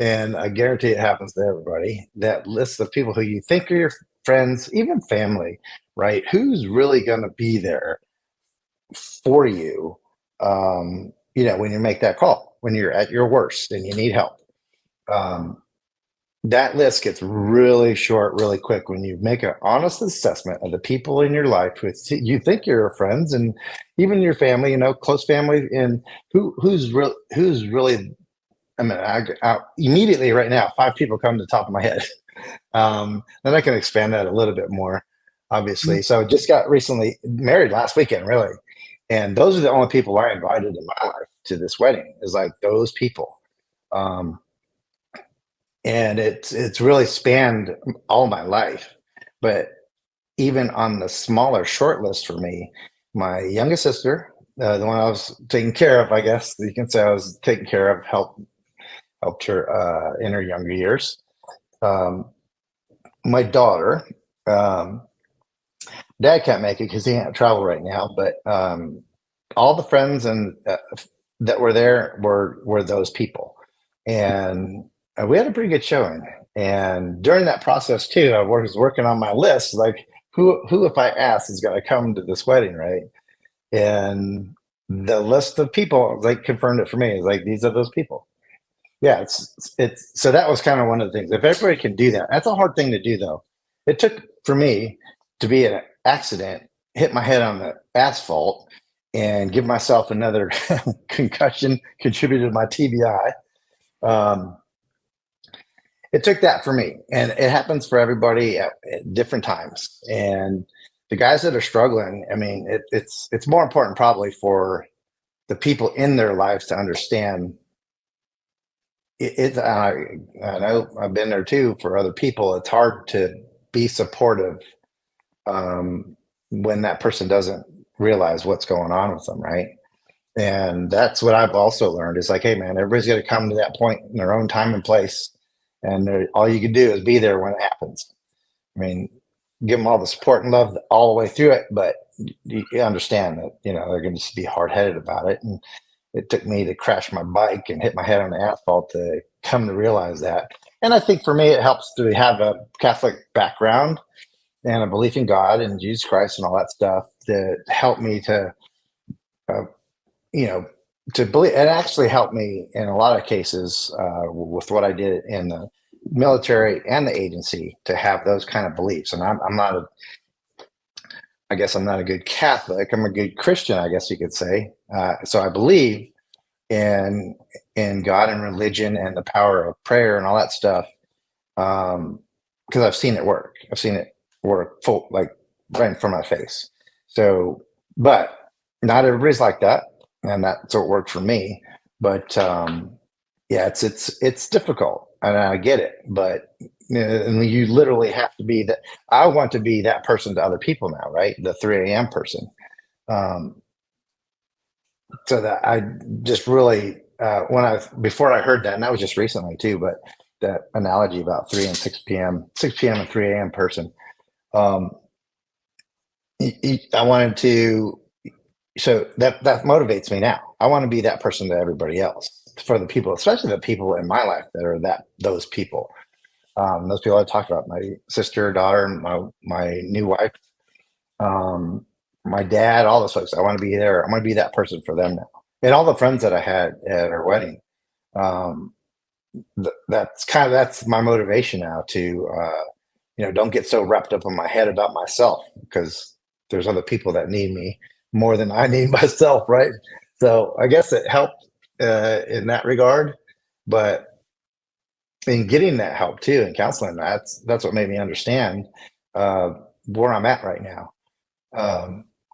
and I guarantee it happens to everybody, that list of people who you think are your friends, even family, right? Who's really going to be there for you, when you make that call, when you're at your worst and you need help. That list gets really short really quick when you make an honest assessment of the people in your life who you think you're your friends, and even your family, close family, and who's really. I mean, I immediately right now, 5 people come to the top of my head. Then I can expand that a little bit more, obviously. So just got recently married last weekend, really. And those are the only people I invited in my life to this wedding, is like those people. And it's really spanned all my life. But even on the smaller short list for me, my youngest sister, the one I was taking care of, I guess you can say I was taking care of, helped her in her younger years. My daughter, dad can't make it because he can't travel right now, but all the friends and that were there were those people. And we had a pretty good showing. And during that process too, I was working on my list, like who if I ask is going to come to this wedding, right? And the list of people like confirmed it for me. It's like, these are those people. Yeah, it's so that was kind of one of the things. If everybody can do that, that's a hard thing to do, though. It took for me to be in an accident, hit my head on the asphalt, and give myself another concussion, contributed to my TBI. It took that for me, and it happens for everybody at different times. And the guys that are struggling, I mean, it's more important probably for the people in their lives to understand. I know I've been there too for other people. It's hard to be supportive when that person doesn't realize what's going on with them, right? And that's what I've also learned is like, hey man, everybody's got to come to that point in their own time and place, and all you can do is be there when it happens. I mean, give them all the support and love all the way through it, but you understand that they're going to just be hard headed about it. And it took me to crash my bike and hit my head on the asphalt to come to realize that. And I think for me, it helps to have a Catholic background and a belief in God and Jesus Christ and all that stuff to help me to, to believe. It actually helped me in a lot of cases with what I did in the military and the agency to have those kind of beliefs. And I guess I'm not a good Catholic. I'm a good Christian, I guess you could say. So I believe in God and religion and the power of prayer and all that stuff, because I've seen it work. I've seen it work full, like right in front of my face. So, but not everybody's like that, and that's what worked for me. But yeah, it's difficult, and I get it. But and you literally have to be that. I want to be that person to other people now, right? The 3 a.m. person. So that I just really before I heard that, and that was just recently too, but that analogy about 3 and 6 p.m., 6 p.m. and 3 a.m. person. I wanted to, so that motivates me now. I want to be that person to everybody else, for the people, especially the people in my life that are those people. Those people I talked about, my sister, daughter, my new wife, my dad, all those folks. I want to be there. I want to be that person for them now. And all the friends that I had at our wedding. That's my motivation now to, don't get so wrapped up in my head about myself, because there's other people that need me more than I need myself. Right. So I guess it helped in that regard, but in getting that help too, and counseling, that's what made me understand where I'm at right now.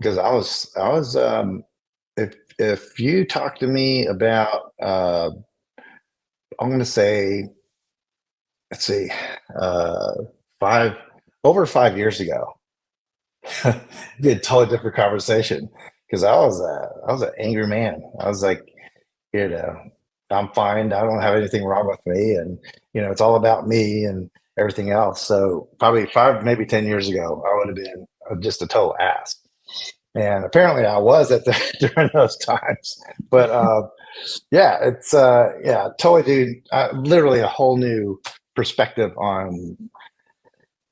Because I was if you talk to me about I'm going to say, let's see, over 5 years ago, it'd be a totally different conversation, because I was an angry man. I was like, I'm fine. I don't have anything wrong with me, and it's all about me and everything else. So probably 5, maybe 10 years ago, I would have been just a total ass. And apparently I was during those times. But Yeah, it's totally, dude. Literally a whole new perspective on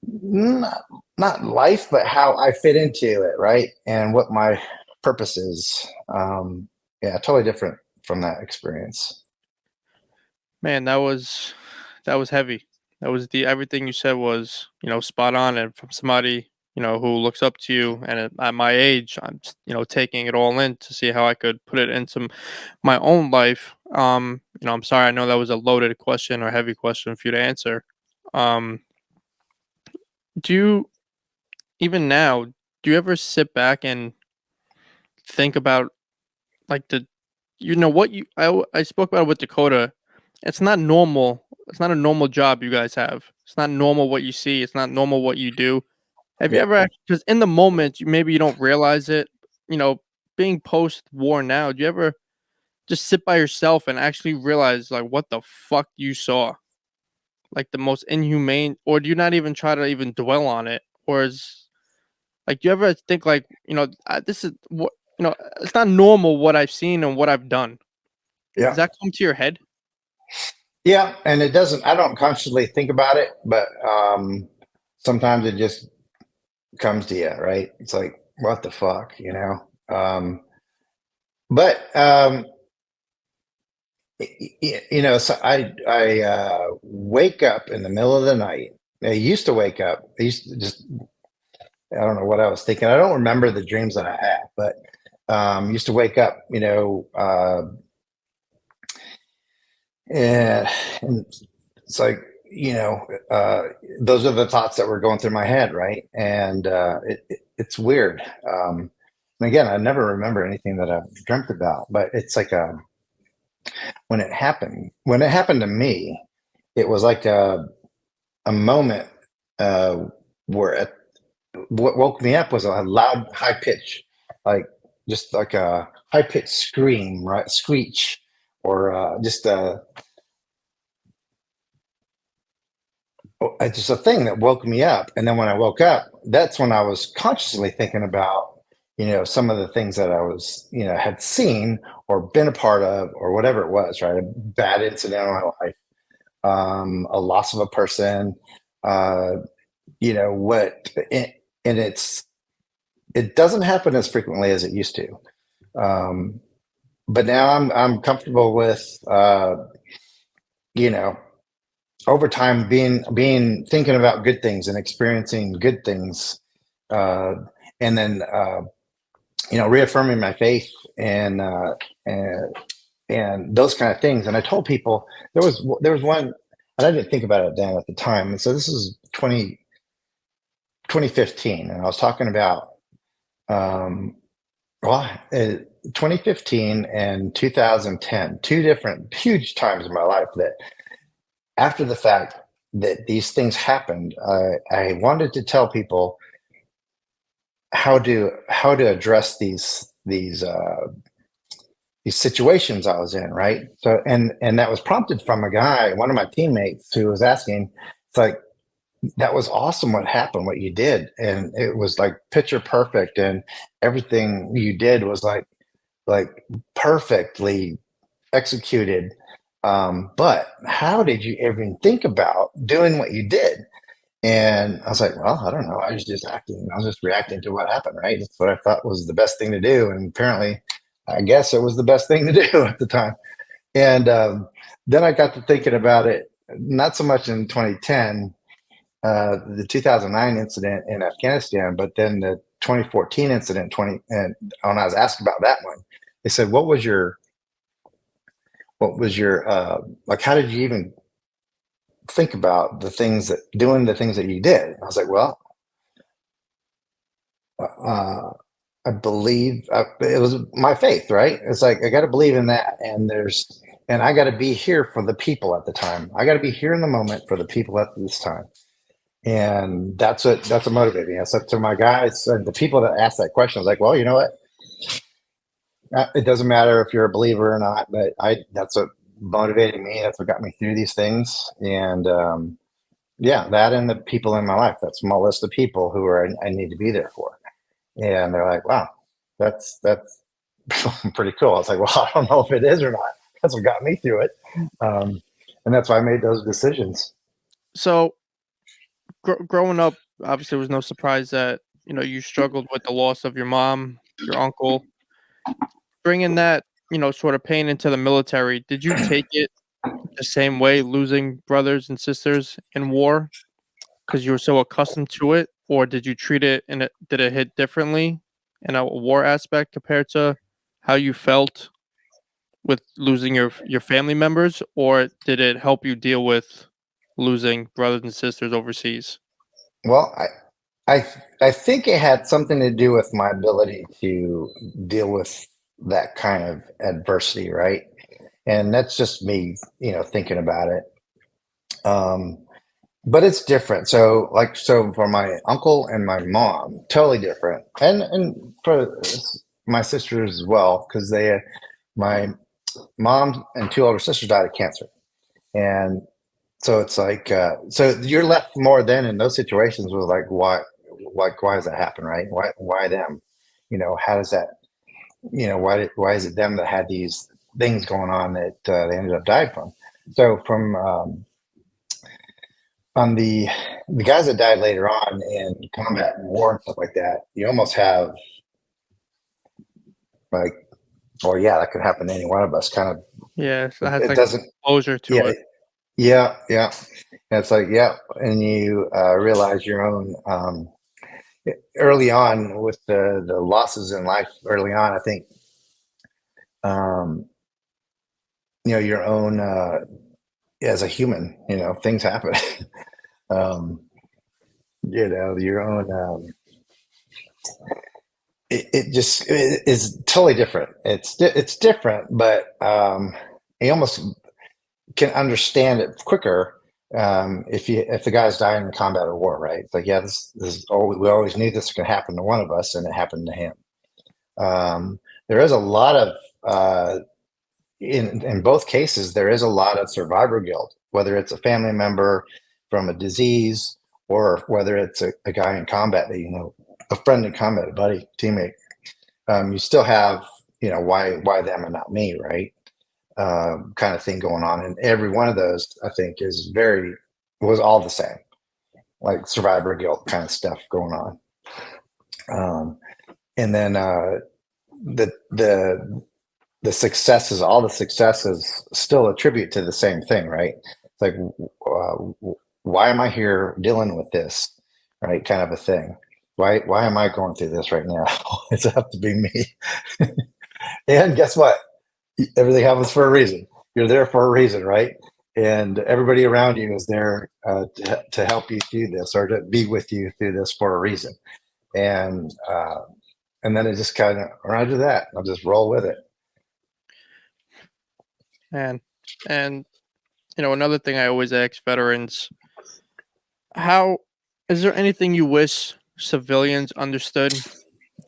not, not life, but how I fit into it, right? And what my purpose is. Yeah, totally different from that experience. Man, that was heavy. That was the everything you said was, spot on, and from somebody, who looks up to you, and at my age, I'm, taking it all in to see how I could put it into my own life. I'm sorry, I know that was a loaded question or heavy question for you to answer. Um, do you even now, do you ever sit back and think about like what I spoke about it with Dakota. It's not normal. It's not a normal job you guys have. It's not normal what you see. It's not normal what you do. Have you Yeah, ever, because in the moment maybe you don't realize it, you know, being post war now, do you ever just sit by yourself and actually realize like what the fuck you saw? Like the most inhumane, or do you not even try to even dwell on it? Or is like, do you ever think like, this is what, it's not normal what I've seen and what I've done? Does yeah, that come to your head? yeah. And it doesn't. I don't consciously think about it, but sometimes it just comes to you, right? It's like, what the fuck, you know? But so I wake up in the middle of the night. I used to wake up. I used to just, I don't know what I was thinking. I don't remember the dreams that I had, but used to wake up, and it's like, those are the thoughts that were going through my head, right? And it's weird. And again, I never remember anything that I've dreamt about, but it's like when it happened to me, it was like a moment uh, where what woke me up was a loud, high pitch, like just like a high pitched scream, right? Screech, or just a thing that woke me up. And then when I woke up, that's when I was consciously thinking about, some of the things that I was, had seen or been a part of or whatever it was, right? A bad incident in my life, a loss of a person, uh, what, and it doesn't happen as frequently as it used to. Um, but now I'm comfortable with, you know, over time being thinking about good things and experiencing good things, uh, and then reaffirming my faith and and those kind of things. And I told people there was one, and I didn't think about it then at the time. And so this is 2015, and I was talking about um, well, 2015 and 2010, two different huge times in my life that after the fact that these things happened, I wanted to tell people how to address these situations I was in, right? So and that was prompted from a guy, one of my teammates, who was asking, it's like, that was awesome what happened, what you did, and it was like picture perfect, and everything you did was like perfectly executed. But how did you even think about doing what you did? And I was like, well, I don't know. I was just acting. I was just reacting to what happened, right? That's what I thought was the best thing to do. And apparently, I guess it was the best thing to do at the time. And then I got to thinking about it, not so much in 2010, the 2009 incident in Afghanistan, but then the 2014 incident. And when I was asked about that one, they said, what was your like? How did you even think about doing the things that you did? I was like, well, uh, I believe it was my faith, right? It's like I got to believe in that, and I got to be here for the people at the time. I got to be here in the moment for the people at this time, and that's what motivated me. I said to my guys and the people that asked that question, I was like, well, you know what? It doesn't matter if you're a believer or not, but that's what motivated me. That's what got me through these things, and yeah, that and the people in my life, that small list of people who I need to be there for. And they're like, wow, that's pretty cool. I was like, well, I don't know if it is or not. That's what got me through it. And that's why I made those decisions. So, growing up, obviously, it was no surprise that you struggled with the loss of your mom, your uncle. Bringing that sort of pain into the military, did you take it the same way, losing brothers and sisters in war, because you were so accustomed to it, or did you treat it did it hit differently in a war aspect compared to how you felt with losing your family members, or did it help you deal with losing brothers and sisters overseas? Well, I think it had something to do with my ability to deal with that kind of adversity, right? And that's just me, thinking about it. Um, but it's different. So for my uncle and my mom, totally different, and for my sisters as well, because my mom and two older sisters died of cancer, and so it's like, so you're left more then in those situations with like, why does that happen, right? Why them? How does that? Why is it them that had these things going on that they ended up dying from? So from on the guys that died later on in combat and war and stuff like that, you almost have like, well, yeah, that could happen to any one of us. Kind of, Yeah, so it has it like doesn't. closure to Yeah, it. yeah. And it's like, yeah, and you realize your own early on with the losses in life early on. I think um, your own as a human, things happen. um, your own. It is totally different. It's different, but you almost can understand it quicker if the guy's dying in combat or war, right? It's like, yeah, this is always, we always knew this was going to happen to one of us, and it happened to him. There is a lot of in both cases, there is a lot of survivor guilt, whether it's a family member from a disease or whether it's a guy in combat that a friend in combat, a buddy, teammate. You still have why them and not me, right? Kind of thing going on, and every one of those I think was all the same, like survivor guilt kind of stuff going on. And then the successes, all the successes still attribute to the same thing, right? It's like, why am I here dealing with this, right? Kind of a thing. Why am I going through this right now? It's have to be me. And guess what? Everything happens for a reason. You're there for a reason, right? And everybody around you is there to help you through this or to be with you through this for a reason. And then it just kind of around to that. I'll just roll with it. And another thing I always ask veterans, how is there anything you wish civilians understood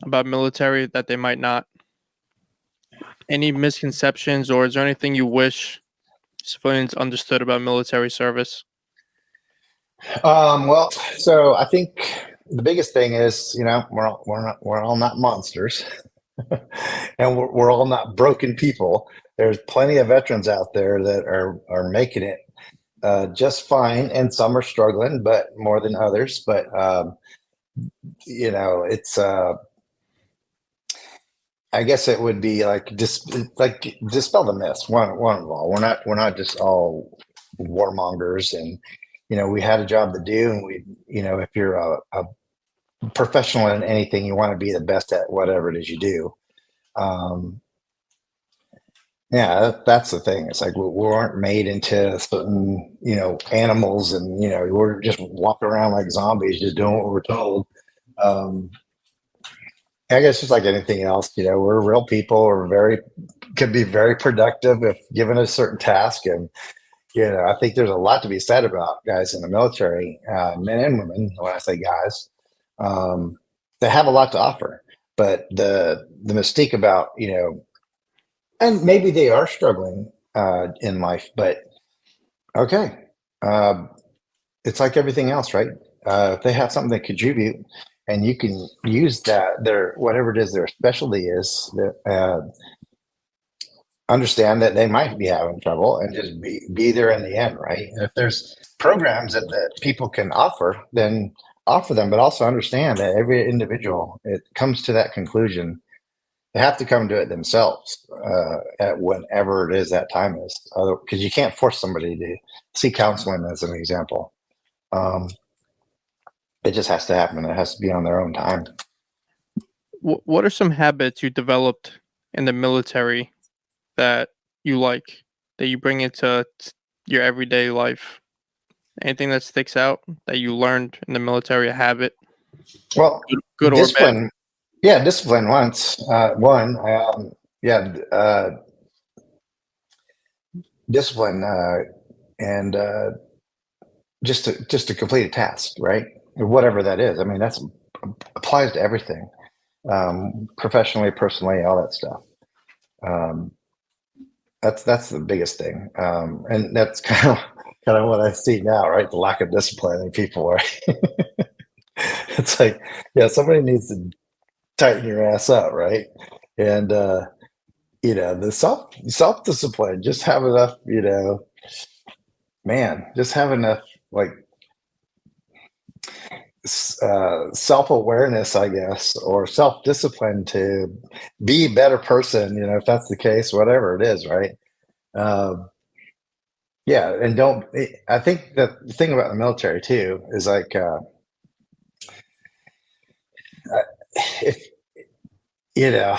about military that they might not? Any misconceptions, or is there anything you wish civilians understood about military service? Well, so I think the biggest thing is, we're all not monsters, and we're all not broken people. There's plenty of veterans out there that are making it just fine, and some are struggling, but more than others. But it's I guess it would be like dispel the myths. One of all, we're not just all warmongers, and we had a job to do, and if you're a professional in anything, you want to be the best at whatever it is you do. Yeah, that's the thing. It's like we weren't made into certain, animals, and we're just walking around like zombies, just doing what we're told. Um, I guess just like anything else, we're real people. Could be very productive if given a certain task, and I think there's a lot to be said about guys in the military, men and women. When I say guys, they have a lot to offer, but the mystique about and maybe they are struggling in life, but okay, uh, it's like everything else, right? If they have something to contribute and you can use that their whatever it is their specialty is. Understand that they might be having trouble and just be there in the end, right? And if there's programs that people can offer, then offer them, but also understand that every individual, it comes to that conclusion. They have to come to it themselves at whatever it is that time is, because you can't force somebody to see counseling as an example. It just has to happen. It has to be on their own time. What are some habits you developed in the military that you like, that you bring into your everyday life? Anything that sticks out that you learned in the military, a habit, Well, good or bad? discipline. Yeah, discipline once. Yeah, discipline and just to complete a task, right? Whatever that is. I mean, that's applies to everything, professionally, personally, all that stuff. That's the biggest thing, and that's kind of what I see now, right? The lack of discipline in people, right? It's like, yeah, somebody needs to tighten your ass up, right? And the self discipline, just have enough, man, just have enough like self awareness, I guess, or self discipline to be a better person. If that's the case, whatever it is, right? Yeah, and don't. I think the thing about the military too is like, if you know,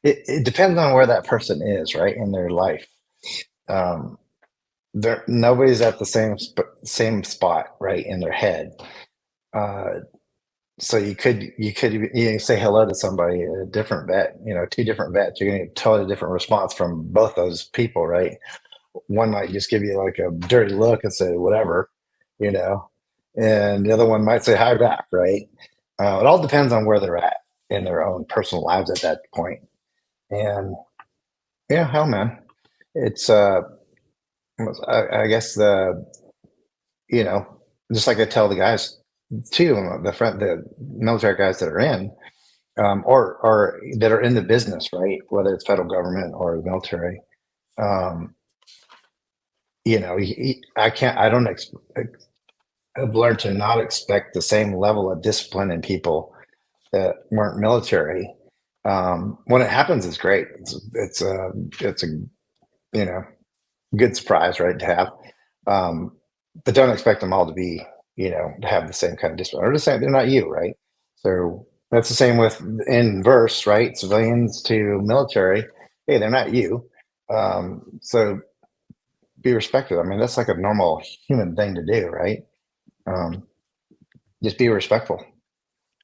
it depends on where that person is, right, in their life. Um, nobody's at the same spot, right, in their head. Uh, so you say hello to somebody, a different vet, two different vets, you're going to get a totally different response from both those people, right? One might just give you like a dirty look and say whatever, you know, and the other one might say hi back, right? It all depends on where they're at in their own personal lives at that point. And yeah, hell, man, it's I guess you know, just like I tell the guys too, the military guys that are in, or that are in the business, right? Whether it's federal government or the military, um, I don't I've learned to not expect the same level of discipline in people that weren't military. When it happens, it's great. It's a good surprise, right? To have, but don't expect them all to be, to have the same kind of discipline. Or the same, they're not you, right? So that's the same with inverse, right? Civilians to military. Hey, they're not you. So be respected. I mean, that's like a normal human thing to do, right? Just be respectful.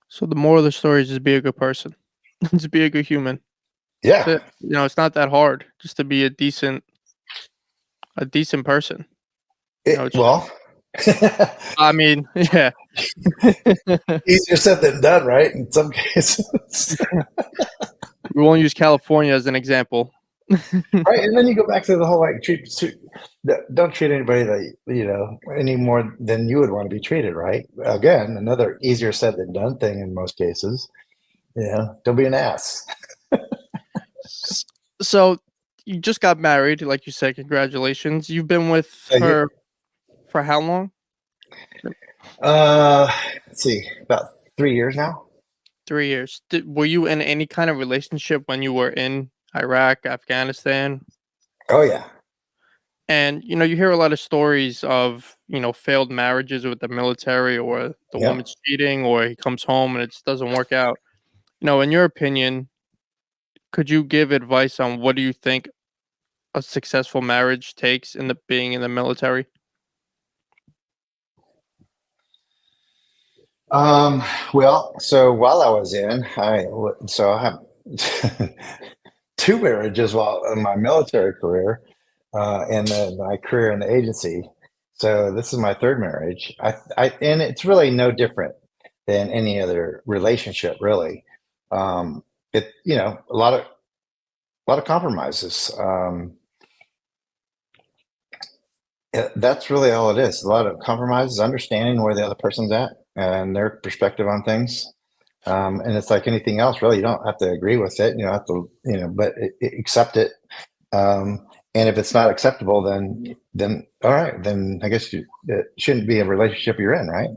So the moral of the story is just be a good person. Just be a good human. Yeah. That's it. It's not that hard just to be a decent person. Well, I mean, yeah. easier said than done, right? In some cases. We won't use California as an example. Right. And then you go back to the whole like don't treat anybody that any more than you would want to be treated, right? Again, another easier said than done thing in most cases. Don't be an ass. So you just got married, like you said. Congratulations. You've been with Thank you. her for how long? Let's see, about 3 years now. 3 years. Were you in any kind of relationship when you were in Iraq, Afghanistan? Oh yeah. And you hear a lot of stories of failed marriages with the military, or the Yeah. woman's cheating, or he comes home and it just doesn't work out. In your opinion, could you give advice on what do you think a successful marriage takes in being in the military? Well, so while I was I have two marriages while in my military career, and then my career in the agency. So this is my third marriage. And it's really no different than any other relationship, really. A lot of compromises. That's really all it is. A lot of compromises, understanding where the other person's at, and their perspective on things. And it's like anything else, really. You don't have to agree with it. You don't have to, but accept it. And if it's not acceptable, then all right, then I guess it shouldn't be a relationship you're in, right?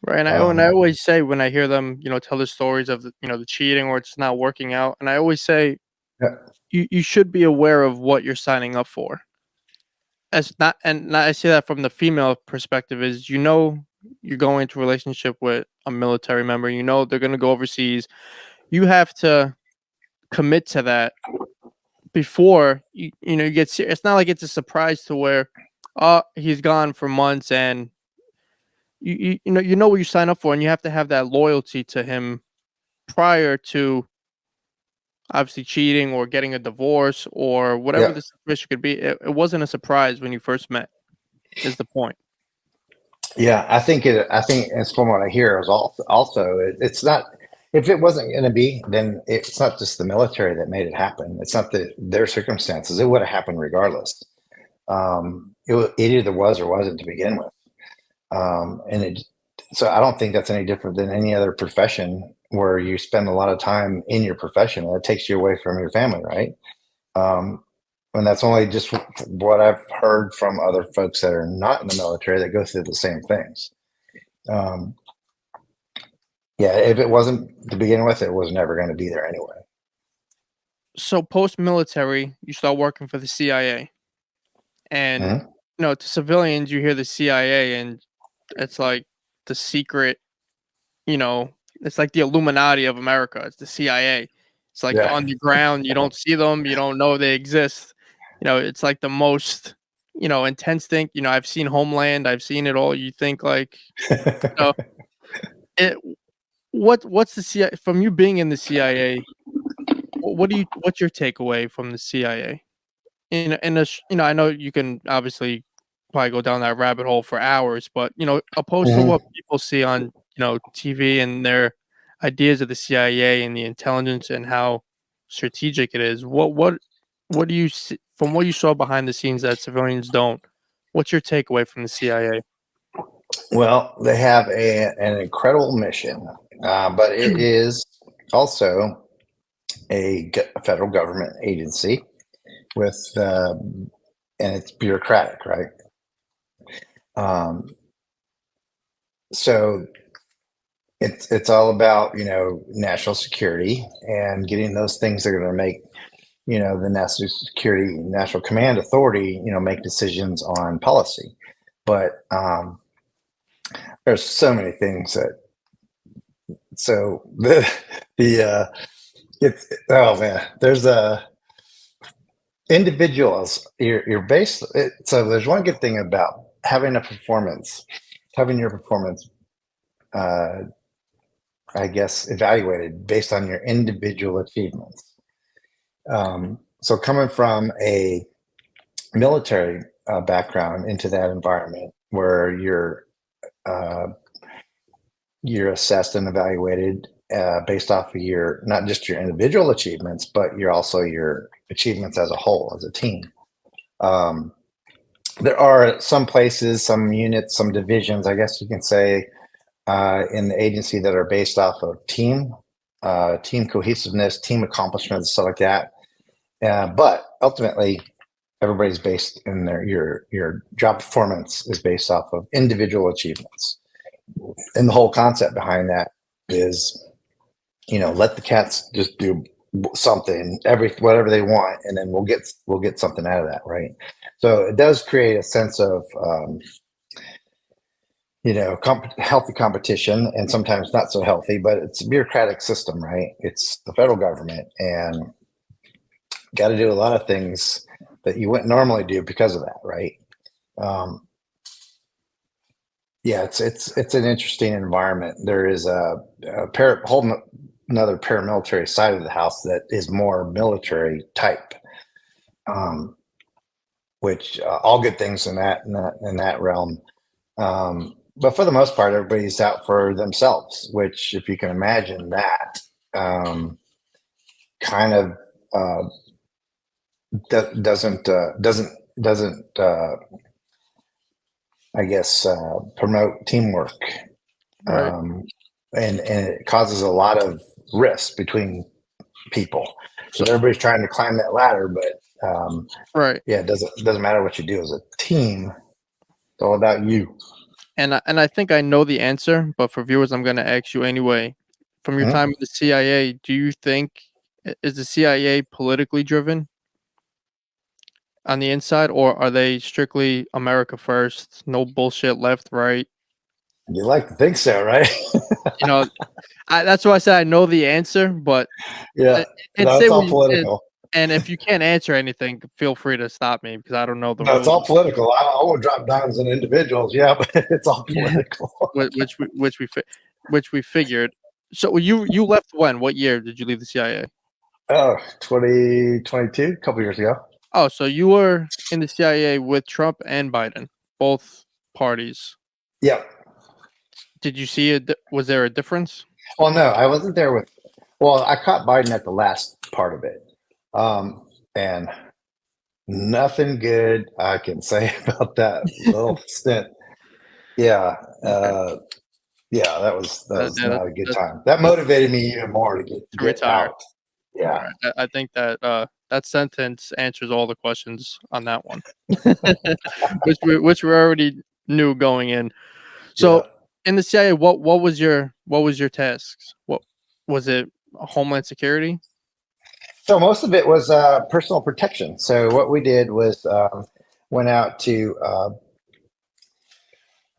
Right, and I always say when I hear them, tell the stories of the cheating or it's not working out, and I always say Yeah, you should be aware of what you're signing up for. As not and not, I say that from the female perspective is you're going into a relationship with a military member. They're going to go overseas. You have to commit to that before you get serious. It's not like it's a surprise to where, oh, he's gone for months and you know what you sign up for, and you have to have that loyalty to him prior to obviously cheating or getting a divorce or whatever yeah, the situation could be. It wasn't a surprise when you first met. Is the point? yeah. I think it's from what I hear is also it's not. If it wasn't going to be, then it's not just the military that made it happen. It's not their circumstances. It would have happened regardless. It either was or wasn't to begin with. And so I don't think that's any different than any other profession where you spend a lot of time in your profession and it takes you away from your family, right? Um, and that's only just what I've heard from other folks that are not in the military that go through the same things. Um, yeah, if it wasn't to begin with, it was never going to be there anyway. So post military, you start working for the CIA, and Mhm. to civilians, you hear the CIA, and it's like the secret. It's like the Illuminati of America. It's the CIA. It's like the Yeah. underground. You don't see them. You don't know they exist. It's like the most intense thing. I've seen Homeland. I've seen it all. You think like you know it. What's the CIA from you being in the CIA? What's your takeaway from the CIA? I know you can obviously probably go down that rabbit hole for hours, but opposed to what Mhm. people see on TV and their ideas of the CIA and the intelligence and how strategic it is, what do you see from what you saw behind the scenes that civilians don't? What's your takeaway from the CIA? Well, they have an incredible mission, but it is also a federal government agency with, and it's bureaucratic, right? Um, so it's all about national security and getting those things that are going to make the National Command Authority make decisions on policy. But there's so many things that the it's oh man there's a individuals you're based so there's one good thing about having your performance uh I guess evaluated based on your individual achievements. So coming from a military background into that environment where uh, you're assessed and evaluated based off of your not just your individual achievements, but you're also your achievements as a whole, as a team. Um, there are some places, some units, some divisions, I guess you can say, in the agency that are based off of team cohesiveness, team accomplishments, stuff like that. But ultimately, everybody's based in your job performance is based off of individual achievements, and the whole concept behind that is let the cats just do something whatever they want, and then we'll get something out of that, right? So it does create a sense of healthy competition, and sometimes not so healthy, but it's a bureaucratic system, right? It's the federal government, and got to do a lot of things that you wouldn't normally do because of that, right? Um, yeah, it's an interesting environment. There is whole another paramilitary side of the house that is more military type, um, which all good things in that realm. But for the most part, everybody's out for themselves. Which, if you can imagine that, kind of doesn't I guess promote teamwork Right. And it causes a lot of risk between people. So everybody's trying to climb that ladder, but Right. yeah, it doesn't matter what you do as a team. It's all about you. And I think I know the answer, but for viewers, I'm going to ask you anyway. From your time Mhm. with the CIA, do you think is the CIA politically driven on the inside, or are they strictly America first, no bullshit left, right? You like to think so, right? You know, that's why I said I know the answer, but Yeah, a- and no, say it's what all you political. and if you can't answer anything, feel free to stop me because I don't know the No, it's rules. all political. I won't drop dimes on individuals. Yeah, but it's all Yeah, political. which we figured. So you left when? What year did you leave the CIA? Oh, 2022, a couple years ago. Oh, so you were in the CIA with Trump and Biden, both parties. Yep. Did you see it? Was there a difference? Well, no, I wasn't there with. Well, I caught Biden at the last part of it, and nothing good I can say about that little stint. Yeah, Okay, yeah, that was that, not a good that time. That motivated me even more to to get retire. out. Yeah, Right. I think that that sentence answers all the questions on that one, which we already knew going in. yeah. So in the CIA, what was your tasks? What was it? Homeland security. So most of it was personal protection. So what we did was went out to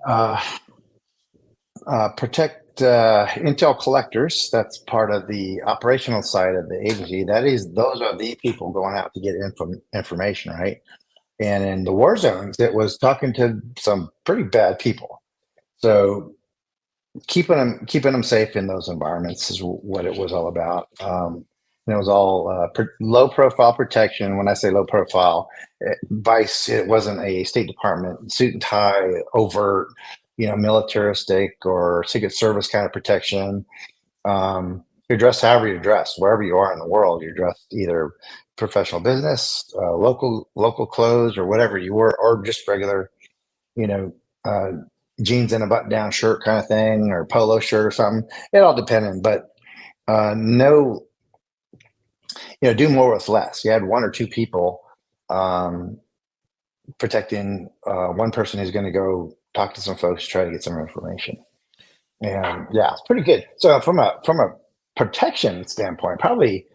uh, protect intel collectors. That's part of the operational side of the agency. Those are the people going out to get information, right? And in the war zones, it was talking to some pretty bad people. So keeping them safe in those environments is what it was all about. And it was all low profile protection. When I say low profile, Vice, it wasn't a State Department suit and tie, overt, militaristic or Secret Service kind of protection. You're dressed however you dress, wherever you are in the world. You're dressed either professional business, local clothes, or whatever you were, or just regular, you know, uh, jeans and a button down shirt kind of thing, or polo shirt or something. It all depended, but no, do more with less. You had one or two people um, protecting one person who's going to go talk to some folks, try to get some information. And yeah, it's pretty good. So from a protection standpoint, probably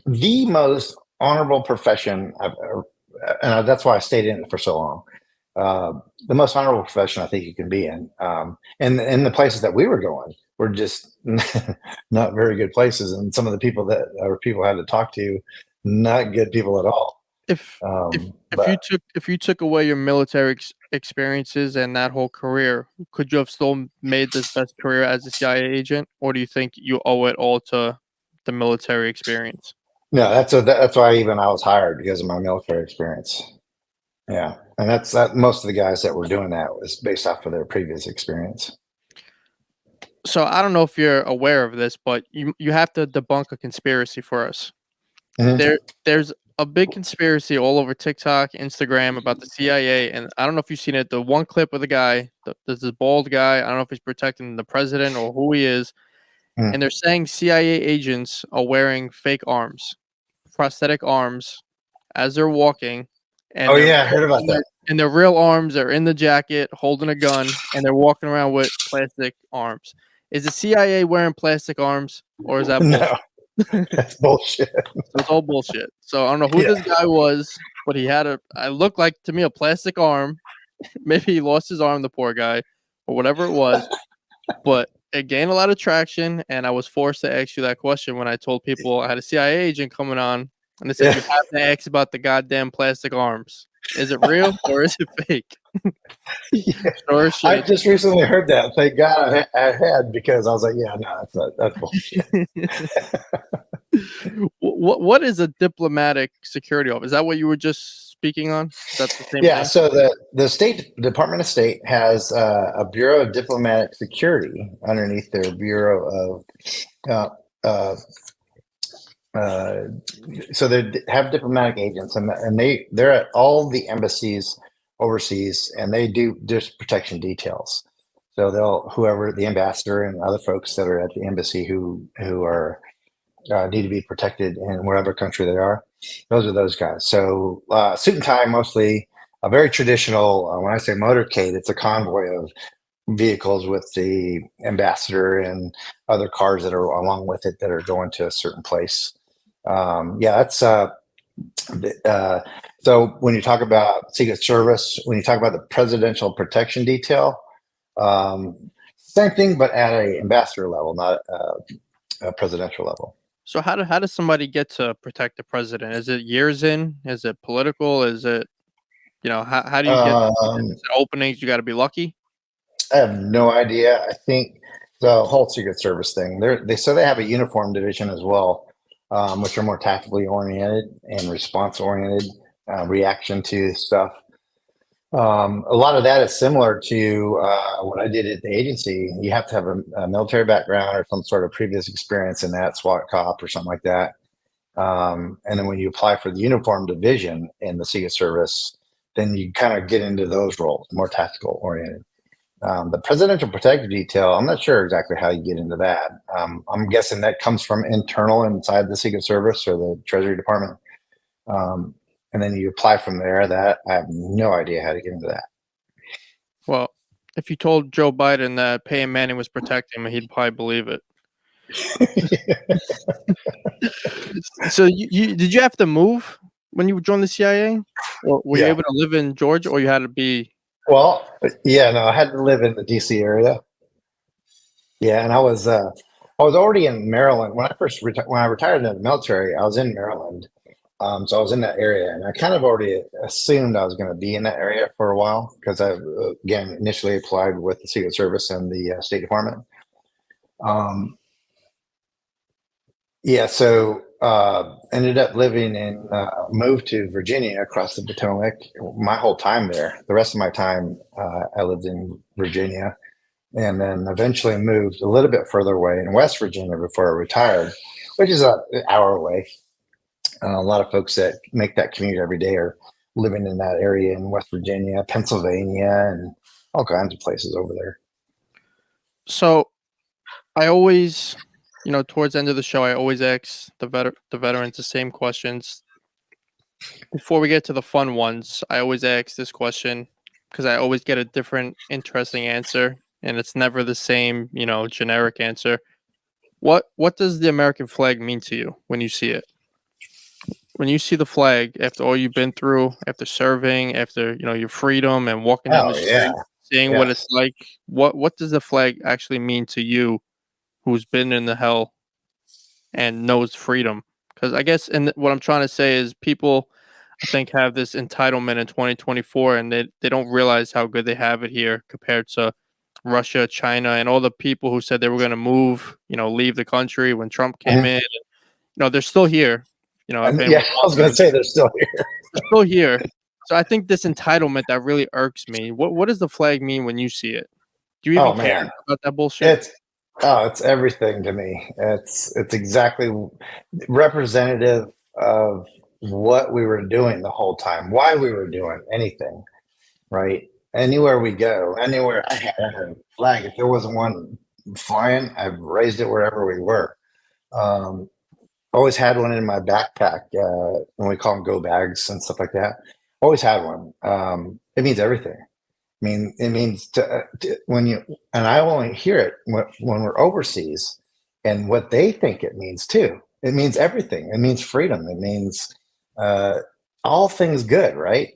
the most honorable profession I've ever, and that's why I stayed in it for so long. Uh, the most honorable profession I think you can be in. And in the places that we were going were just not very good places, and some of the people that our people had to talk to, not good people at all. If But if you took away your military experiences and that whole career, could you have still made this best career as a CIA agent, or do you think you owe it all to the military experience? no, that's why even I was hired because of my military experience. Yeah, and that's that. Most of the guys that were doing that was based off of their previous experience. So I don't know if you're aware of this, but you have to debunk a conspiracy for us. Mhm. There's a big conspiracy all over TikTok, Instagram about the CIA, and I don't know if you've seen it. The one clip of the guy, there's this bald guy. I don't know if he's protecting the president or who he is, and Mhm. they're saying CIA agents are wearing fake arms, prosthetic arms, as they're walking, and Oh yeah, I heard about that. their real arms are in the jacket holding a gun, and they're walking around with plastic arms. Is the CIA wearing plastic arms, or is that No, bullshit? that's bullshit. So it's all bullshit. So I don't know who Yeah, this guy was, but he had I looked like to me a plastic arm. Maybe he lost his arm, the poor guy, or whatever it was. But it gained a lot of traction, and I was forced to ask you that question when I told people I had a CIA agent coming on, and they said yeah, you have to ask about the goddamn plastic arms. Is it real or is it fake? yeah. Sure as I shit. just recently heard that. Thank God I had because I was like, yeah, no, that's bullshit. What is a diplomatic security office? Is that what you were just speaking on? Is that the same Yeah, thing? so the State Department of State has a Bureau of Diplomatic Security underneath their Bureau of uh, uh, uh, so they have diplomatic agents, and they're at all the embassies overseas, and they do just protection details. So whoever the ambassador and other folks that are at the embassy who are need to be protected in wherever country they are. Those are those guys. So suit and tie mostly. A very traditional. When I say motorcade, it's a convoy of vehicles with the ambassador and other cars that are along with it that are going to a certain place. That's so when you talk about Secret Service, when you talk about the Presidential Protection Detail, same thing, but at a ambassador level, not a presidential level. So how does somebody get to protect the president? Is it years in? Is it political? Is it, how do you get openings? You got to be lucky. I have no idea. I think the whole Secret Service thing. They have a uniform division as well, which are more tactically oriented and response oriented, reaction to stuff. A lot of that is similar to what I did at the agency. You have to have a military background or some sort of previous experience in that, SWAT cop or something like that. And then when you apply for the uniform division in the Secret Service, then you kind of get into those roles, more tactical oriented. The Presidential Protective Detail, I'm not sure exactly how you get into that. I'm guessing that comes from internal inside the Secret Service or the Treasury Department. And then you apply from there. That I have no idea how to get into that. Well, if you told Joe Biden that Peyton Manning was protecting him, he'd probably believe it. So did you have to move when you joined the CIA? Or were you able to live in Georgia, or you had to be? Well, I had to live in the DC area. Yeah, and I was already in Maryland when I retired in the military. I was in Maryland, so I was in that area, and I kind of already assumed I was going to be in that area for a while because I again initially applied with the Secret Service and the State Department. So ended up living in moved to Virginia across the Potomac. My whole time there, the rest of my time, I lived in Virginia. And then eventually moved a little bit further away in West Virginia before I retired, which is an hour away. A lot of folks that make that commute every day are living in that area in West Virginia, Pennsylvania, and all kinds of places over there. So I always, towards the end of the show, I always ask the veterans the same questions. Before we get to the fun ones, I always ask this question because I always get a different, interesting answer. And it's never the same, generic answer. What does the American flag mean to you when you see it? When you see the flag, after all you've been through, after serving, after your freedom and walking down the street, seeing what it's like, what does the flag actually mean to you, who's been in the hell and knows freedom? Because I guess, and what I'm trying to say is, people, I think, have this entitlement in 2024, and they don't realize how good they have it here compared to Russia, China, and all the people who said they were going to move, leave the country when Trump came in. They're still here. I was going to say they're still here. They're still here. So I think this entitlement that really irks me. What does the flag mean when you see it? Do you even care about that bullshit? It's everything to me. It's exactly representative of what we were doing the whole time, why we were doing anything, right? Anywhere we go, anywhere I had a flag. If there wasn't one flying, I raised it wherever we were. Always had one in my backpack when we call them go bags and stuff like that. Always had one. It means everything. I mean, it means when you, and I only hear it when we're overseas, and what they think it means too. It means everything. It means freedom. It means all things good, right?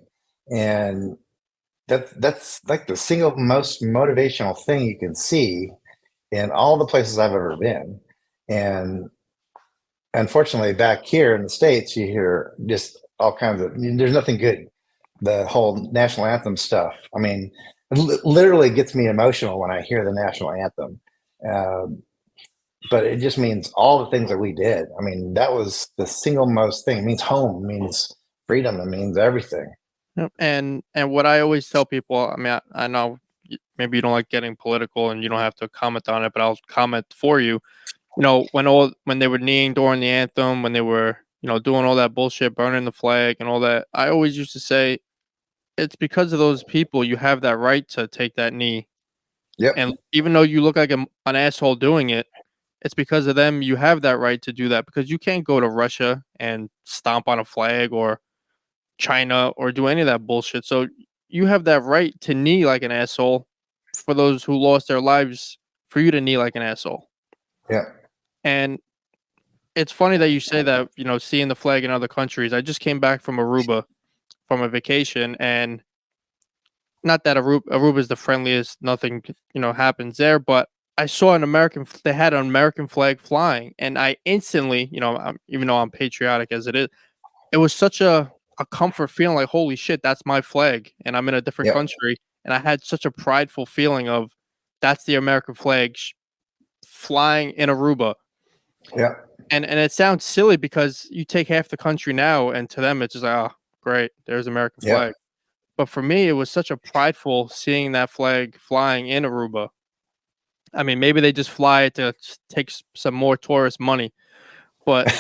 And that's like the single most motivational thing you can see in all the places I've ever been. And unfortunately, back here in the States, you hear just all kinds of, there's nothing good. The whole national anthem stuff. I mean, it literally gets me emotional when I hear the national anthem. But it just means all the things that we did. I mean, that was the single most thing. It means home, it means freedom, it means everything. And what I always tell people, I mean, I know maybe you don't like getting political and you don't have to comment on it, but I'll comment for you. When they were kneeling during the anthem, when they were, doing all that bullshit, burning the flag and all that, I always used to say, it's because of those people you have that right to take that knee. Yep. And even though you look like an asshole doing it, it's because of them. You have that right to do that because you can't go to Russia and stomp on a flag or China or do any of that bullshit. So you have that right to knee like an asshole for those who lost their lives for you to knee like an asshole. Yeah. And it's funny that you say that, seeing the flag in other countries. I just came back from Aruba from a vacation, and not that Aruba is the friendliest, nothing, happens there, but I saw they had an American flag flying, and I instantly, even though I'm patriotic as it was such a comfort feeling, like, holy shit, that's my flag, and I'm in a different Yep. country, and I had such a prideful feeling of that's the American flag flying in Aruba. Yeah. And it sounds silly because you take half the country now, and to them, it's just like, "Oh, great, there's American Yep. flag." But for me, it was such a prideful seeing that flag flying in Aruba. I mean, maybe they just fly it to take some more tourist money, but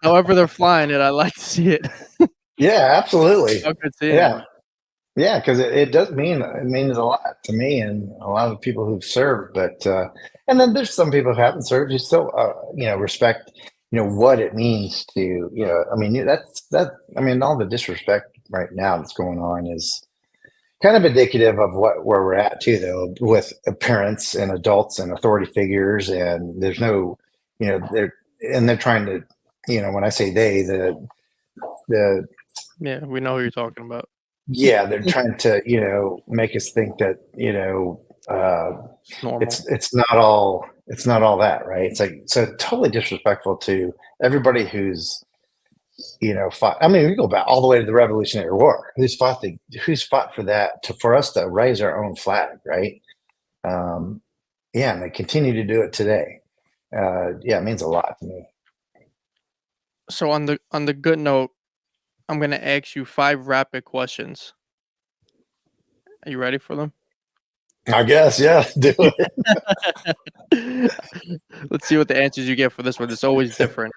however they're flying it, I like to see it. Yeah, absolutely. So good seeing it. Yeah. Yeah, because it does means a lot to me and a lot of people who've served. But and then there's some people who haven't served who still respect what it means to I mean I mean all the disrespect right now that's going on is kind of indicative of where we're at too, though, with parents and adults and authority figures, and there's no they're trying to when I say the Yeah, we know who you're talking about. yeah, they're trying to, make us think that, Normal. it's not all that, right? It's like so totally disrespectful to everybody who's, fought. I mean, we go back all the way to the Revolutionary War. Who's fought for that for us to raise our own flag, right? Um, yeah, and they continue to do it today. Yeah, it means a lot to me. So on the good note, I'm gonna ask you 5 rapid questions. Are you ready for them? I guess, yeah, do it. Let's see what the answers you get for this one. It's always different.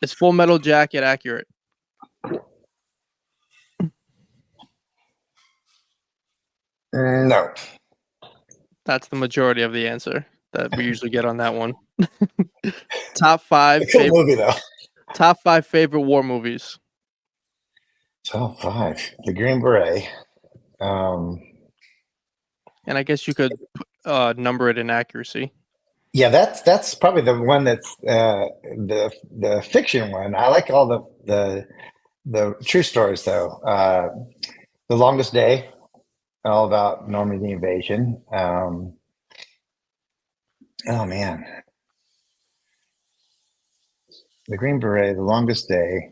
Is Full Metal Jacket accurate? No, That's the majority of the answer that we usually get on that one. Top 5 cool favorite movie though. top 5 favorite war movies. Top five, The Green Beret. Um, And I guess you could number it in accuracy. Yeah, that's probably the one that's the fiction one. I like all the true stories though. The Longest Day, all about Normandy invasion. Oh man, The Green Beret, The Longest Day.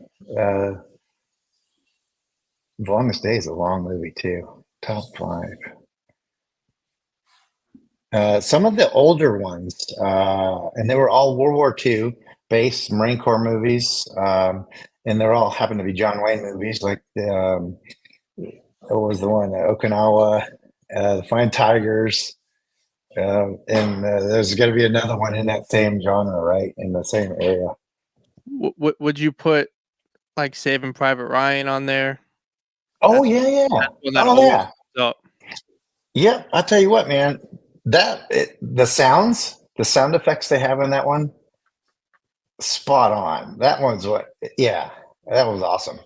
The Longest Day is a long movie too. Top five. Some of the older ones, and they were all World War II based Marine Corps movies, and they're all happen to be John Wayne movies. Like what was the one? Okinawa, The Flying Tigers, and there's going to be another one in that same genre, right? In the same area. Would you put like Saving Private Ryan on there? Oh That's yeah. that's one that Oh always yeah. comes up. Yeah, I'll tell you what, man. The sound effects they have in that one, spot on. That one's yeah, that was awesome.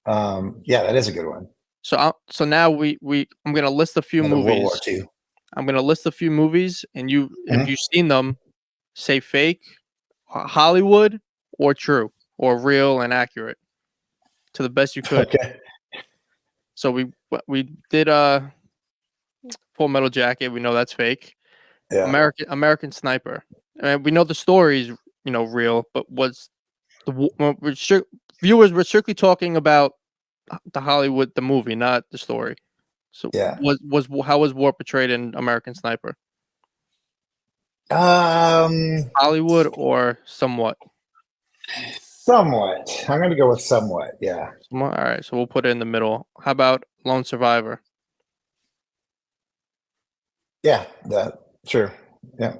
Yeah, that is a good one. So now I'm gonna list a few Another World War movies. II. I'm gonna list a few movies, and if Mhm. you've seen them, say fake, Hollywood, or true, or real and accurate to the best you could. Okay. So we did Full Metal Jacket. We know that's fake. Yeah. American Sniper. We know the story is real, but was viewers were strictly talking about the Hollywood, the movie, not the story. So Yeah. how was war portrayed in American Sniper? Um, Hollywood or somewhat? somewhat. I'm going to go with somewhat. Yeah. Somewhat. All right, so we'll put it in the middle. How about Lone Survivor? Yeah. That sure. Yeah.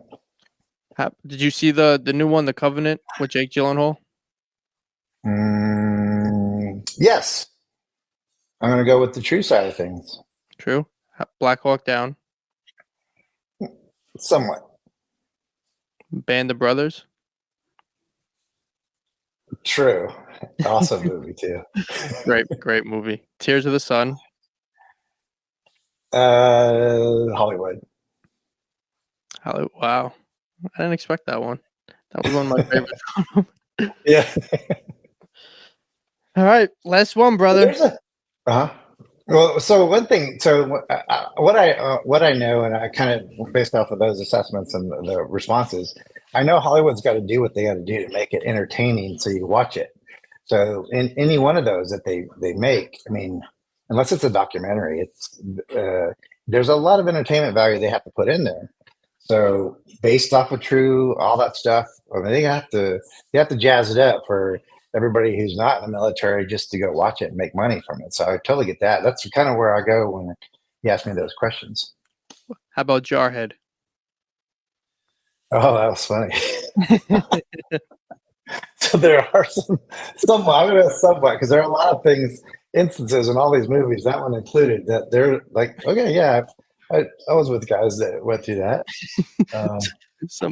Did you see the new one, The Covenant, with Jake Gyllenhaal? Yes. I'm going to go with the true side of things. True. Black Hawk Down. Somewhat. Band of Brothers. True. Awesome movie too. Great movie. Tears of the Sun. Hollywood. Wow, I didn't expect that one. That was one of my favorites. Yeah. All right, last one, brother. Uh-huh. Well, so one thing, what I know, and I kind of based off of those assessments and the responses, I know Hollywood's got to do what they got to do to make it entertaining, so you watch it. So in any one of those that they make, I mean, unless it's a documentary, there's a lot of entertainment value they have to put in there. So based off of true, all that stuff, I mean, they have to jazz it up for everybody who's not in the military just to go watch it and make money from it. So I totally get that. That's kind of where I go when you ask me those questions. How about Jarhead? Oh, that was funny. So there are some I'm going to somewhat, because there are a lot of instances in all these movies, that one included, that they're like, okay, yeah, I was with guys that went through that.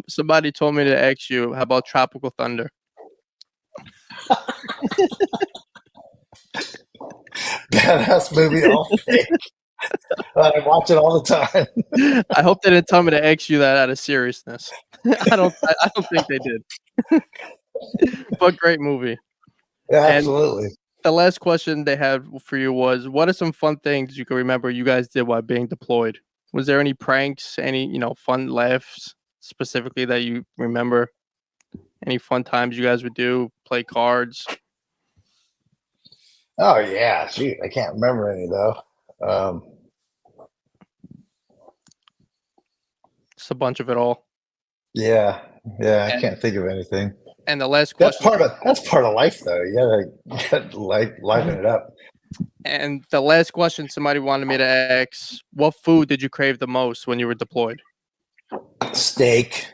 Somebody told me to ask you, how about Tropical Thunder? Badass movie, all fake. I watch it all the time. I hope they didn't tell me to ask you that out of seriousness. I don't think they did. But great movie. Yeah, absolutely. And the last question they had for you was, what are some fun things you can remember you guys did while being deployed? Was there any pranks, any, fun laughs specifically that you remember? Any fun times you guys would do, play cards? Oh yeah, shoot, I can't remember any though. Just a bunch of it all. Yeah, I can't think of anything. And the last question. That's part of life, though. You gotta liven it up. And the last question somebody wanted me to ask: what food did you crave the most when you were deployed? Steak.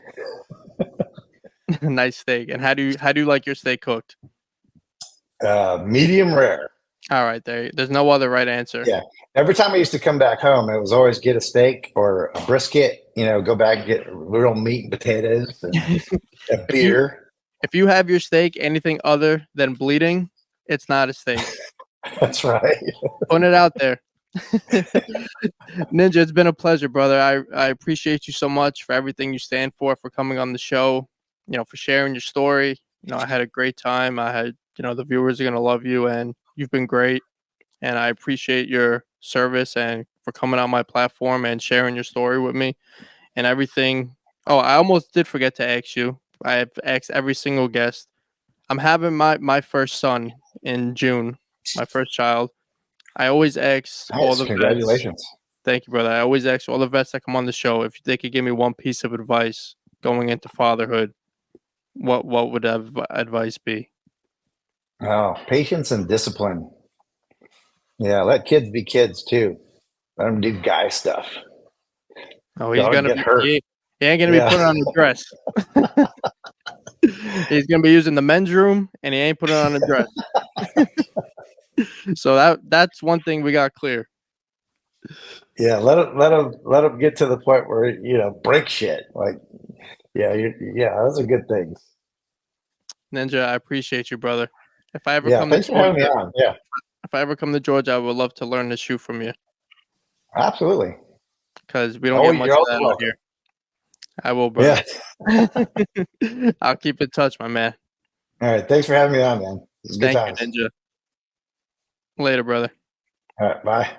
Nice steak. And how do you like your steak cooked? Medium rare. All right, there's no other right answer. Yeah. Every time I used to come back home, it was always get a steak or a brisket. Go back and get real meat and potatoes and a beer. If you have your steak anything other than bleeding, it's not a steak. That's right. Putting it out there. Ninja, it's been a pleasure, brother. I appreciate you so much for everything you stand for coming on the show, for sharing your story. I had a great time. I had, the viewers are going to love you, and you've been great. And I appreciate your service and for coming on my platform and sharing your story with me and everything. Oh, I almost did forget to ask you. I have asked every single guest. I'm having my first son in June, my first child. I always ask all the congratulations. Vets, thank you, brother. I always ask all the vets that come on the show if they could give me one piece of advice going into fatherhood. What would that advice be? Oh, patience and discipline. Yeah, let kids be kids too. Let them do guy stuff. Oh, he's gonna get hurt. He ain't gonna be putting on a dress. He's gonna be using the men's room, and he ain't putting on a dress. So that's one thing we got clear. Yeah, let him get to the point where break shit. Like, those are good things. Ninja, I appreciate you, brother. If I ever come thanks to for having me on. Yeah. If I ever come to Georgia, I would love to learn to shoot from you. Absolutely. Because we don't get much of that out here. I will, brother. Yeah. I'll keep in touch, my man. All right. Thanks for having me on, man. Thank you, Ninja. Later, brother. All right. Bye.